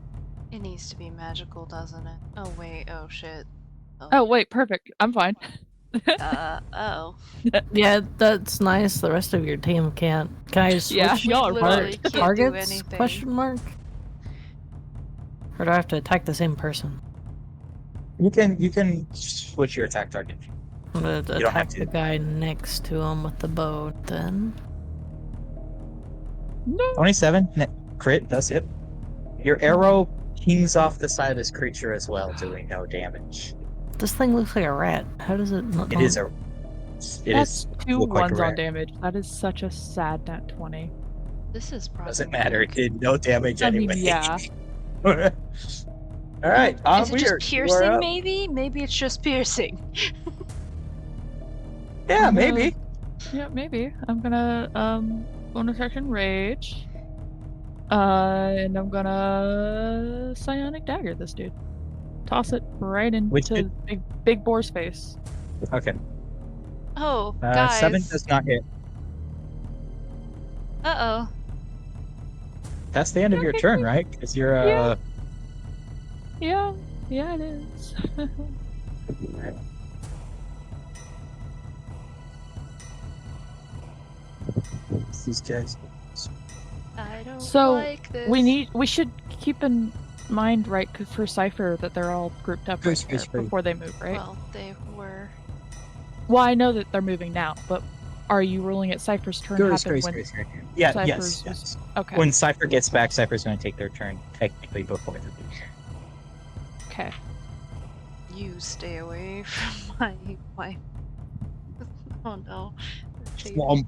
It needs to be magical, doesn't it? Oh wait, oh shit. Oh wait, perfect. I'm fine. Oh. Yeah, that's nice. The rest of your team can't. Can I switch Yeah, We y'all are literally fucked. can't do targets? anything. Question mark. Or do I have to attack the same person? You can switch your attack target. I'm gonna don't have attack to. the guy next to him with the bow. Then 27 crit does hit. Your arrow pings off the side of this creature as well, doing no damage. this thing looks like a rat. How does it not? It is a. It That's is 2 look like a 1s on rat. damage. That is such a sad nat 20. This is probably Doesn't matter. It did no damage I mean, anyway. yeah. All right. Is it just piercing, maybe? Maybe it's just piercing. Yeah, maybe. Yeah, maybe. I'm gonna bonus action rage. And I'm gonna psionic dagger this dude. Toss it right Which into big boar's face. Okay. Oh, guys. 7 does not hit. Uh-oh. That's the end of your turn, right? Because you're Yeah, it is. These guys. I don't So, like this. we should keep in mind, right, 'cause for Cypher, that they're all grouped up right Goose, there before they move, right? Well, they were. Well, I know that they're moving now, but are you ruling it Cypher's turn happen when Yeah, Cypher's yes. Okay. When Cypher gets back, Cypher's going to take their turn technically before the Okay. You stay away from my. Oh no. Jade Swamp.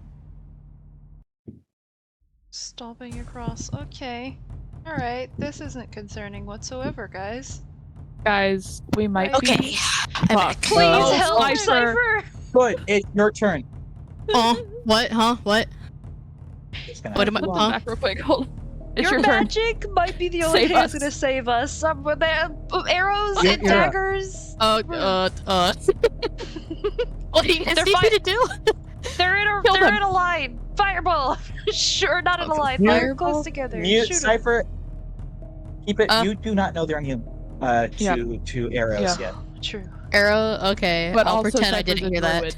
stomping across. Okay. Alright, this isn't concerning whatsoever, guys. Guys, we might Okay, be I'm back. fucked. Please Oh, help, Cypher. Cypher! Good, it's your turn. What? Huh? What? It's gonna What am I? Hold on, Huh? back real quick. Hold on. It's Your your turn. magic might be the only Save thing that's us. gonna save us. With arrows Yeah, and yeah. daggers. What do you guys They're need me to do? They're in Kill they're them. in a line. Fireball. Sure, not in a Okay. line. Mute- They're close together. Mute Shoot 'em. Cypher. Keep it. Uh, You do not know they're immune Yeah. to arrows yet. True. Arrow? Okay, But I'll also pretend I Cypher's didn't a hear that.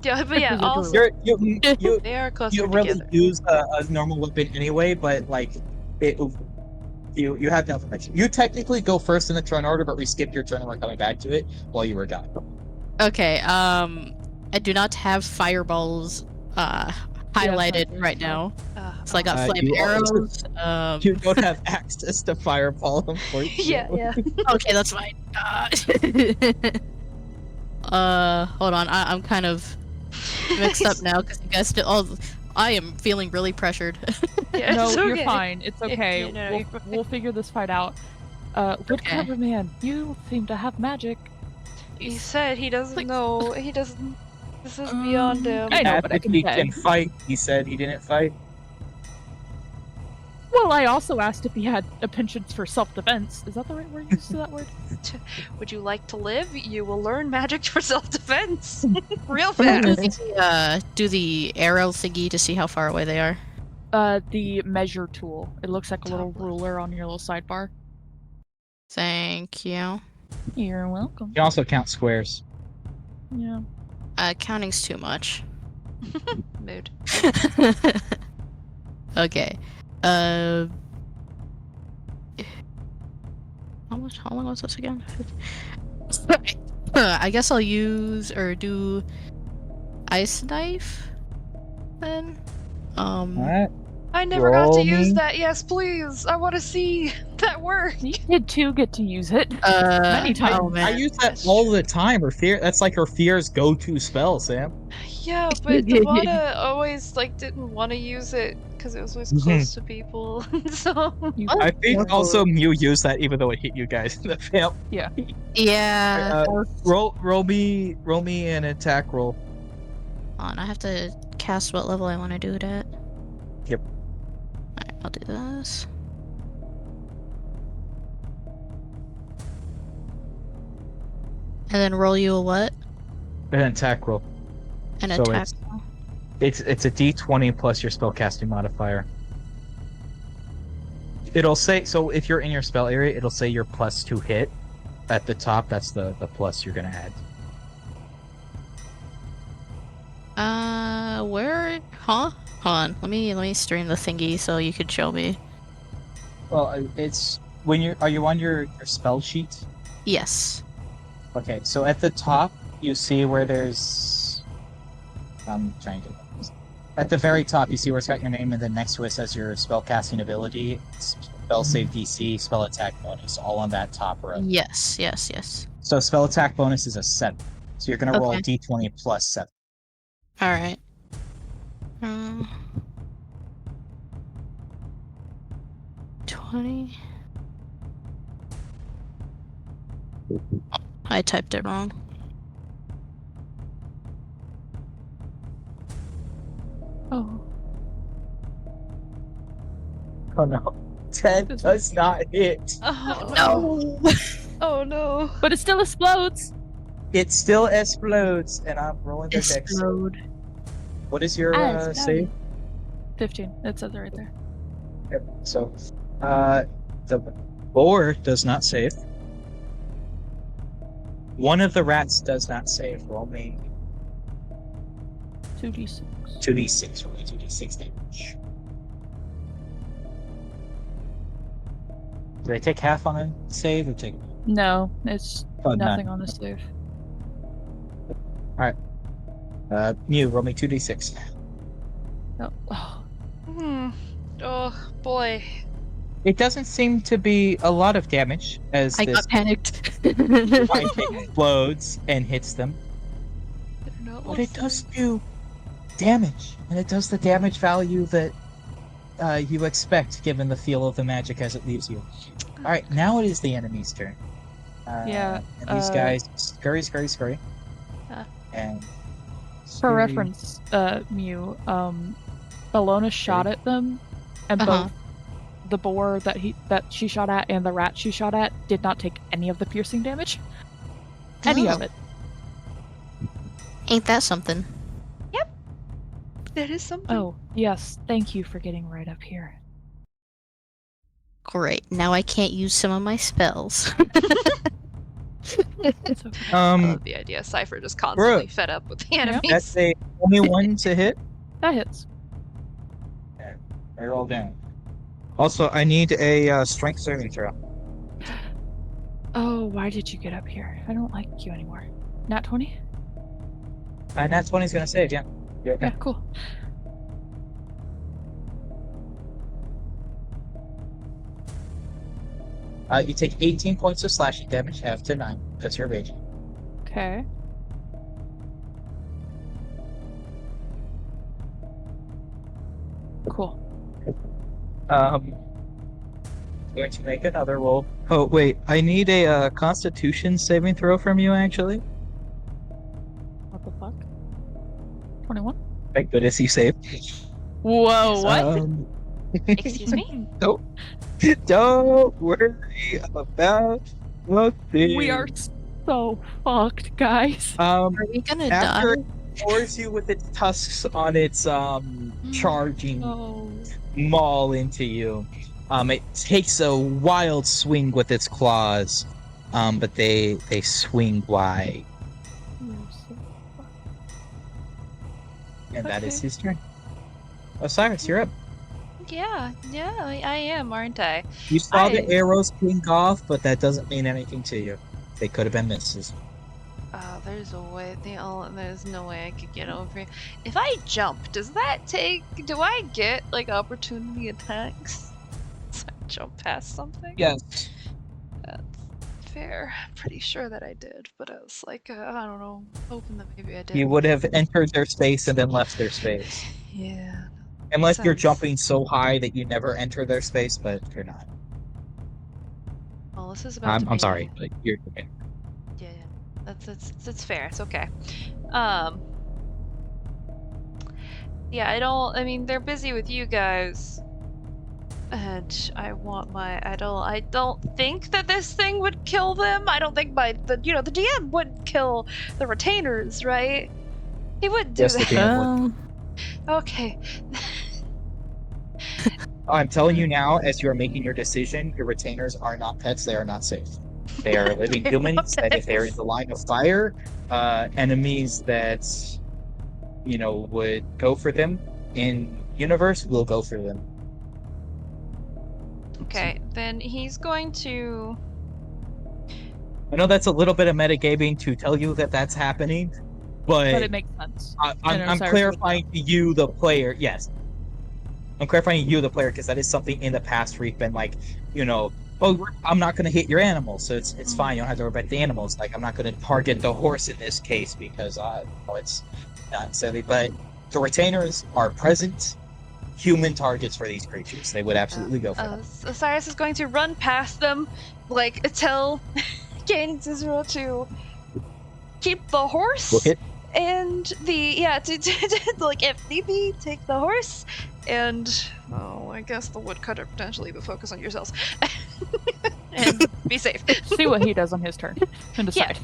Yeah, but yeah, Cypher's a also druid. You they are closer you really together. use a normal weapon anyway, but like it. You have no information. You technically go first in the turn order, but we skipped your turn and we're coming back to it while you were gone. Okay, I do not have fireballs highlighted Cypher, right so- now. So I got Uh, flame you also- arrows. You don't have access to fireball, unfortunately. yeah. Okay, that's fine. Hold on. I'm kind of mixed up now because you guys still. Oh, I am feeling really pressured. Yeah, No, it's you're okay. fine. It's okay. no, we'll, you're fine. we'll figure this fight out. Woodcarver man, you seem to have magic. He said he doesn't Please. know. He doesn't. This is beyond him. I know, Asked but I if can he beg. can fight. He said he didn't fight. Well, I also asked if he had a penchant for self-defense. Is that the right word? Use that word? Would you like to live? You will learn magic for self-defense. Real Do fast. do the arrow thingy to see how far away they are. The measure tool. It looks like a little Top left. ruler on your little sidebar. Thank you. You're welcome. You can also count squares. Yeah. Counting's too much. Mood. Okay. How long was this again? I guess I'll use or do ice knife then. Alright. I never got to Roll use me. that. Yes, please. I want to see that work. You did too get to use it. Many times. Oh I man. use that all the time. Her fear. That's like her fear's go-to spell, Sam. Yeah, but Devada always didn't want to use it because it was always close to people. So You, I think also you use that even though it hit you guys in the fail. Yeah. Roll me an attack roll. Hold on, I have to cast what level I want to do it at. Yep. Alright, I'll do this. And then roll you a what? An attack roll. An So attack. It's a D20 plus your spellcasting modifier. It'll say, so if you're in your spell area, it'll say your +2 hit at the top. That's the plus you're gonna add. Where? Huh? Hold on. Let me stream the thingy so you could show me. Well, it's when are you on your spell sheet? Yes. Okay, so at the top you see where there's I'm trying to at the very top you see where it's got your name, and then next to it says your spellcasting ability, spell save DC, spell attack bonus, all on that top row. Yes. So spell attack bonus is a 7. So you're gonna roll Okay. D20 plus 7. All right. 20. I typed it wrong. Oh. Oh no. 10 does not hit. Oh No. Oh no. But it still explodes. It still explodes, and I'm rolling the dex. Explode. What is your Explode. save? 15. It says it right there. Yep. So, the boar does not save. One of the rats does not save. Roll me 2d6. 2d6. Roll me 2d6 damage. Do they take half on a save or take? No, it's Oh, nothing none. on the save. Mew, roll me 2d6. No. Oh. Oh boy. It doesn't seem to be a lot of damage as I this got panicked. pipe explodes and hits them. But it does do damage, and it does the damage value that you expect given the feel of the magic as it leaves you. Alright, now it is the enemy's turn. Yeah, And these guys scurry. And For scurry. reference, Mew, Bellona shot at them, and both the boar that she shot at and the rat she shot at did not take any of the piercing damage. Any of it. Ain't that something? That is something. Oh, yes. Thank you for getting right up here. Great. Now I can't use some of my spells. It's okay. I love the idea. Cypher just constantly fed up with the enemies. That's a 21 to hit. That hits. I roll down. Also, I need a strength saving throw. Oh, why did you get up here? I don't like you anymore. Nat 20? And that's 20's gonna save, yeah. You're okay. Yeah, cool. You take 18 points of slashing damage, half to 9. That's your rage. Okay. Cool. Going to make another roll. Oh, wait. I need a Constitution saving throw from you, actually. What the fuck? 21? Thank goodness you saved. Whoa, what? Excuse me? Don't worry about nothing. We are so fucked, guys. Are we gonna After die? it pours you with its tusks on its charging Oh. maul into you, it takes a wild swing with its claws, but they swing wide, and that is Okay. his turn. Osiris, you're up. Yeah, I am, aren't I? You saw the arrows ping off, but that doesn't mean anything to you. They could have been misses. There's a way. There's no way I could get over here. If I jump, do I get like opportunity attacks? So I jump past something? Yes. That's fair. I'm pretty sure that I did, but I was like, I don't know, hoping that maybe I did. You would have entered their space and then left their space. Yeah. Unless you're Sense. jumping so high that you never enter their space, but you're not. Well, this is about to I'm be- sorry, but you're okay. Yeah. That's fair. It's okay. Yeah, I mean, they're busy with you guys. And I want my. I don't think that this thing would kill them. I don't think the DM would kill the retainers, right? He wouldn't do Yes, the that. DM would. Okay. I'm telling you now, as you are making your decision, your retainers are not pets. They are not safe. They are living They're humans, not and if they're in pets. the line of fire, enemies that, would go for them in universe will go for them. Okay, then he's going to. I know that's a little bit of metagaming to tell you that that's happening, But it makes sense. I'm Osiris would clarifying to you, the player. Yes, I'm clarifying you, the player, because that is something in the past where you've been like, oh, I'm not going to hit your animals, so it's fine. You don't have to worry about the animals. Like, I'm not going to target the horse in this case because it's not silly. But the retainers are present human targets for these creatures. They would absolutely go for them. Osiris is going to run past them, like tell Kane and Cicero to keep the horse. We'll hit. And to like if need be, take the horse, and I guess the woodcutter potentially, but focus on yourselves and be safe. see what he does on his turn and decide.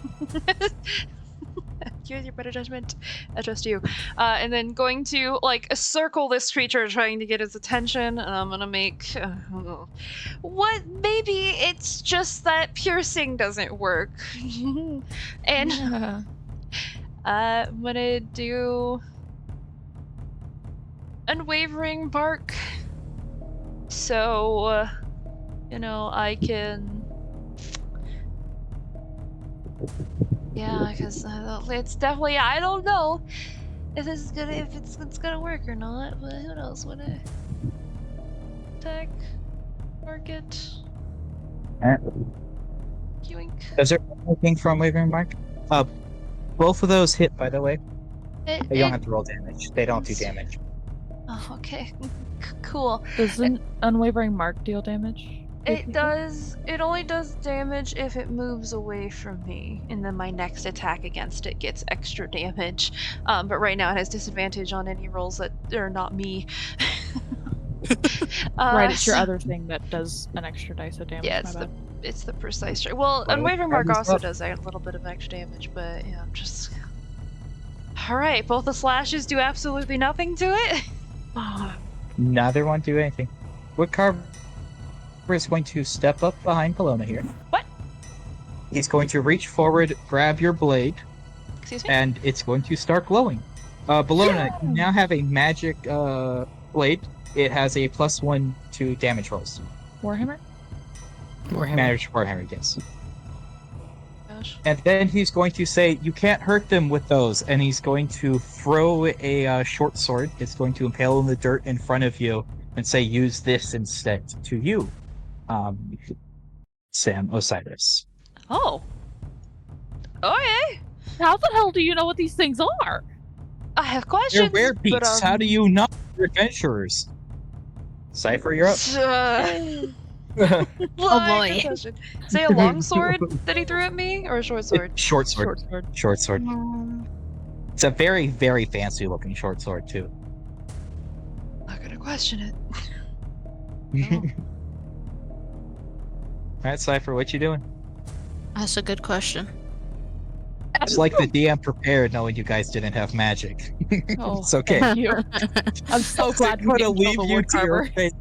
Use your better judgment. I trust you. And then going to circle this creature, trying to get his attention. And I'm gonna make what? Maybe it's just that piercing doesn't work, and. Yeah. I'm gonna do unwavering bark, so I can. Yeah, because it's definitely. I don't know if this is gonna it's gonna work or not. But who knows? What a attack target. Yoink. Is there anything from Wavering Mark? Both of those hit, by the way. You don't have to roll damage. They don't do damage. Oh, okay. Cool. Does an unwavering mark deal damage? It does. It only does damage if it moves away from me, and then my next attack against it gets extra damage. But right now it has disadvantage on any rolls that are not me. Right, it's your other thing that does an extra dice of damage. Yeah, it's the precise strike. Well, unwavering mark also does a little bit of extra damage, but yeah, I'm just. All right, both the slashes do absolutely nothing to it. Neither one do anything. Woodcarver is going to step up behind Paloma here. What? He's going to reach forward, grab your blade, Excuse me? and it's going to start glowing. Bologna, you now have a magic blade. It has a +1 to damage rolls. Warhammer? Magic Warhammer, yes. Gosh. And then he's going to say, you can't hurt them with those. And he's going to throw a short sword. It's going to impale in the dirt in front of you and say, use this instead to you, Sam Osiris. Oh. Okay. How the hell do you know what these things are? I have questions. They're rare beasts. How do you not? You're adventurers. Cypher, you're up. Oh boy. Say a long sword that he threw at me, or a short sword? Short sword. Short sword. Short sword. It's a very, very fancy looking short sword, too. Not gonna question it. Alright, Cypher, what you doing? That's a good question. It's like the DM prepared knowing you guys didn't have magic. Oh, It's okay. thank you. I'm so glad you would didn't leave kill the you to your woodcarver. fate.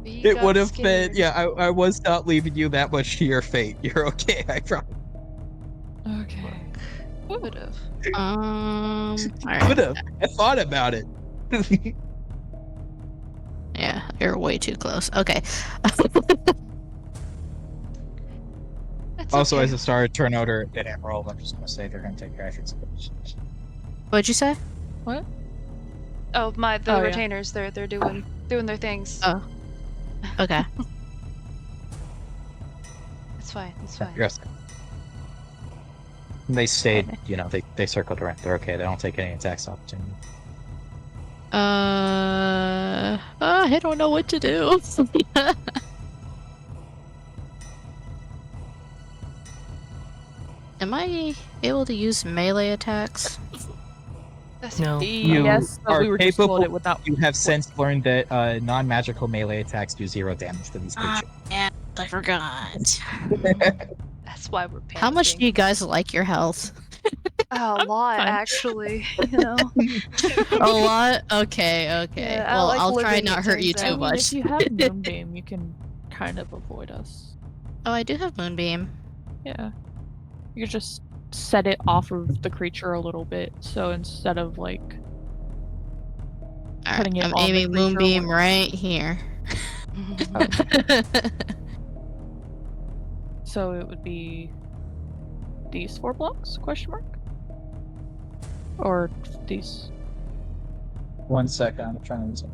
We It got would have scared. been, yeah, I was not leaving you that much to your fate. You're okay, I promise. Okay. Would have. Could Alright. have. I thought about it. Yeah, you're way too close. Okay. It's Also, okay. as a starter turn order, they didn't roll. I'm just going to say they're going to take actions. What'd you say? What? Oh, the Oh, yeah. retainers. They're doing their things. Oh. Okay. It's fine. It's fine. Yes. They stayed, they circled around. They're okay. They don't take any attacks opportunity. I don't know what to do. Am I able to use melee attacks? No. Yes, but are we were just told capable. it would not. You have since learned that non-magical melee attacks do 0 damage to these creatures. Yeah, I forgot. That's why we're panicking. How much do you guys like your health? A lot, Fine. actually. You know. A lot? Okay. Yeah, I Well, like I'll try living, not it hurt you turns I too out. mean, much. if you have Moonbeam, you can kind of avoid us. Oh, I do have Moonbeam. Yeah. You could just set it off of the creature a little bit, so instead of like Alright, putting it I'm on the aiming creature, Moonbeam right here. so it would be these 4 blocks? Question mark? Or these? 1 second, I'm trying to.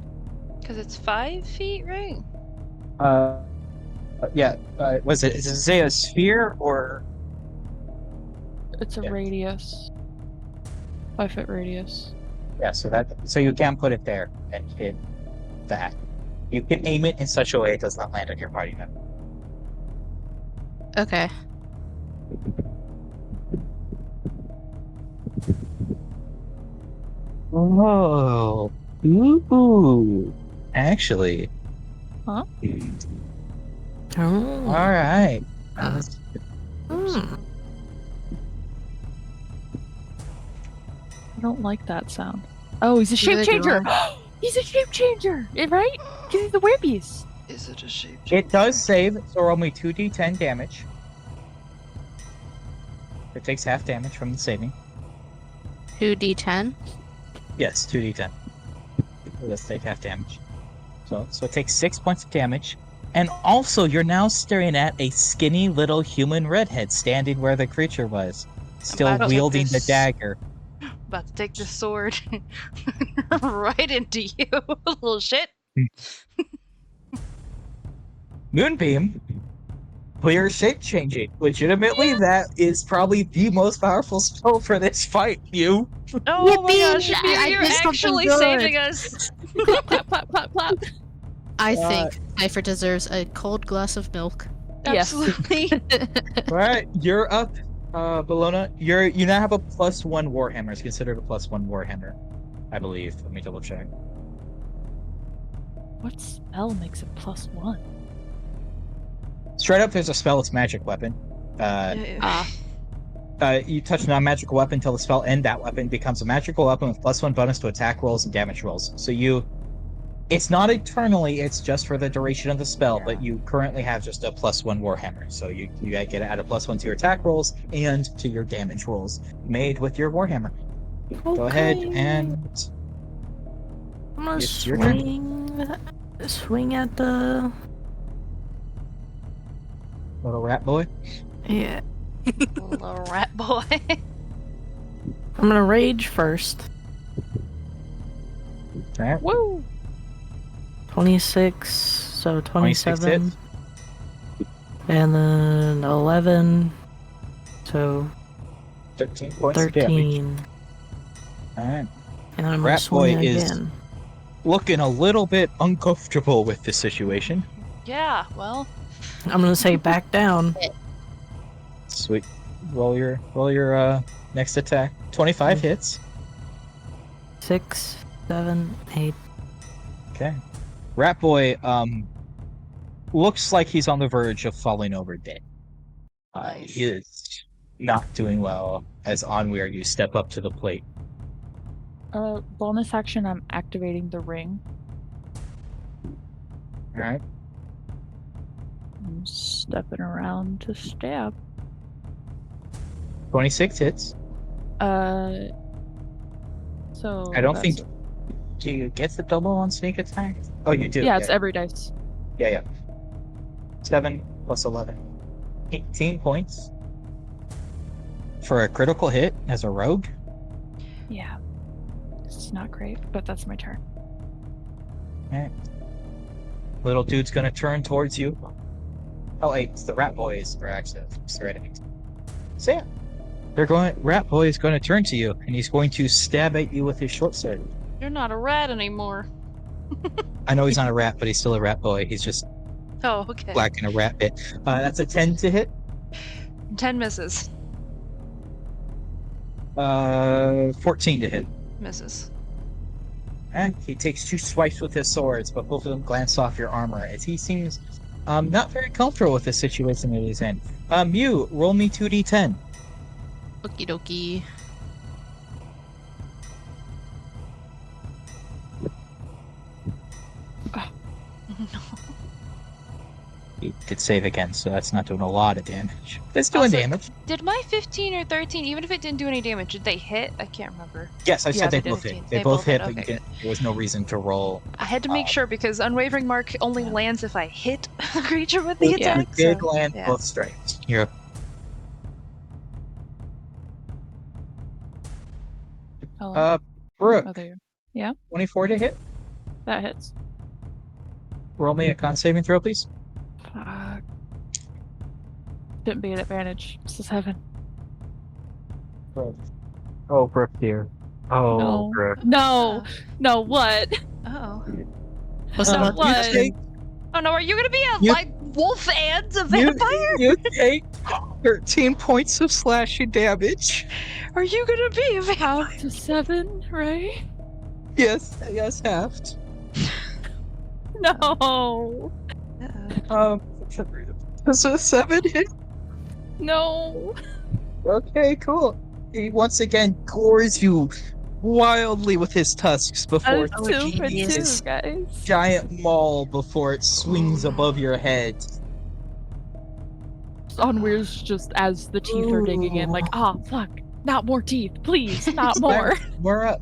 Because it's 5 feet, right? Yeah. Was it? Is it say a sphere or? It's a Yeah. radius. 5-foot radius. Yeah. So you can put it there and hit that. You can aim it in such a way it does not land on your party member. Okay. Oh. Ooh. Actually. Huh? Oh. All right. Hmm. I don't like that sound. Oh, he's a shape Neither do changer! He's a shape changer! Right? Because he's the werebeast. Is it a shape? It does save, so roll me 2d10 damage. It takes half damage from the saving. 2d10. Yes, 2d10. Let's take half damage. So it takes 6 points of damage. And also, you're now staring at a skinny little human redhead standing where the creature was, still about to take wielding the this- dagger. About to take this sword right into you, little shit. Moonbeam, clear shape changing. Legitimately, that is probably the most powerful spell for this fight. You. Oh my Yippee! gosh, I you're did something actually good. saving us. clap, clap, clap, clap, clap. I think Cypher deserves a cold glass of milk. Yes. Absolutely. All right, you're up, Bologna. You now have a +1 warhammer. It's considered a +1 warhammer, I believe. Let me double check. What spell makes it +1? Straight up, there's a spell. It's magic weapon. You touch a non-magical weapon until the spell ends. That weapon becomes a magical weapon with +1 bonus to attack rolls and damage rolls. So it's not eternally. It's just for the duration of the spell. Yeah. But you currently have just a +1 warhammer. So you get to add a +1 to your attack rolls and to your damage rolls made with your warhammer. Go ahead and I'm gonna it's your turn. swing at the Little rat boy. yeah. Little rat boy. I'm gonna rage first. Alright. Woo! 26, so 26 27, hits. and then 11, so 13 points of damage. 13. Alright. And I'm gonna Rat swing Boy is- again. Looking a little bit uncomfortable with the situation. Yeah, well, I'm gonna say back down. Sweet. Roll your next attack. 25 hits. 6, 7, 8. Okay. Rat Boy looks like he's on the verge of falling over dead. Nice. He is not doing well as Onweir you step up to the plate. Bonus action, I'm activating the ring. Alright. I'm stepping around to stab. 26 hits. So I don't that's- think do you get the double on sneak attack? Oh you do. Yeah, it's every dice. Yeah. 7 plus 11. 18 points. For a critical hit as a rogue. Yeah. It's not great, but that's my turn. Alright. Little dude's gonna turn towards you. Oh wait, it's the rat boys are actually the enemies. So yeah. Rat boy is gonna turn to you and he's going to stab at you with his short sword. you're not a rat anymore. I know he's not a rat, but he's still a rat boy. He's just Oh, okay. black and a rat bit. That's a 10 to hit. 10 misses. 14 to hit. Misses. And he takes 2 swipes with his swords, but both of them glance off your armor as he seems not very comfortable with the situation that he's in. Mew, roll me 2d10. Okie dokie. He did save again, so that's not doing a lot of damage. It's doing Also, damage. Did my 15 or 13, even if it didn't do any damage, did they hit? I can't remember. Yes, I Yeah, said they they both did. hit. They They both both hit, hit, but you okay, didn't, there was no reason to roll. I had to make sure because Unwavering Mark only Yeah. lands if I hit a creature with the You attack. did so, land yeah. both strikes. You're up. Oh, Brooke, oh, there. Yeah, 24 to hit. that hits. Roll me a con saving throw, please. Fuck. Shouldn't be an advantage. It's a 7. Oh, Brooke, dear. Oh, No. Brooke. No. No, what? Oh. What's No, the what? You take, Oh no, are you gonna be a You- like wolf and a you, vampire? you take 13 points of slashing damage. Are you gonna be a vampire? Half to 7, right? Yes, halved. No. Does a 7 hit? No. Okay, cool. He once again gores you wildly with his tusks before That's 2 for 2, his guys. giant maul before it swings above your head. Onweir's just as the teeth are digging in, like, fuck. Not more teeth, please, not more. We're up.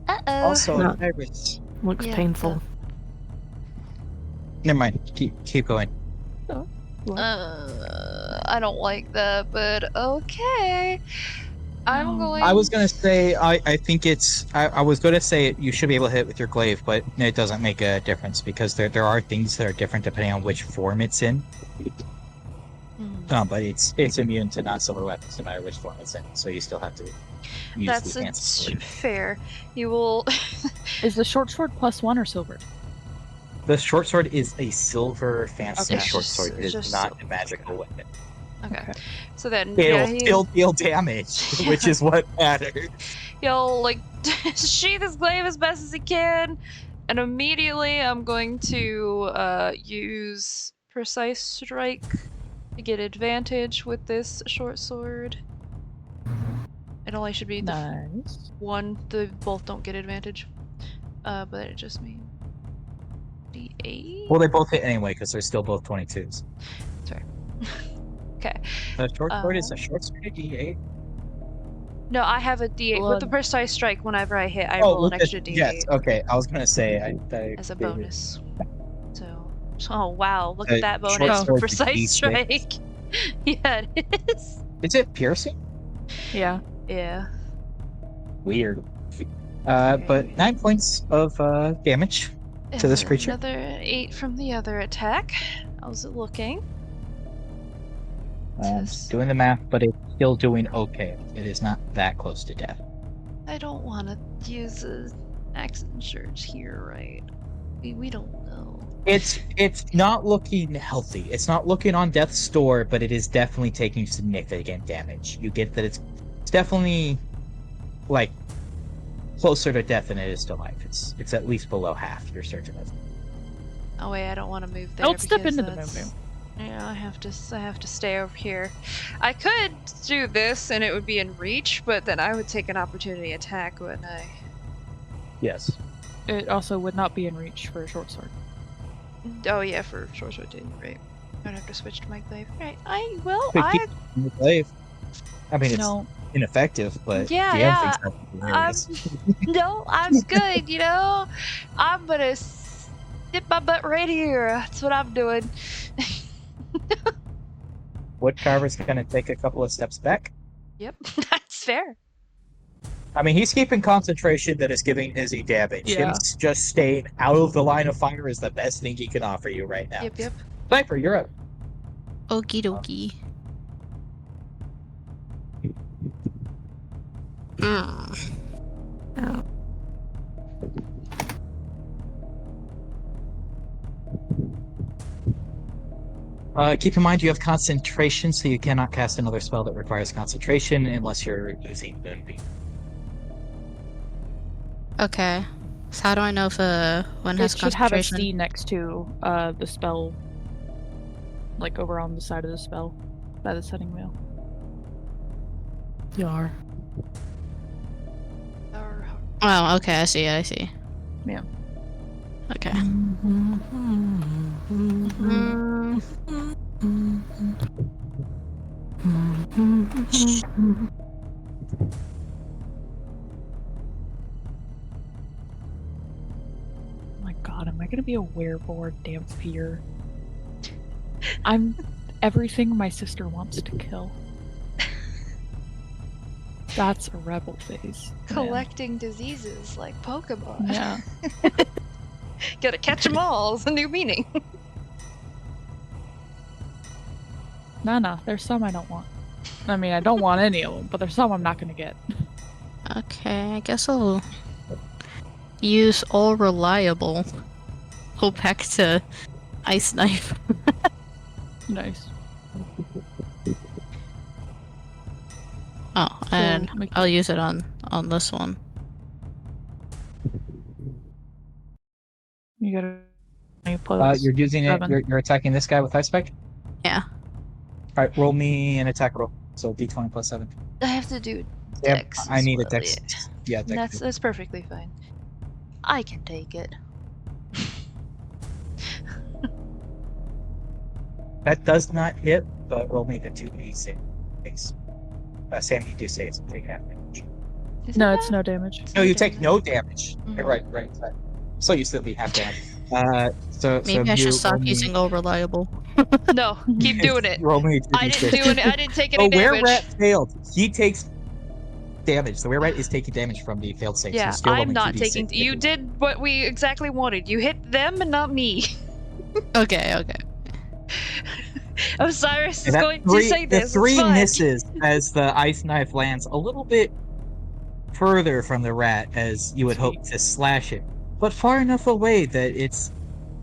Uh-oh. Also, No. Iris. Looks Yeah, painful. Never mind. Keep going. I don't like that, but okay. I'm going. I was gonna say I think it's I was gonna say you should be able to hit with your glaive, but it doesn't make a difference because there are things that are different depending on which form it's in. But it's immune to non-silver weapons no matter which form it's in, so you still have to use That's the fancy sword. fair. You will. Is the short sword +1 or silver? The short sword is a silver fancy Okay. short sword. It is Just not silver. a magical weapon. Okay. So then, It'll yeah, still deal damage, which is what matters. he'll like sheath his glaive as best as he can, and immediately I'm going to use precise strike to get advantage with this short sword. It only should be the Nice. one. The both don't get advantage, but it just means D8. Well, they both hit anyway because they're still both 22s. Sorry. Okay. The short sword is a short sword, a D8. No, I have a D8 with the Blood. precise strike. Whenever I hit, I roll an with the- extra D8 Yes, okay. I was gonna say I as a figured- bonus. So, oh wow, look Uh, at that short bonus for sword's a precise D6. strike. Yeah, it is. Is it piercing? Yeah. Yeah. Weird. But 9 points of damage to this And creature. Another 8 from the other attack. How's it looking? Yes. Doing the math, but it's still doing okay. It is not that close to death. I don't want to use a accident surge here, right? We don't know. It's not looking healthy. It's not looking on death's door, but it is definitely taking significant damage. You get that it's definitely like closer to death than it is to life. It's at least below half. You're certain of. Oh wait, I don't want to move there. Don't step because into the that's- moo-moo. Yeah, I have to stay over here. I could do this and it would be in reach, but then I would take an opportunity attack, wouldn't I? Yes. It also would not be in reach for a short sword. Oh yeah, for short sword, you're right. I'd have to switch to my glaive. Right. I Glaive. I mean, it's No. ineffective, but Yeah, the yeah. other thing's not hilarious. no, I'm good. You know, I'm gonna dip my butt right here. That's what I'm doing. Woodcarver's gonna take a couple of steps back. Yep, that's fair. I mean, he's keeping concentration that is giving Izzy damage. Him Yeah. just staying out of the line of fire is the best thing he can offer you right now. Yep. Sniper, you're up. Okie dokie. Keep in mind you have concentration, so you cannot cast another spell that requires concentration unless you're using Moonbeam. Okay. So how do I know if one It has should have a concentration? C next to the spell, like over on the side of the spell, by the setting wheel. You are. Oh, okay. I see. I see. Yeah. Okay. Oh my god, am I gonna be a werewolf dampier? I'm everything my sister wants to kill. That's a rebel phase. man. Collecting diseases like Pokemon. Yeah. Gotta catch them all is a new meaning. No, there's some I don't want. I mean, I don't want any of them, but there's some I'm not gonna get. Okay, I guess I'll use all reliable. Go back to ice knife. Nice. Oh, and make- I'll use it on this one. You gotta. You're using it. 7. You're attacking this guy with Ice Spike. Yeah. All right, roll me an attack roll. So D20 plus 7. I have to do Yep, dex. I need a as dex. well, Yeah, yeah. dex. That's perfectly fine. I can take it. That does not hit, but roll me the 2d6. Sam, you do say it's a big half damage. Is No, it it's that? no damage. It's No, no you take damage. no damage. Mhm. Right. So you still be half damage. So Maybe I you should stop roll me- using all reliable. No, keep doing it. Roll me I didn't 2d6. do it. I didn't take any Oh, where damage. rat failed, he takes damage. The where rat is taking damage from the failed save. Yeah, so still roll I'm me not 2d6 taking. if You did what we exactly wanted. You hit them and not me. Okay. Osiris is And that going to three- say this. The 3 it's fine. misses as the ice knife lands a little bit further from the rat as you would hope to slash it, but far enough away that it's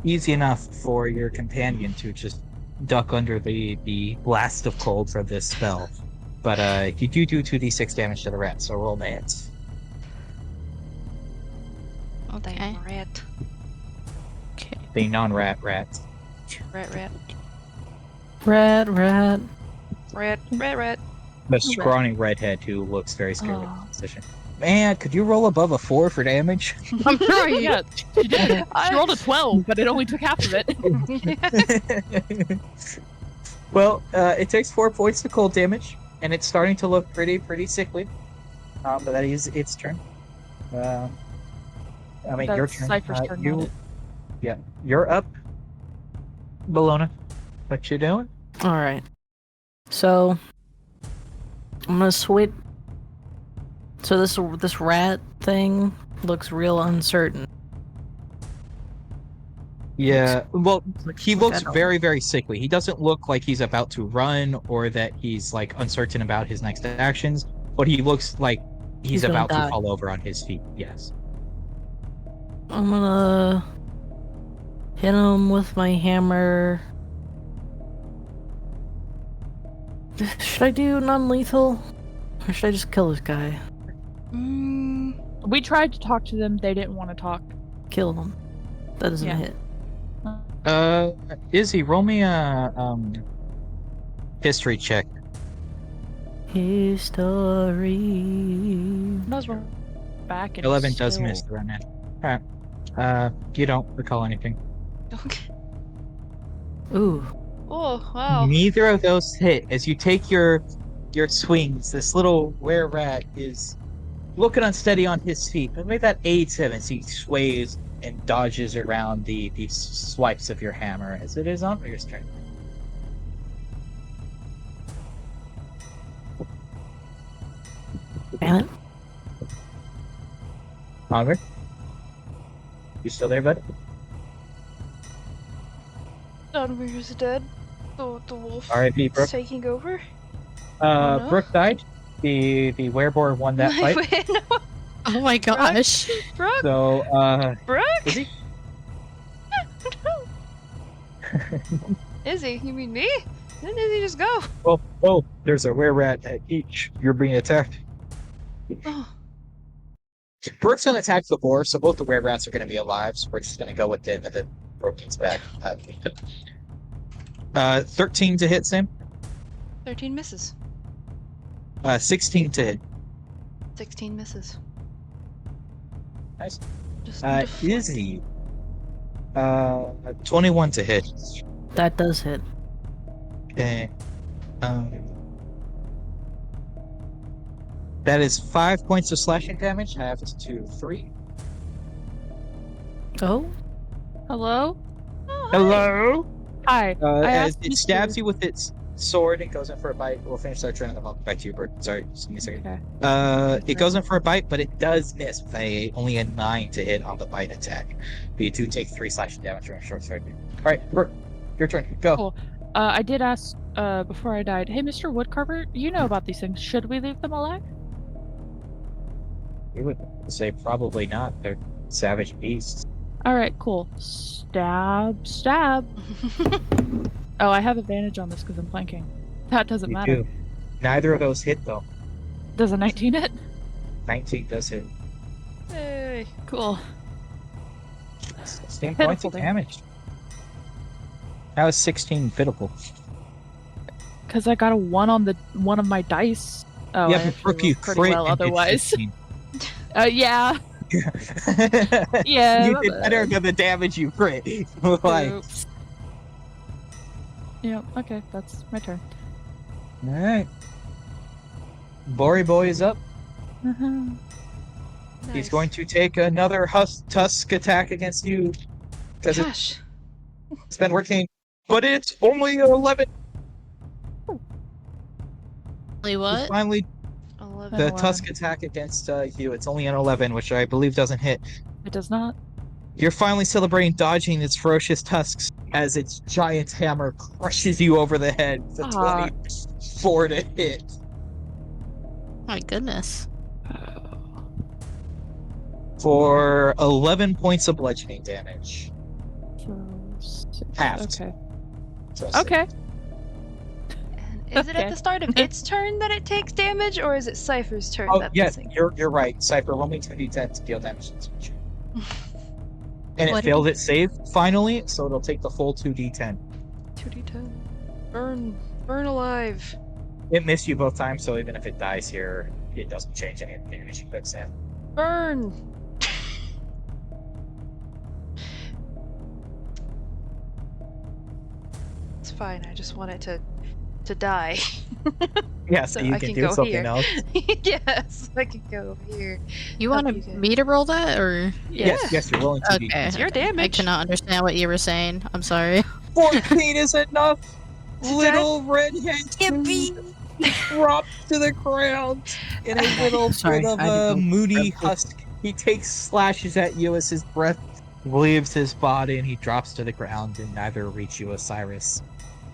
easy enough for your companion to just duck under the blast of cold for this spell. But you do 2d6 damage to the rat, so roll that. Okay. Damn rat. Okay. The non-rat rat. Rat. Rat. The scrawny redhead who looks very scared of Oh. the position. Man, could you roll above a 4 for damage? I'm trying. Yeah, she did. She rolled a 12, but it only took half of it. Well, it takes 4 points to cold damage, and it's starting to look pretty sickly. But that is its turn. I mean, your That's turn. Cypher's turn, not it. Yeah, you're up. Bologna, what you doing? All right. So I'm gonna switch. So this rat thing looks real uncertain. Yeah, well, he looks I don't- very sickly. He doesn't look like he's about to run or that he's like uncertain about his next actions, but he looks like he's gonna about to die. fall over on his feet. Yes. I'm gonna hit him with my hammer. Should I do non-lethal, or should I just kill this guy? We tried to talk to them, they didn't want to talk. Kill him. That doesn't Yeah. hit. Izzy, roll me a history check. History. Those were back and 11 does still- miss the run in. Alright. You don't recall anything. Okay. Ooh. Oh wow. Neither of those hit. As you take your swings, this little were rat is looking unsteady on his feet, but maybe that aids him as he sways and dodges around the swipes of your hammer as it is on your turn. Damn it. Onward. You still there, bud? Donvir's dead. The wolf R.I.P. is Brooke. taking over. no. Brooke died. The wereboar won that I fight. win. Oh my gosh. Brooke. So, Brooke. Izzy? Izzy, you mean me? Didn't Izzy just go? Oh, there's a were rat at each. You're being attacked. Oh. Brooke's gonna attack the boar, so both the were-rats are gonna be alive, so we're just gonna go with it and then Brooke's back. 13 to hit, Sam. 13 misses. 16 to hit. 16 misses. Nice. Just Izzy. 21 to hit. That does hit. Okay. That is 5 points of slashing damage. Half to 3. Oh? Hello? Oh, hi. Hello. Hi. I As asked it you stabs to- you with its sword and goes in for a bite. We'll finish our turn and then I'll back to you, Bert. Sorry, just give me a second. Okay. It goes in for a bite, but it does miss with only a 9 to hit on the bite attack. But you do take 3 slashing damage from a short sword. All right, Bert, your turn. Go. Cool. I did ask before I died. Hey, Mr. Woodcarver, you know about these things. Should we leave them alive? You would say probably not. They're savage beasts. All right, cool. Stab, stab. Oh, I have advantage on this because I'm flanking. That doesn't You matter. do. Neither of those hit though. Does a 19 hit? 19 does hit. Hey. Cool. 16 Pitiful points of damage. That was 16 pitiful. Because I got a 1 on the one of my dice. Oh, yeah, I but actually Brooke, you rolled pretty crit well and did otherwise. 15. Yeah. Yeah. You my did bad. better than the damage you crit. Like, Oops. Yeah, okay, that's my turn. alright. Bory Boy is up. Uh-huh. He's Nice. going to take another tusk attack against you. Because Gosh. it's been working. But it's only 11. Only what? Finally, 11. the 11. tusk attack against you. It's only an 11, which I believe doesn't hit. It does not. You're finally celebrating dodging its ferocious tusks as its giant hammer crushes you over the head with a Ah. 24 to hit. My goodness. For 11 points of bludgeoning damage. So, 6. Halved. Okay. So Okay. And is it at Okay. the start of its turn that it takes damage, or is it Cypher's turn Oh, that's yes, missing? you're right. Cypher, roll me 2d10 to deal damage to this creature. And it What did failed its save, finally, so it'll take the full 2d10. 2d10. Burn. Burn alive. It missed you both times, so even if it dies here, it doesn't change any of the damage you put in. Burn. It's fine. I just want it to die. Yeah, so, So you I can can do go something here. else. Yes, I can go over here. You Help wanted you guys. me to roll that, or? Yes, you're rolling 2d10. Okay. It's your I damage. cannot understand what you were saying. I'm sorry. 14 is enough! Little redhead Yippee! drops to the ground in a little Sorry, bit of I had to a go moody grab food. husk. He takes slashes at you as his breath leaves his body and he drops to the ground and neither reach you, Osiris.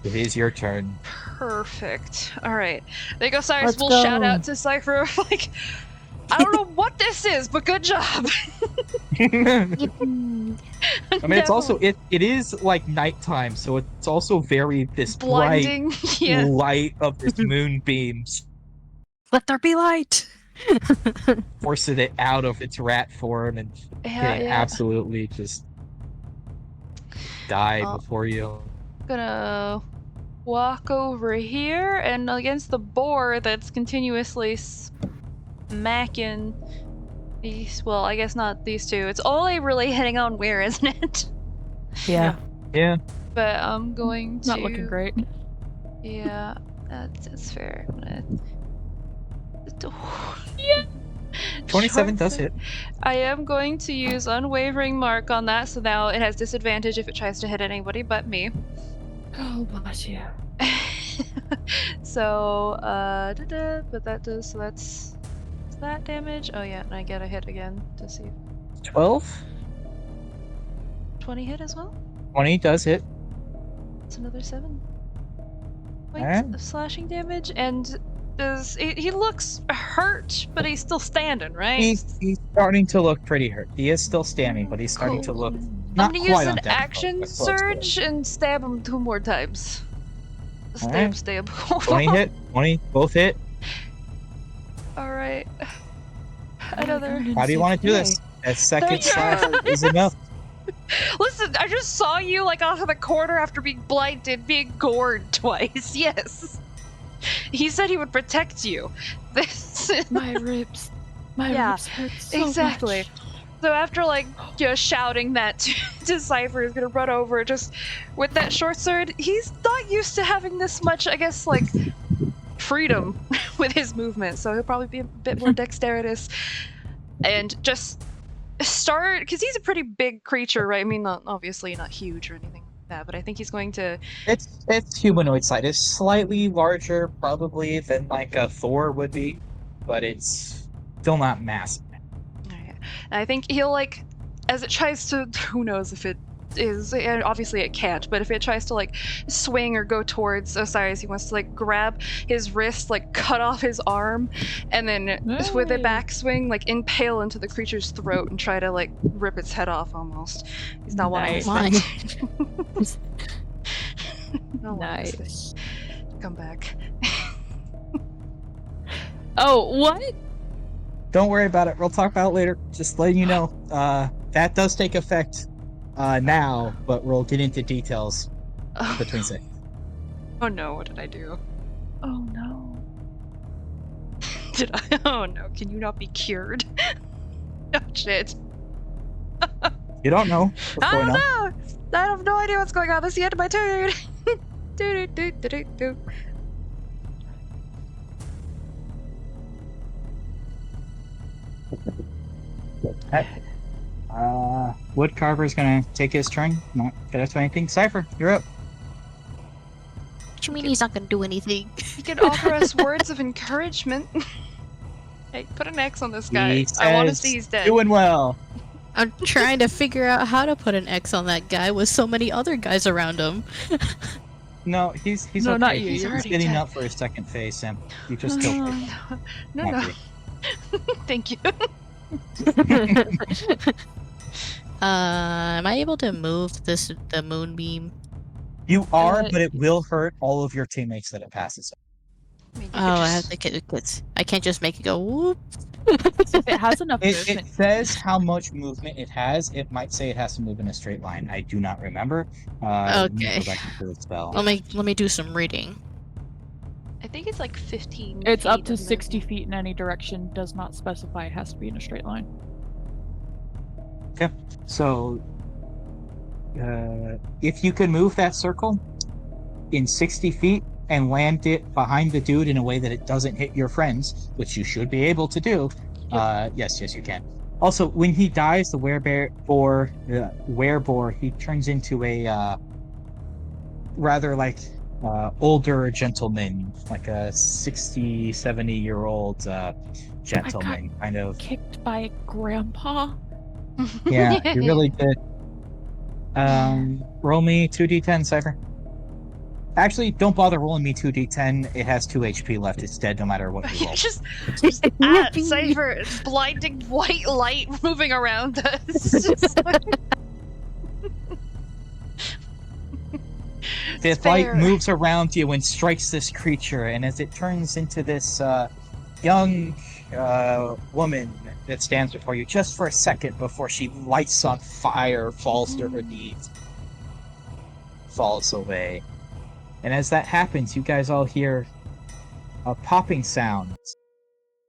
It is your turn. Perfect. All right. There you go, Cyrus. Let's We'll go. shout out to Cypher. Like, I don't know what this is, but good job. I mean, it's also it is like nighttime, so it's also very this blinding. bright Yeah. light of this moonbeams Let there be light! forcing it out of its rat form and Yeah, can yeah. absolutely just die Oh. before you. Gonna walk over here and against the boar that's continuously smacking these. Well, I guess not these two. It's only really hitting on where, isn't it? Yeah. Yeah. But I'm going to. Not looking great. Yeah, that's fair. I'm gonna. Yeah. 27 Short does sword. hit. I am going to use Unwavering Mark on that, so now it has disadvantage if it tries to hit anybody but me. Oh, bless you. So, but that does, so that's. Is that damage? Oh, yeah, and I get a hit again to see. 12. 20 hit as well? 20 does hit. It's another 7 points Alright. of slashing damage, and he looks hurt, but he's still standing, right? He's starting to look pretty hurt. He is still standing, but he's starting to Cool. look I'm not gonna quite use on an death, action but close to it. surge and stab him 2 more times. Stab, Alright. stab. 20 hit. 20 both hit. Alright. Another. How do you want to do this? A second slash is enough. Listen, I just saw you like off of the corner after being blinded, being gored twice. Yes. He said he would protect you. This. My ribs. My ribs hurt so exactly. much. So after like shouting that to Cypher, he's gonna run over just with that short sword. He's not used to having this much, I guess, like freedom with his movement. So he'll probably be a bit more dexterous and just start, because he's a pretty big creature, right? I mean, obviously not huge or anything like that, but I think he's going to. It's humanoid size. It's slightly larger, probably, than like a Thor would be, but it's still not massive. I think he'll like, as it tries to, who knows if it is, and obviously it can't, but if it tries to like swing or go towards Osiris, he wants to like grab his wrist, like cut off his arm, and then with a backswing, like impale into the creature's throat and try to like rip its head off almost. He's not wanting this thing. Nice. Come back. Oh, what? Don't worry about it. We'll talk about it later. Just letting you know. That does take effect now, but we'll get into details between seconds. Oh no, what did I do? Oh no. Did I? Oh no, can you not be cured? Oh shit. You don't know what's going on. I have no idea what's going on. This is the end of my turn. Woodcarver's gonna take his turn. Not get up to anything. Cypher, you're up. What you mean he's not gonna do anything? He could offer us words of encouragement. Hey, put an X on this guy. He I want to says, see he's dead. Doing well. I'm trying to figure out how to put an X on that guy with so many other guys around him. No, he's No, okay. not you. He's You're already getting dead. up for his second phase, Sam. You just killed him. No. Thank you. Am I able to move the moonbeam? You are, but it will hurt all of your teammates that it passes. I mean, you Oh, could I have just- to get it. I can't just make it go whoop. If it has enough It movement. says how much movement it has. It might say it has to move in a straight line. I do not remember. Let me Okay. go back into the spell. Let me do some reading. I think it's like 15. It's up feet to of 60 movement. feet in any direction. Does not specify it has to be in a straight line. So, if you can move that circle in 60 feet and land it behind the dude in a way that it doesn't hit your friends, which you should be able to do, yes, you can. Also, when he dies, the werebore, he turns into a rather like older gentleman, like a 60, 70-year-old gentleman, kind of. Kicked by a grandpa. Yeah, you really did. Roll me 2d10, Cypher. Actually, don't bother rolling me 2d10. It has 2 HP left. It's dead no matter what you roll. just at Cypher, blinding white light moving around us. Just like... The light moves around you and strikes this creature, and as it turns into this young woman that stands before you just for a second before she lights on fire, falls to her knees, falls away. And as that happens, you guys all hear a popping sound.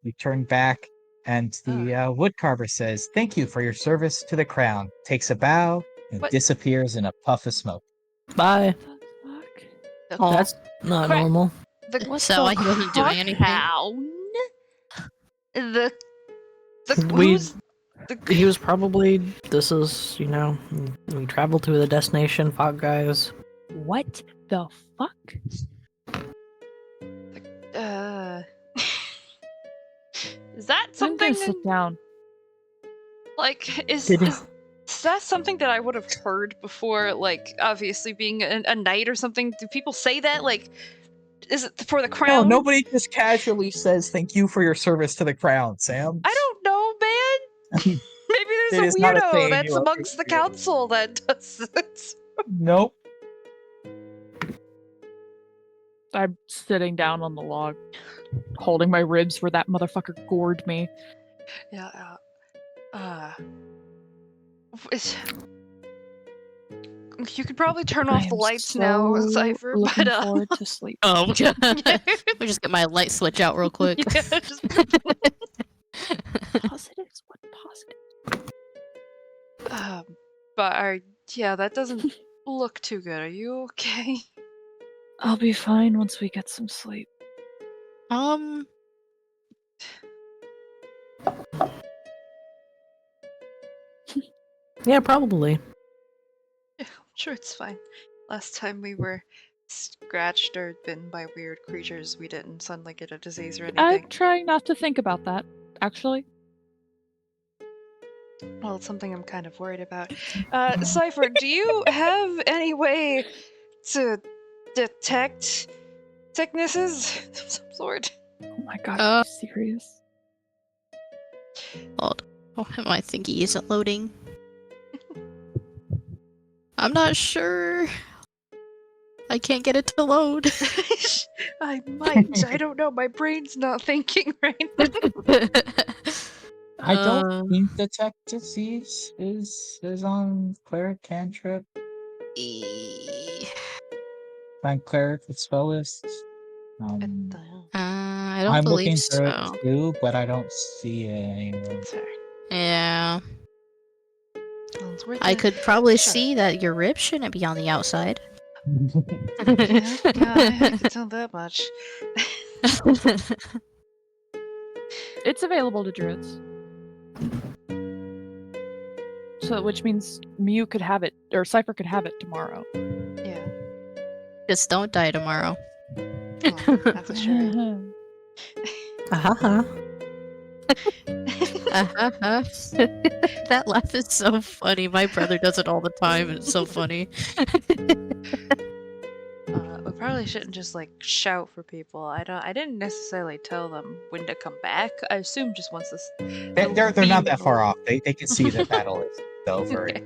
You turn back, and the woodcarver says, "Thank you for your service to the crown." Takes a bow and What? disappears in a puff of smoke. Bye. Fuck. Oh, That's not Crap. normal. So he wasn't doing anything. Crown? The We- who's the He was probably. This is, we traveled to the destination, fought guys. What the fuck? Is that I'm something gonna sit down. like is Did he- that something that I would have heard before? Like, obviously being a knight or something. Do people say that? Like, is it for the No, crown? nobody just casually says thank you for your service to the crown, Sam. I don't know, man. Maybe It there's is a not a weirdo thing that's you amongst the appreciate. council that does it. Nope. I'm sitting down on the log, holding my ribs where that motherfucker gored me. Yeah. It's- you could probably turn off the I'm lights so now, Cypher. looking But forward to sleep. Oh, let me just get my light switch out real quick. yeah, just Positives? What positive? but yeah, that doesn't look too good. Are you okay? I'll be fine once we get some sleep. Yeah, probably. Yeah, I'm sure it's fine. Last time we were scratched or bitten by weird creatures, we didn't suddenly get a disease or anything. I'm trying not to think about that, actually. Well, it's something I'm kind of worried about. Cypher, do you have any way to detect sicknesses of some sort? Oh my god, are you serious? Hold. Oh, my thingy isn't loading. I'm not sure. I can't get it to load. I might. I don't know. My brain's not thinking right now. I don't think detect disease is on cleric cantrip. Find cleric with spell list. I don't I'm believe looking so. through it too, but I don't see it anywhere. Sorry. Yeah. Well, it's worth I a could probably shot. see that your rib shouldn't be on the outside. Yeah, I can tell that much. It's available to druids. So, which means Mew could have it, or Cypher could have it tomorrow. Yeah, Just don't die tomorrow. well, that's a sure. Ahaha. That laugh is so funny. My brother does it all the time, and it's so funny. We probably shouldn't just like shout for people. I didn't necessarily tell them when to come back. I assume just once this. They're not that far off. They can see the battle is over. Okay.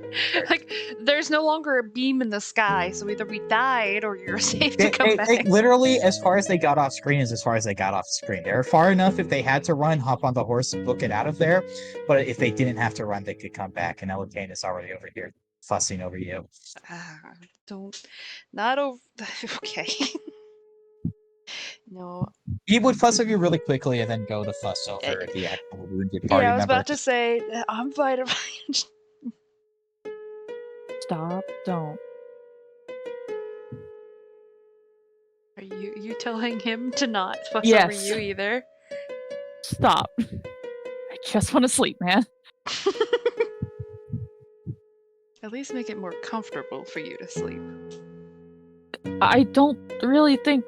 Like, there's no longer a beam in the sky, so either we died or you're safe to come back. They literally, as far as they got off screen, is as far as they got off screen. They're far enough if they had to run, hop on the horse, book it out of there. But if they didn't have to run, they could come back. And Elegane is already over here fussing over you. Not over. Okay. No. He would fuss over you really quickly and then go to fuss over the actual wounded party Yeah, I was member. about to say, I'm fine. Stop, don't. Are you telling him to not fuss over Yes. you either? Stop. I just want to sleep, man. At least make it more comfortable for you to sleep. I don't really think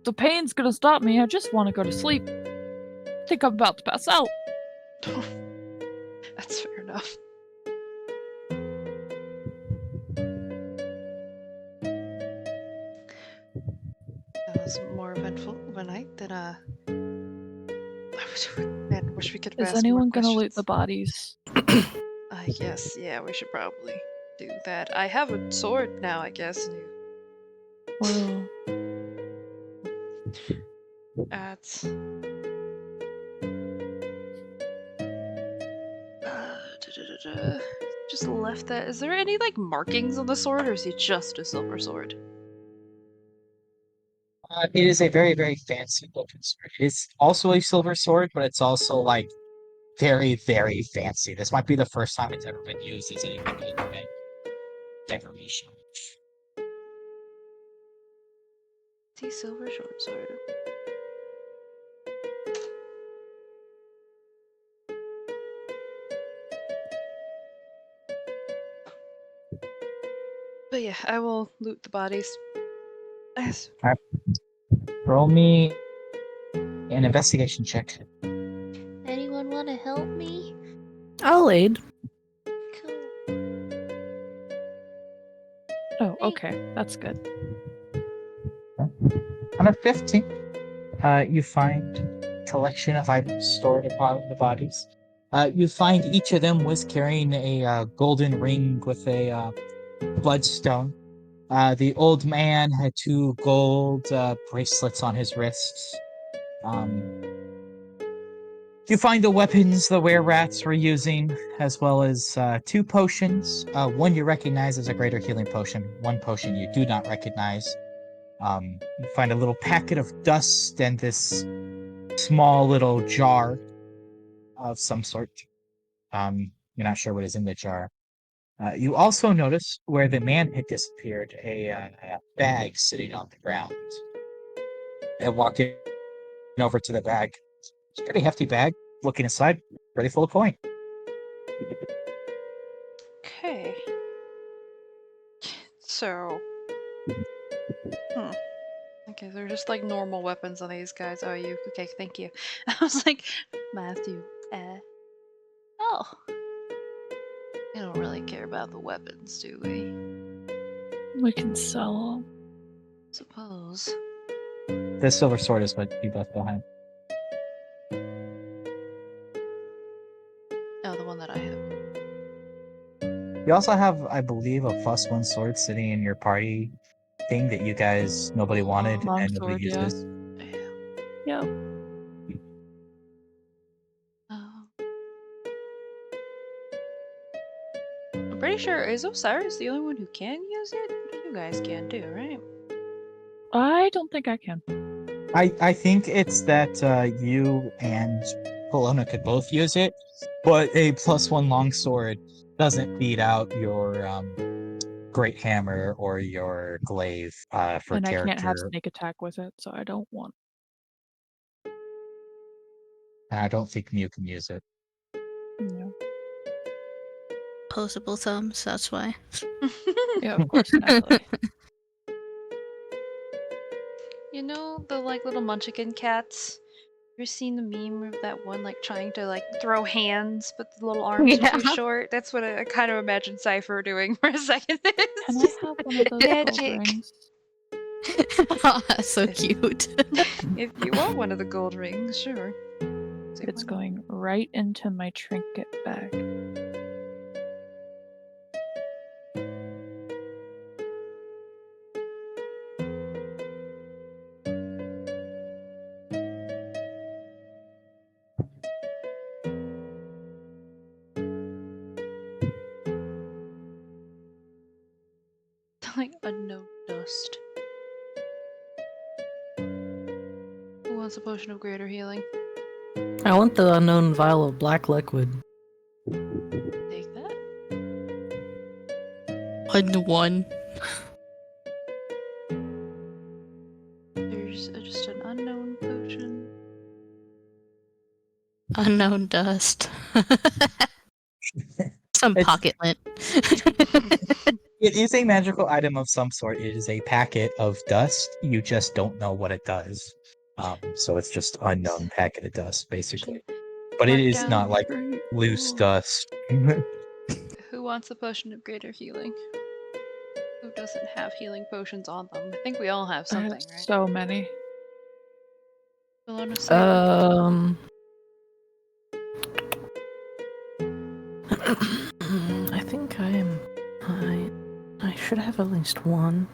the pain's gonna stop me. I just want to go to sleep. I think I'm about to pass out. That's fair enough. That was more eventful of a night than Man, wish we could have Is asked anyone more gonna loot questions. the bodies? I guess, yeah, we should probably do that. I have a sword now, I guess. And Well, at just left that. Is there any like markings on the sword, or is it just a silver sword? It is a very, very fancy looking sword. It's also a silver sword, but it's also like very, very fancy. This might be the first time it's ever been used as a decoration. See, silver short sword. But yeah, I will loot the bodies. Yes. Roll me an investigation check. Anyone want to help me? I'll aid. Cool. oh, okay, that's good. On a 15, you find a collection of items stored upon the bodies. You find each of them was carrying a golden ring with a bloodstone. The old man had 2 gold bracelets on his wrists. You find the weapons the were-rats were using, as well as 2 potions. One you recognize as a greater healing potion, 1 potion you do not recognize. You find a little packet of dust and this small little jar of some sort. You're not sure what is in the jar. You also notice where the man had disappeared, a bag sitting on the ground. And walking over to the bag. It's a pretty hefty bag. Looking inside, pretty full of coin. Okay. So. Okay, they're just like normal weapons on these guys. Oh, you. Okay, thank you. I was like, Matthew. Oh. We don't really care about the weapons, do we? We can sell them. Suppose. The silver sword is what you left behind. Oh, the one that I have. You also have, I believe, a +1 sword sitting in your party thing that you guys nobody wanted Long and nobody sword, yeah. uses. Yep. I'm pretty sure is Osiris the only one who can use it? You guys can too, right? I don't think I can. I think it's that you and Polona could both use it, but a +1 longsword doesn't beat out your great hammer or your glaive for And I can't have character. sneak attack with it, so I don't want. I don't think Mew can use it. No. Posable thumbs, that's why. Yeah, of course, naturally. You know the like little munchkin cats? You ever seen the meme of that one like trying to like throw hands but the little arms are too short? That's what I kind of imagine Cypher doing for a second. Can I have one of those gold Magic. rings? Oh, that's so cute. If you want one of the gold rings, sure. It's going right into my trinket bag. Like unknown dust. Who wants a potion of greater healing? I want the unknown vial of black liquid. Take that. 1-1. There's just an unknown potion. Unknown dust. Some It's- pocket lint. It is a magical item of some sort. It is a packet of dust. You just don't know what it does. So it's just unknown packet of dust, basically. But it Mark is down not like loose dust. Who wants a potion of greater healing? Who doesn't have healing potions on them? I think we all have I have something, right? so many. Bologna Cypher? I think I am. I should have at least one.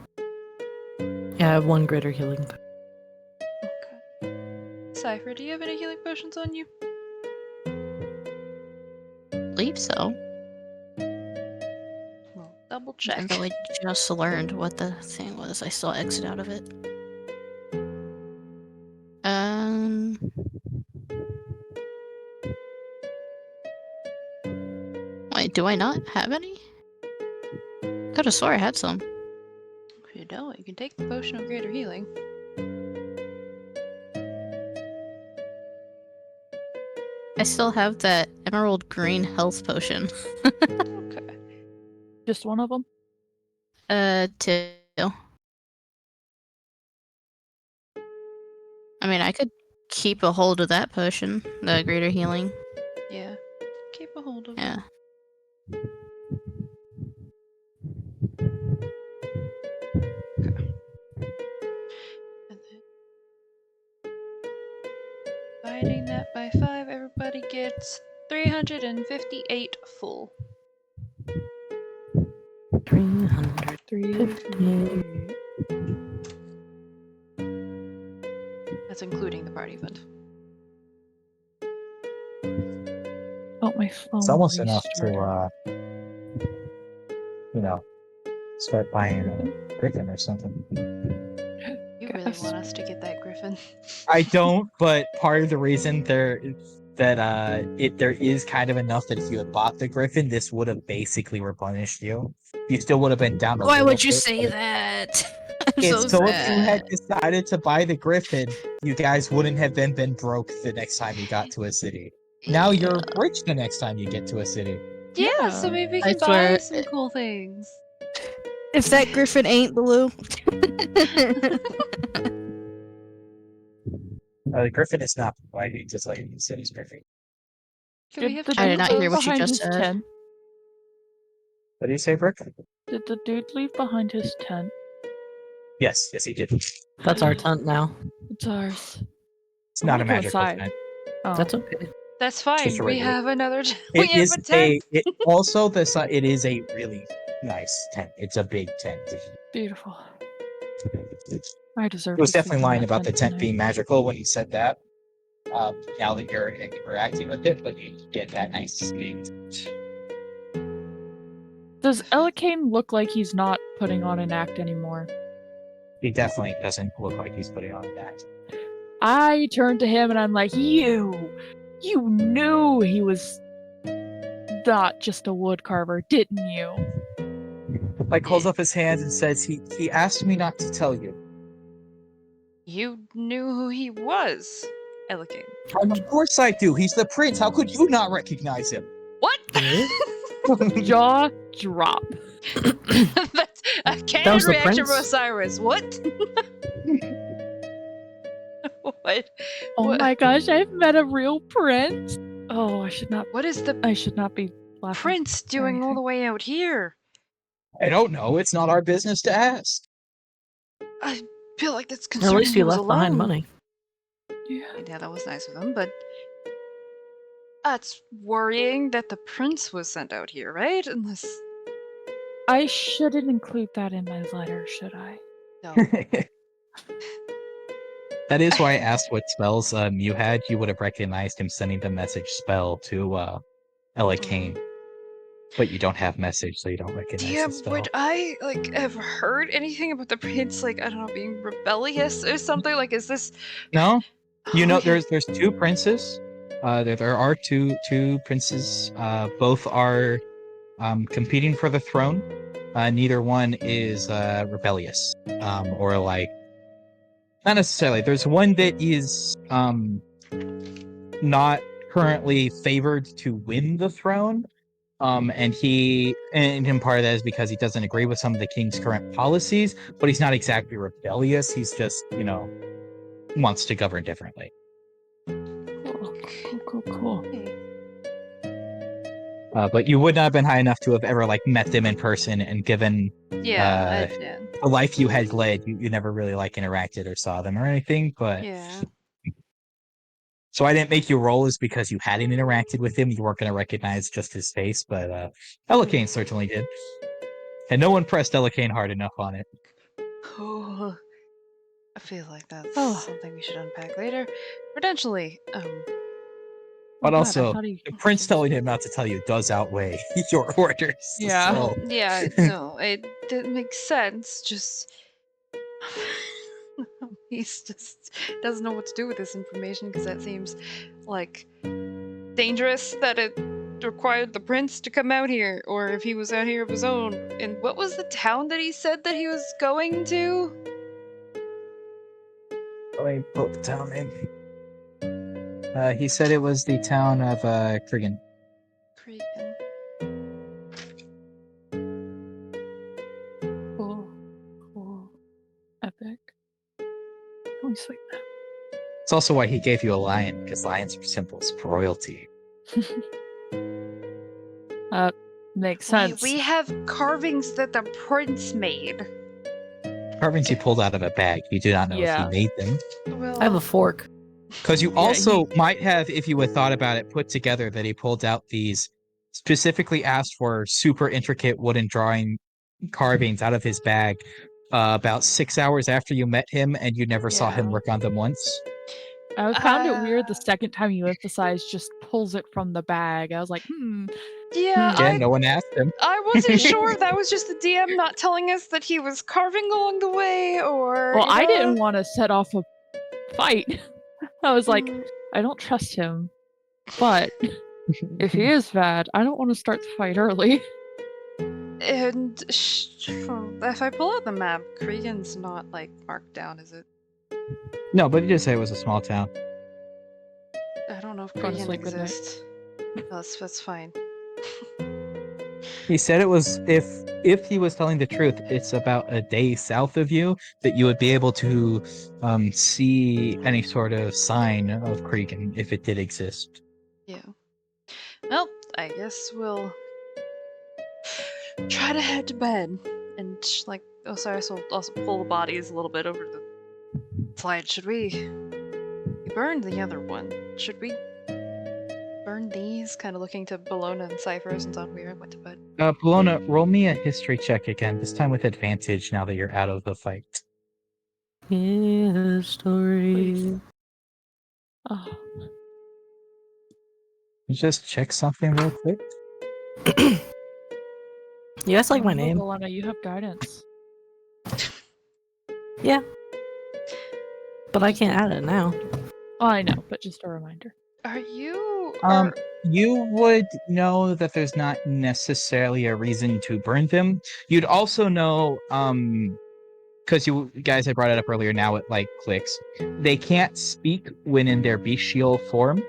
Yeah, I have one greater healing. Okay. Cypher, do you have any healing potions on you? Believe so. Well, double check. Even though I just learned what the thing was, I still exit out of it. Wait, do I not have any? Could have swore I had some. If you don't, you can take the potion of greater healing. I still have that emerald green health potion. Okay. Just one of them? 2. I mean, I could keep a hold of that potion, the greater healing. Yeah. Keep a hold of Yeah. it. Okay. And then dividing that by 5, everybody gets 358 full. 358. That's including the party fund. Oh, my phone. It's almost enough restarted. to, start buying a griffin or something. You really Guess. want us to get that griffin? I don't, but part of the reason there is kind of enough that if you had bought the griffin, this would have basically replenished you. You still would have been down a Why little would you bit, say but that? I'm it's so so if you had sad. decided to buy the griffin, you guys wouldn't have been broke the next time you got to a city. Now Yeah. you're rich the next time you get to a city. Yeah, so Yeah. maybe we I can buy swear, some cool things. if that griffin ain't blue. The griffin is not provided, just like the city's perfect. Can we Did have the I did dude not chocobos? hear leave what you behind just his said. tent? What do you say, Brooke? Did the dude leave behind his tent? Yes, he did. That's our tent now. It's ours. It's I not wanna a go magical inside. tent. Oh. That's okay. That's It's fine. just a We regular. have another. We It have is a tent. it also it is a really nice tent. It's a big tent. Beautiful. It I deserve was to sleep definitely in lying that about the tent tonight. being magical when he said that. Now that you're interacting with it, but you get that nice big. Does Elikane look like he's not putting on an act anymore? He definitely doesn't look like he's putting on that. I turn to him and I'm like, you knew he was not just a wood carver, didn't you? Like holds up his hands and says, "He asked me not to tell you." You knew who he was, Elegant. Of course I do. He's the prince. How could you not recognize him? What? Jaw drop. That's a That canon was the reaction from prince? Osiris. What? What? Oh What? my gosh, I've met a real prince. Oh, I should not What is the be laughing. prince doing all the way out here? I don't know. It's not our business to ask. I feel like that's At concerning. least he was left behind alone. money. Yeah. Yeah, that was nice of him, but that's worrying that the prince was sent out here, right? Unless I shouldn't include that in my letter, should I? no. That is why I asked what spells you had. You would have recognized him sending the message spell to Elikane. But you don't have message, so you don't recognize Yeah, the spell. would I have heard anything about the prince? Like I don't know, being rebellious or something? Like, is this? No, you Oh, know, yeah. there's two princes. There are two princes. Both are competing for the throne. Neither one is rebellious or like not necessarily. There's one that is not currently favored to win the throne. And part of that is because he doesn't agree with some of the king's current policies, but he's not exactly rebellious. He's just, wants to govern differently. Cool. But you would not have been high enough to have ever met them in person, and given Yeah, the life you had led, you never really interacted or saw them or anything. But yeah. so I didn't make you roll is because you hadn't interacted with him. You weren't going to recognize just his face, but Elikane certainly did. And no one pressed Elikane hard enough on it. Oh, I feel like that's Oh. something we should unpack later. Potentially. But Oh, also, God, I thought he- the prince telling him not to tell you does outweigh your orders. Yeah. So. Yeah, no, it makes sense. Just he's just doesn't know what to do with this information because that seems like dangerous that it required the prince to come out here, or if he was out here of his own. And what was the town that he said that he was going to? Let me pull the town name. He said it was the town of Krigan. Cregan. Cool. Epic. Can we sleep now? It's also why he gave you a lion, because lions are symbols of royalty. Makes sense. We have carvings that the prince made. Carvings he pulled out of a bag. You do not know if Yeah. he made them. Well, I have a fork. Because you Yeah, also might have, if you had thought about it, put together that he pulled out these specifically asked for super intricate wooden drawing carvings out of his bag about 6 hours after you met him, and you never saw him Yeah. work on them once. I found it weird the second time you emphasized just pulls it from the bag. I was like, Yeah, Yeah, no one asked him. I wasn't sure if that was just the DM not telling us that he was carving along the way, or Well, you I know? didn't want to set off a fight. I was like, Mm, I don't trust him. But if he is bad, I don't want to start the fight early. and if I pull out the map, Cregan's not like marked down, is it? No, but he did say it was a small town. I don't know if Go to Cregan sleep, good night. exists. No, that's fine. He said it was if he was telling the truth, it's about a day south of you that you would be able to see any sort of sign of Cregan if it did exist. Yeah. Well, I guess we'll try to head to bed. And, like, Osiris will also pull the bodies a little bit over the slide. Should we burned the other one. Should we burn these? Kind of looking to Bologna and Cypher since we went to bed. Bologna, roll me a history check again, this time with advantage now that you're out of the fight. History. Oh, Just check something real quick. You guys like my remember, name? Bologna, you have guidance. Yeah. But I can't add it now. Oh, I know, but just a reminder. Are you? You would know that there's not necessarily a reason to burn them. You'd also know, because you guys had brought it up earlier, now it like clicks. They can't speak when in their bestial form.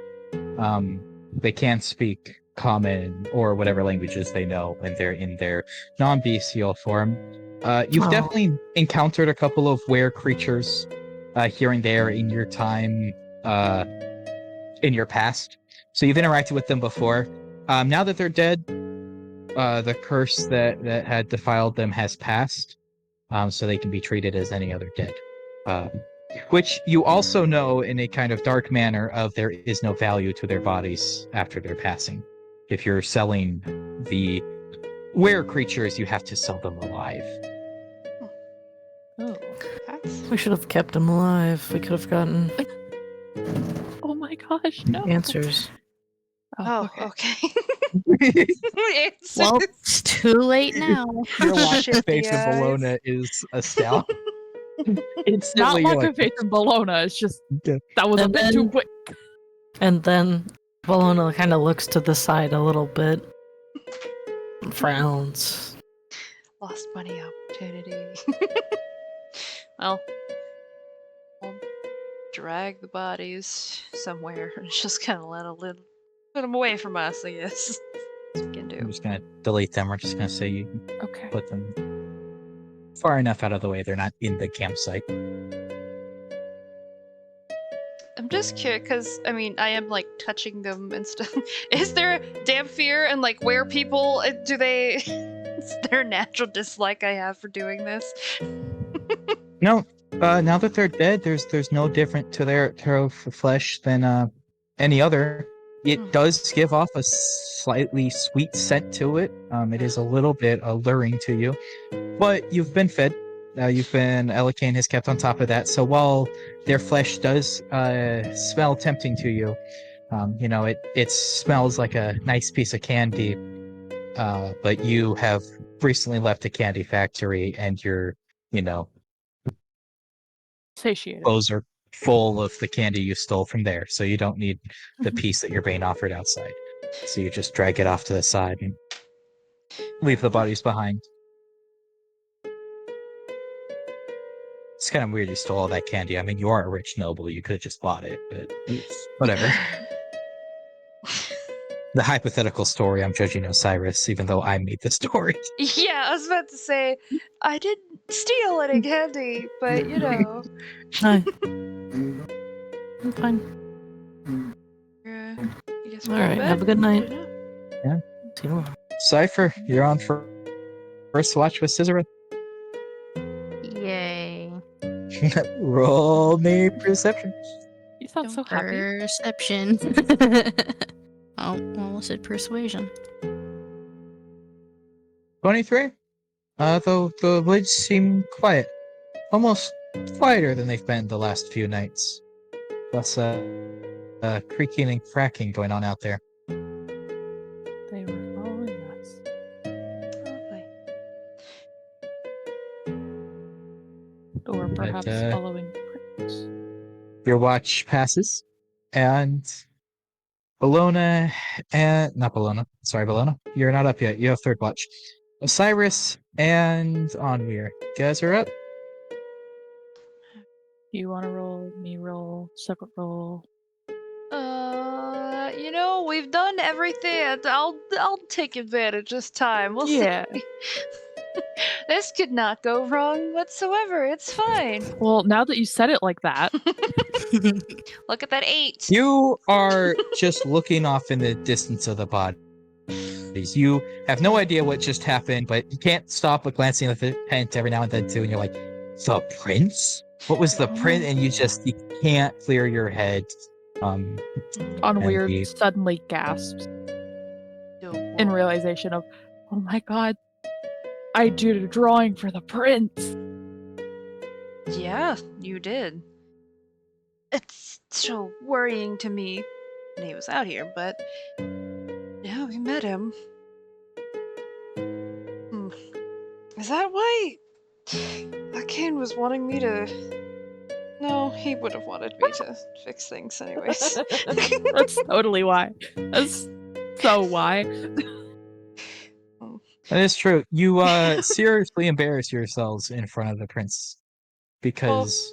They can speak common or whatever languages they know when they're in their non-bestial form. You've Oh. definitely encountered a couple of were creatures here and there in your time, in your past. So you've interacted with them before. Now that they're dead, the curse that had defiled them has passed, so they can be treated as any other dead. Which you also know in a kind of dark manner of there is no value to their bodies after their passing. If you're selling the were creatures, you have to sell them alive. Oh. We should have kept him alive. We could have gotten Oh my gosh, no. answers. Oh, okay. okay. Well, it's too late now. Your watch Shifty face of eyes. Bologna is astounded. Not Instantly, like you're a like, faith in Bologna, it's just Yeah. that was a And bit too then- quick. And then Bologna kind of looks to the side a little bit. And frowns. Lost money opportunity. Well, we'll drag the bodies somewhere and just kind of put them away from us, I guess. That's what we can I'm do. just gonna delete them. We're just gonna say you Okay. put them far enough out of the way they're not in the campsite. I'm just curious because I mean I am like touching them and stuff. Is there damn fear and like where people do they? Is there a natural dislike I have for doing this? No, now that they're dead, there's no different to their flesh than any other. It does give off a slightly sweet scent to it. It is a little bit alluring to you, but you've been fed. You've been Elikane has kept on top of that. So while their flesh does smell tempting to you, you know it smells like a nice piece of candy. But you have recently left a candy factory, and you're Satiated. clothes are full of the candy you stole from there, so you don't need the piece that you're being offered outside. So you just drag it off to the side and leave the bodies behind. It's kind of weird you stole all that candy. I mean, you are a rich noble. You could have just bought it, but whatever. The hypothetical story, I'm judging Osiris, even though I made the story. Yeah, I was about to say I didn't steal any candy, but you know. Hi. I'm fine. I guess All right, have a good night. Yeah. See you tomorrow. Cypher, you're on for first watch with Scissorith. Yay. Roll me perception. You sound so happy. Perception. Oh, almost said persuasion. 23. Though the woods seem quiet. Almost quieter than they've been the last few nights. Plus, creaking and cracking going on out there. They were following us. Lovely. Or perhaps uh, following Prince. Your watch passes, and Bologna and not Bologna. Sorry, Bologna. You're not up yet. You have third watch. Osiris and Onweir. You guys are up. You want to roll? Me roll? Separate roll? We've done everything. I'll take advantage this time. We'll Yeah. see. This could not go wrong whatsoever. It's fine. Well, now that you said it like that, Look at that 8. You are just looking off in the distance of the bodies. You have no idea what just happened, but you can't stop but glancing at the tent every now and then too, and you're like, the prince? What was the prince? And you can't clear your head. Onweir the- suddenly gasps in realization of, oh my god, I did a drawing for the prince. Yeah, you did. It's so worrying to me when he was out here, but yeah, we met him. Is that why Arcane was wanting me to... No, he would have wanted me to fix things anyways. That's totally why. That's so why. That is true. You seriously embarrass yourselves in front of the prince because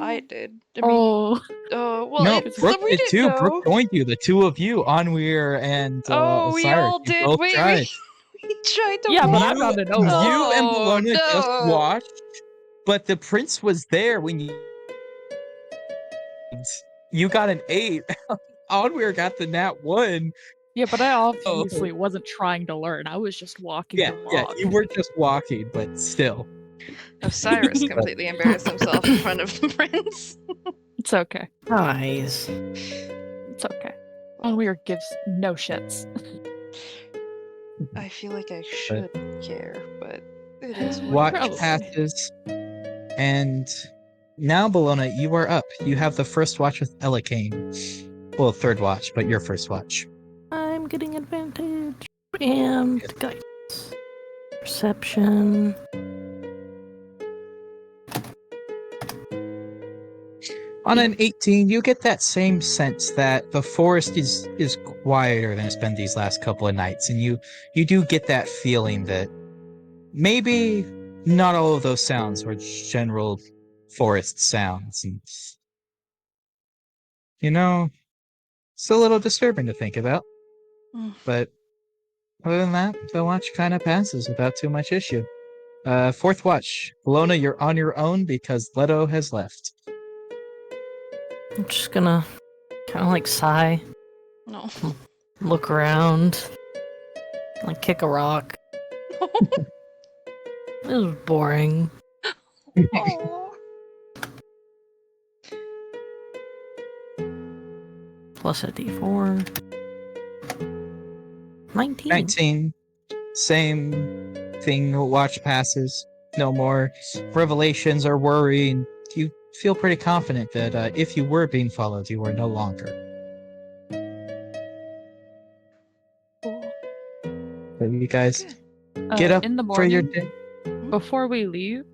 I did. Oh, Well, no, it's Brooke we did didn't too. know. Brooke joined you. The two of you, Onweir and Oh, we Osiris, all you did. both We tried. tried to yeah, but walk. I'm not an over. You and Oh, Bologna just no. watched, but the prince was there when you got an 8. Onweir got the nat 1. Yeah, but I obviously wasn't trying to learn. I was just walking the Yeah, walk. you were just walking, but still. Osiris completely embarrassed himself in front of the prince. It's okay. Guys. It's okay. Onweir gives no shits. I feel like I should care, but it is what Watch Probably. passes, and now, Bologna, you are up. You have the first watch with Elikane. Well, third watch, but your first watch. I'm getting advantage. And guidance. Perception. On an 18, you get that same sense that the forest is quieter than it's been these last couple of nights, and you do get that feeling that maybe not all of those sounds were general forest sounds. And, it's a little disturbing to think about. But other than that, the watch kind of passes without too much issue. Fourth watch. Bologna, you're on your own because Leto has left. I'm just gonna kind of like sigh, No. look around, like kick a rock. It was boring. Aw. Plus a d4. 19. 19. Same thing. Watch passes. No more revelations or worrying. You feel pretty confident that if you were being followed, you were no longer. So you guys get up in the for your morning, day. before we leave,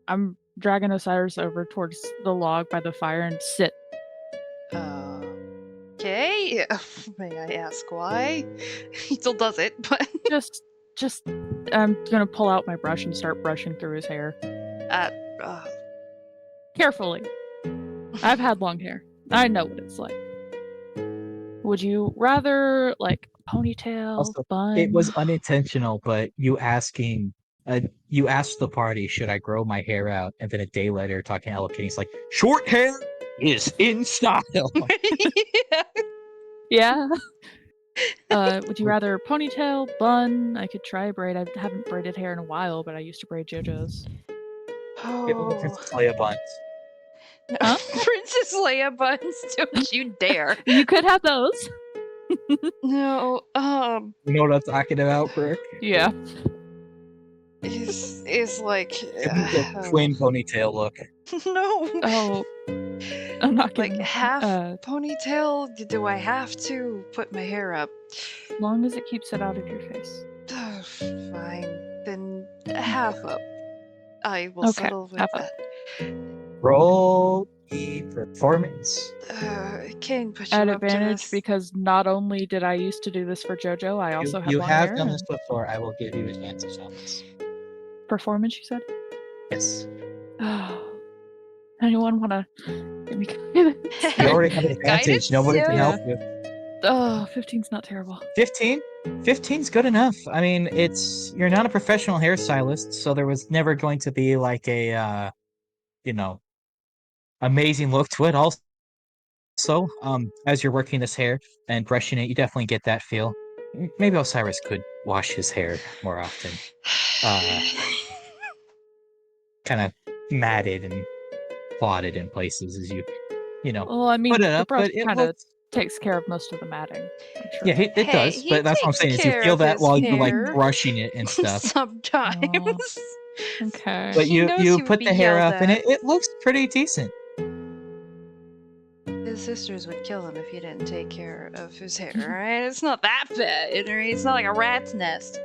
I'm dragging Osiris over towards the log by the fire and sit. Okay. May I ask why? He still does it, but Just, I'm gonna pull out my brush and start brushing through his hair. Carefully. I've had long hair. I know what it's like. Would you rather, like, ponytail, Also, bun? it was unintentional, but you asked the party, should I grow my hair out? And then a day later, talking to Elikane, he's like, short hair is in style. Yeah. Would you rather ponytail, bun? I could try a braid. I haven't braided hair in a while, but I used to braid JoJo's. Give him the Princess Leia buns. Huh? Princess Leia buns, don't you dare. You could have those. No, You know what I'm talking about, Brooke? Yeah. is like Give him the twin ponytail look. no. Oh. I'm not Like giving up. half As ponytail? Do I have to put my hair up? long as it keeps it out of your face. Fine. Then half up. I will Okay, settle with half up. that. Roll the performance. Kane put you At up to advantage this. because not only did I used to do this for JoJo, I also have You long have hair. done this before. I will give you advantage on this. Performance, you said? Yes. Anyone want to give me guidance? You already have advantage. Guidance? Nobody can Yeah. help you. Oh, 15's not terrible. 15? 15's good enough. I mean, you're not a professional hairstylist, so there was never going to be like a amazing look to it. Also, as you're working this hair and brushing it, you definitely get that feel. Maybe Osiris could wash his hair more often. Kind of matted and clotted in places as you Well, I mean, put it the up, brush but it kind of looks. takes care of most of the matting. I'm sure. Yeah, it Hey, does, he but that's what I'm takes saying is you care feel of that his while you're like hair. brushing it and stuff. Sometimes. Okay. But He knows you he would put be the hair yelled up and at. it looks pretty decent. His sisters would kill him if he didn't take care of his hair, right? It's not that bad, right? It's not like a rat's nest.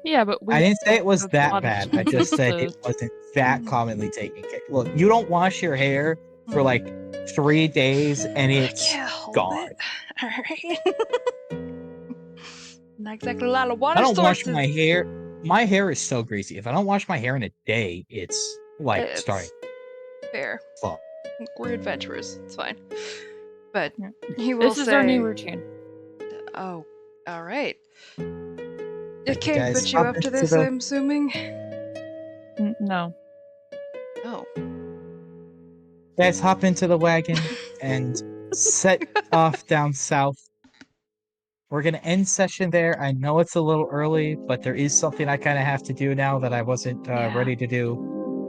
Yeah, but we I didn't say it was have a that lot of bad. I just chances said to- it wasn't that commonly taken care. Look, you don't wash your hair for like 3 days and it's I can't hold gone. it. Alright. Not exactly a lot of water I don't wash sources. my hair. My hair is so greasy. If I don't wash my hair in a day, it's like It's starting fair. to fall. We're adventurers. It's fine. But Yeah. he will This is say, our new routine. "Oh, all right." You It can't guys put you hop up to into this, the- I'm assuming. No. Oh. Guys, hop into the wagon and set off down south. We're gonna end session there. I know it's a little early, but there is something I kind of have to do now that I wasn't Yeah. ready to do.